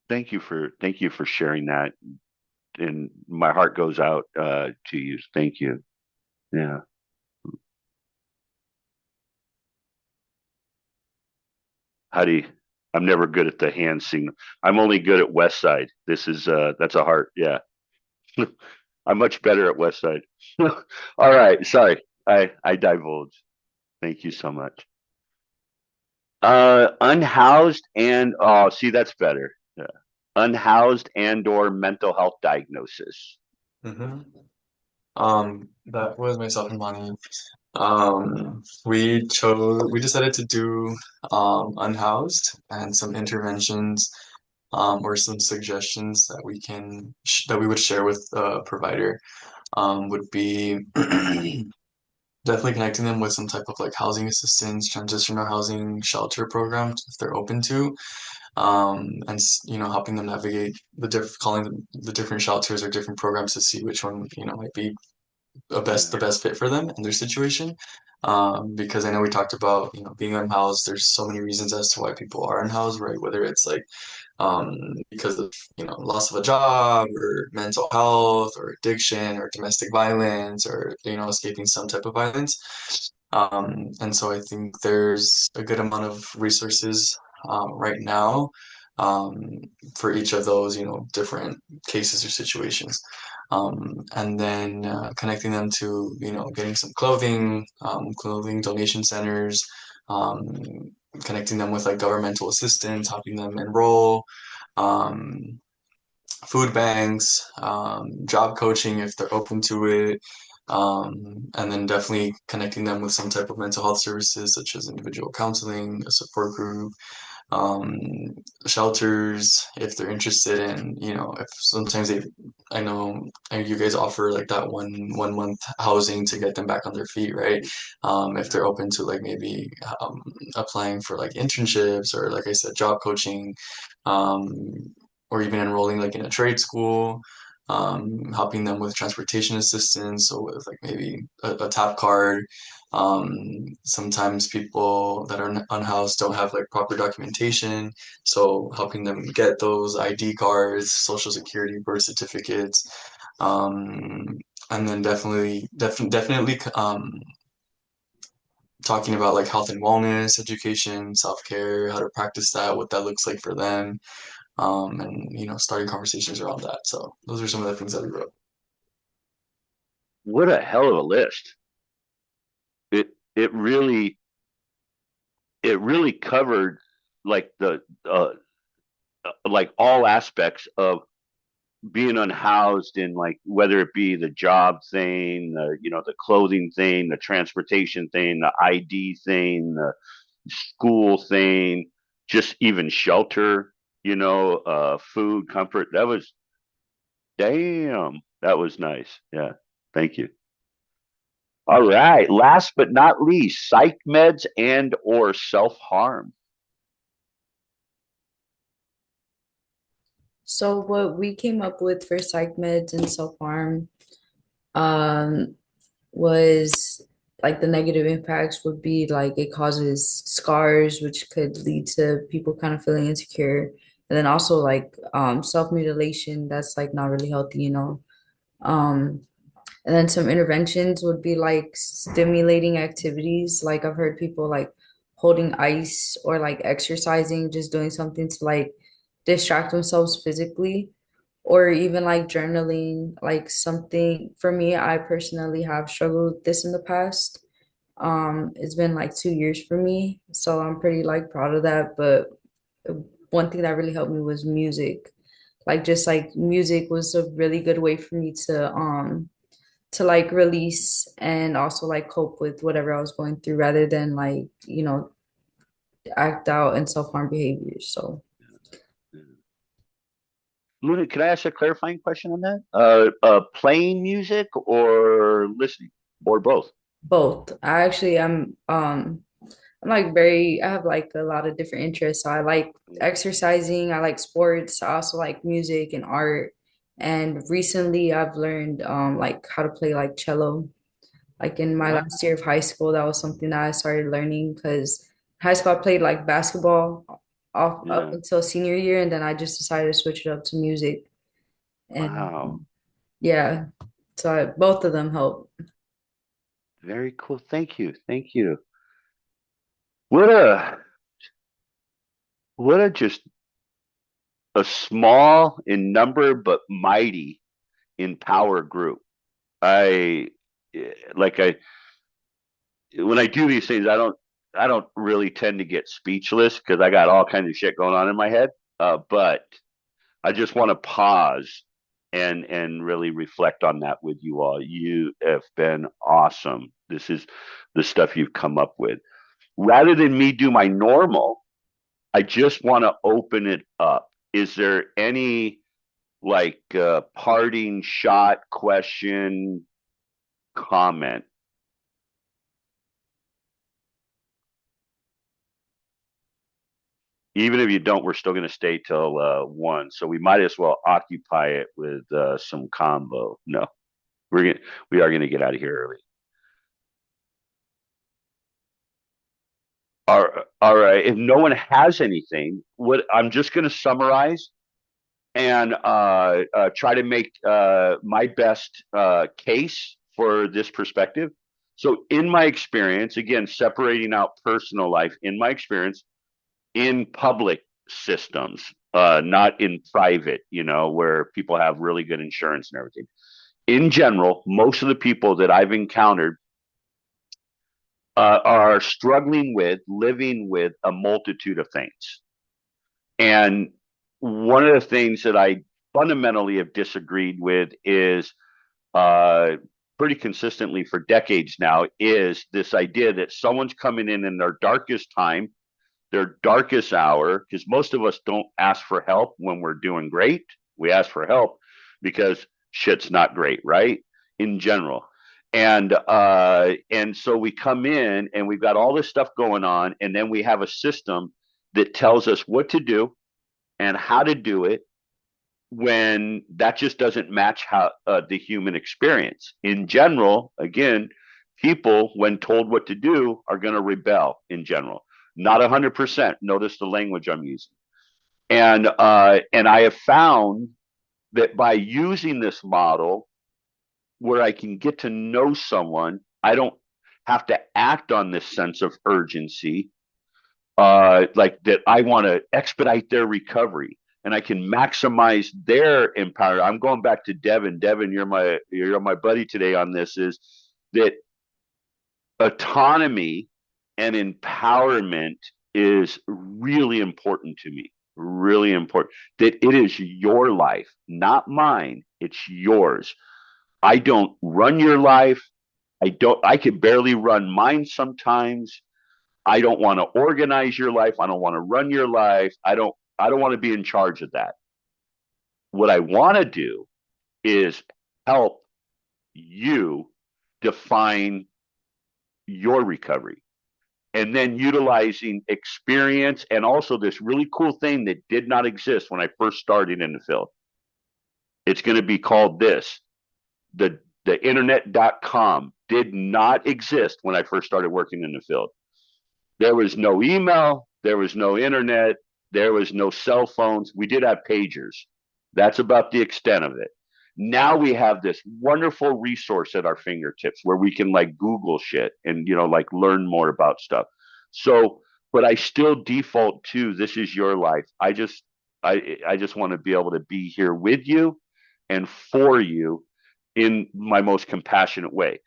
thank you for sharing that, and my heart goes out to you. Thank you. Yeah. How do you? I'm never good at the hand signal. I'm only good at West Side. This is that's a heart. Yeah. I'm much better at West Side. All right. Sorry. I divulged. Thank you so much. Unhoused and oh, see, that's better. Yeah. Unhoused and or mental health diagnosis. Mm-hmm. That was myself and Monty. We decided to do unhoused, and some interventions or some suggestions that we would share with the provider would be definitely connecting them with some type of like housing assistance, transitional housing shelter programs if they're open to, and helping them navigate calling the different shelters or different programs to see which one might be the best fit for them and their situation. Because I know we talked about being unhoused. There's so many reasons as to why people are unhoused, right? Whether it's like because of loss of a job or mental health or addiction or domestic violence or escaping some type of violence. And so I think there's a good amount of resources right now um, for each of those different cases or situations. And then connecting them to getting some clothing donation centers, um, connecting them with like governmental assistance, helping them enroll, um, food banks, job coaching if they're open to it, and then definitely connecting them with some type of mental health services such as individual counseling, a support group, um, shelters if they're interested in, if sometimes I know you guys offer like that one month housing to get them back on their feet, right? If they're open to like maybe applying for like internships or like I said, job coaching, um, or even enrolling like in a trade school. Helping them with transportation assistance, so with like maybe a tap card. Sometimes people that are unhoused don't have like proper documentation, so helping them get those ID cards, social security, birth certificates, and then definitely talking about like health and wellness, education, self-care, how to practice that, what that looks like for them, and starting conversations around that. So those are some of the things that we wrote. What a hell of a list. It it really it really covered like the like all aspects of being unhoused in, like, whether it be the job thing, the clothing thing, the transportation thing, the ID thing, the school thing, just even shelter, food, comfort. That was nice. Yeah. Thank you. All right. Last but not least, psych meds and or self-harm. So what we came up with for psych meds and self-harm um, was like the negative impacts would be like it causes scars, which could lead to people kind of feeling insecure. And then also like self-mutilation, that's like not really healthy. Um, and then some interventions would be like stimulating activities. Like I've heard people like holding ice or like exercising, just doing something to like distract themselves physically, or even like journaling, like something for me, I personally have struggled with this in the past. It's been like 2 years for me, so I'm pretty like proud of that. But one thing that really helped me was music. Like just like music was a really good way for me to like release and also like cope with whatever I was going through rather than like, act out in self-harm behaviors. So Luna, can I ask a clarifying question on that? Playing music or listening, or both? both. I actually I'm like very I have like a lot of different interests. So I like exercising, I like sports, I also like music and art. And recently I've learned like how to play like cello. Like in my Wow. last year of high school, that was something that I started learning because high school I played like basketball off up Yeah. until senior year, and then I just decided to switch it up to music. And Wow. yeah, so both of them help. Very cool. Thank you. Thank you. What a just a small in number but mighty in power group. I like I when I do these things, I don't really tend to get speechless because I got all kinds of shit going on in my head. But I just want to pause and really reflect on that with you all. You have been awesome. This is the stuff you've come up with. Rather than me do my normal, I just want to open it up. Is there any like parting shot, question, comment? Even if you don't, we're still going to stay till 1, so we might as well occupy it with some combo. No, we are gonna get out of here early. All right. If no one has anything, what I'm just going to summarize and try to make my best case for this perspective. So, in my experience, again, separating out personal life, in my experience, in public systems, not in private, where people have really good insurance and everything. In general, most of the people that I've encountered are struggling with living with a multitude of things. And one of the things that I fundamentally have disagreed with is uh, pretty consistently for decades now is this idea that someone's coming in their darkest time, their darkest hour, because most of us don't ask for help when we're doing great. We ask for help because shit's not great, right? In general. And so we come in and we've got all this stuff going on, and then we have a system that tells us what to do and how to do it when that just doesn't match how the human experience. In general, again, people, when told what to do, are going to rebel in general. Not 100%. Notice the language I'm using. And I have found that by using this model, where I can get to know someone, I don't have to act on this sense of urgency, like that I want to expedite their recovery and I can maximize their empowerment. I'm going back to Devin. Devin, you're my buddy today on this. Is that autonomy and empowerment is really important to me. really important, that it is your life, not mine. It's yours. I don't run your life. I can barely run mine sometimes. I don't want to organize your life. I don't want to run your life. I don't want to be in charge of that. What I want to do is help you define your recovery, and then utilizing experience and also this really cool thing that did not exist when I first started in the field. It's going to be called this. The internet.com did not exist when I first started working in the field. There was no email, there was no internet, there was no cell phones. We did have pagers. That's about the extent of it. Now we have this wonderful resource at our fingertips where we can like Google shit and like learn more about stuff. So, but I still default to this is your life. I just want to be able to be here with you and for you in my most compassionate way.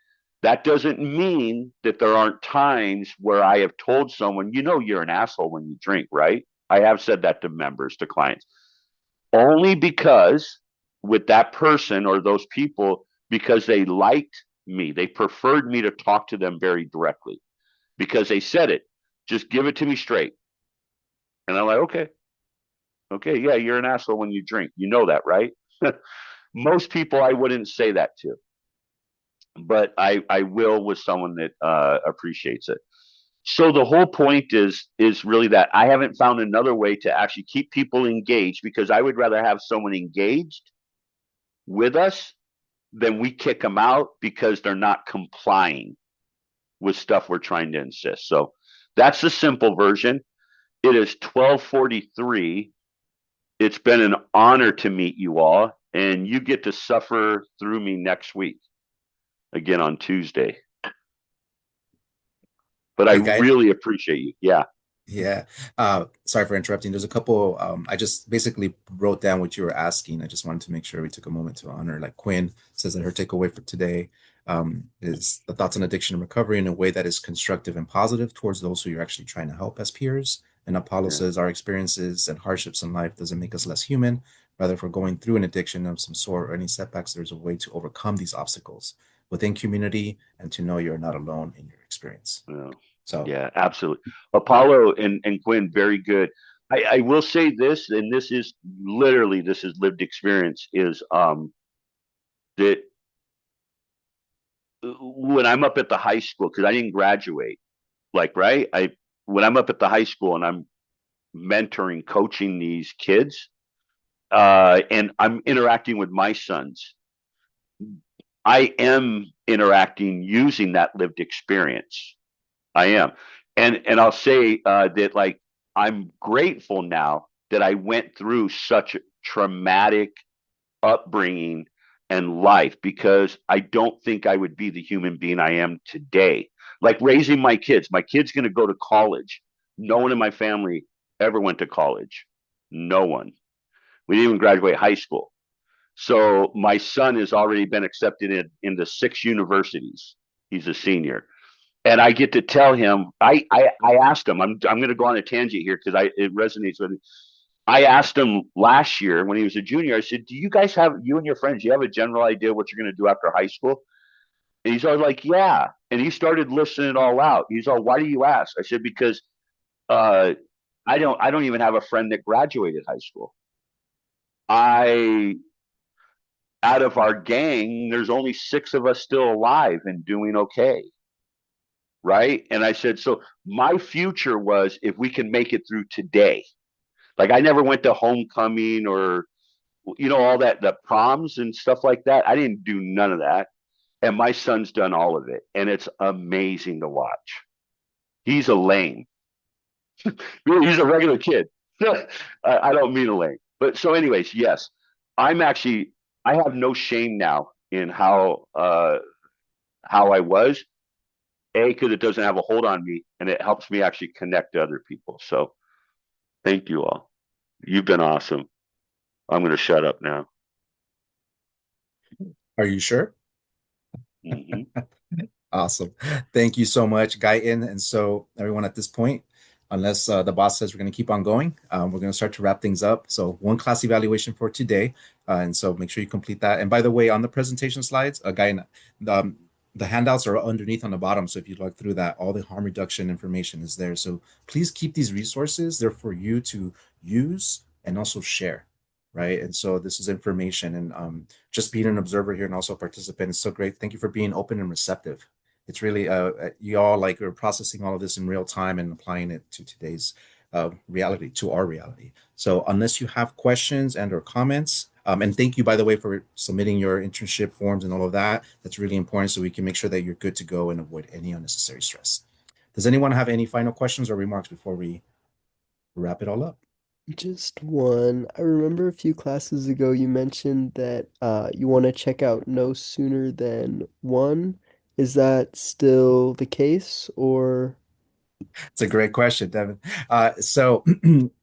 That doesn't mean that there aren't times where I have told someone, you're an asshole when you drink, right? I have said that to members, to clients, only because with that person or those people, because they liked me, they preferred me to talk to them very directly because they said it, just give it to me straight. And I'm like, okay, yeah, you're an asshole when you drink. You know that, right? Most people I wouldn't say that to, but I will with someone that appreciates it. So the whole point is really that I haven't found another way to actually keep people engaged, because I would rather have someone engaged with us than we kick them out because they're not complying with stuff we're trying to insist. So that's the simple version. It is 12:43. It's been an honor to meet you all, and you get to suffer through me next week, again on Tuesday. But I really appreciate you. Yeah. Yeah. Sorry for interrupting. There's a couple, I just basically wrote down what you were asking. I just wanted to make sure we took a moment to honor. Like Quinn says that her takeaway for today is the thoughts on addiction and recovery in a way that is constructive and positive towards those who you're actually trying to help as peers. And Apollo says our experiences and hardships in life doesn't make us less human. Rather, if we're going through an addiction of some sort or any setbacks, there's a way to overcome these obstacles within community and to know you're not alone in your experience. Yeah. So yeah, absolutely. Apollo and Quinn, very good. I will say this, and this is lived experience, is that when I'm up at the high school, because I didn't graduate, right? When I'm up at the high school and I'm mentoring, coaching these kids, and I'm interacting with my sons, I am interacting using that lived experience. I am. And I'll say that like I'm grateful now that I went through such a traumatic upbringing and life, because I don't think I would be the human being I am today. Like raising my kids. My kid's going to go to college. No one in my family ever went to college. No one. We didn't even graduate high school. So my son has already been accepted into 6 universities. He's a senior. And I get to tell him, I asked him, I'm going to go on a tangent here because it resonates with me. I asked him last year when he was a junior, I said, do you guys have, you and your friends, do you have a general idea what you're going to do after high school? And he's all like, yeah. And he started listing it all out. He's all, why do you ask? I said, because I don't even have a friend that graduated high school. Out of our gang, there's only 6 of us still alive and doing okay. Right. And I said, so my future was if we can make it through today. Like I never went to homecoming or, all that, the proms and stuff like that. I didn't do none of that. And my son's done all of it. And it's amazing to watch. He's a lame. He's a regular kid. I don't mean a lame. But so anyways, yes, I have no shame now in how I was. Because it doesn't have a hold on me, and it helps me actually connect to other people. So thank you all. You've been awesome. I'm going to shut up now. Are you sure? Mm-hmm. Awesome. Thank you so much, Guyton. And so everyone at this point, unless the boss says we're going to keep on going, we're going to start to wrap things up. So one class evaluation for today. And so make sure you complete that. And by the way, on the presentation slides, the handouts are underneath on the bottom. So if you look through that, all the harm reduction information is there. So please keep these resources. They're for you to use and also share, right? And so this is information, and just being an observer here and also a participant is so great. Thank you for being open and receptive. It's really, you all like are processing all of this in real time and applying it to today's reality, to our reality. So unless you have questions and or comments, and thank you, by the way, for submitting your internship forms and all of that. That's really important so we can make sure that you're good to go and avoid any unnecessary stress. Does anyone have any final questions or remarks before we wrap it all up? Just one. I remember a few classes ago you mentioned that you want to check out no sooner than 1. Is that still the case, or? It's a great question, Devin. So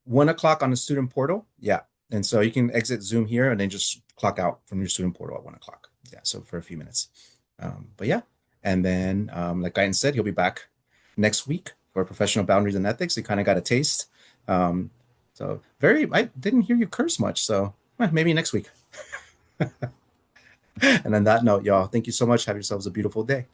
1 o'clock on the student portal. Yeah. And so you can exit Zoom here and then just clock out from your student portal at 1 o'clock. Yeah. So for a few minutes. But yeah. And then, like Guyton said, he'll be back next week for professional boundaries and ethics. You kind of got a taste. So I didn't hear you curse much. So maybe next week. And on that note, y'all, thank you so much. Have yourselves a beautiful day.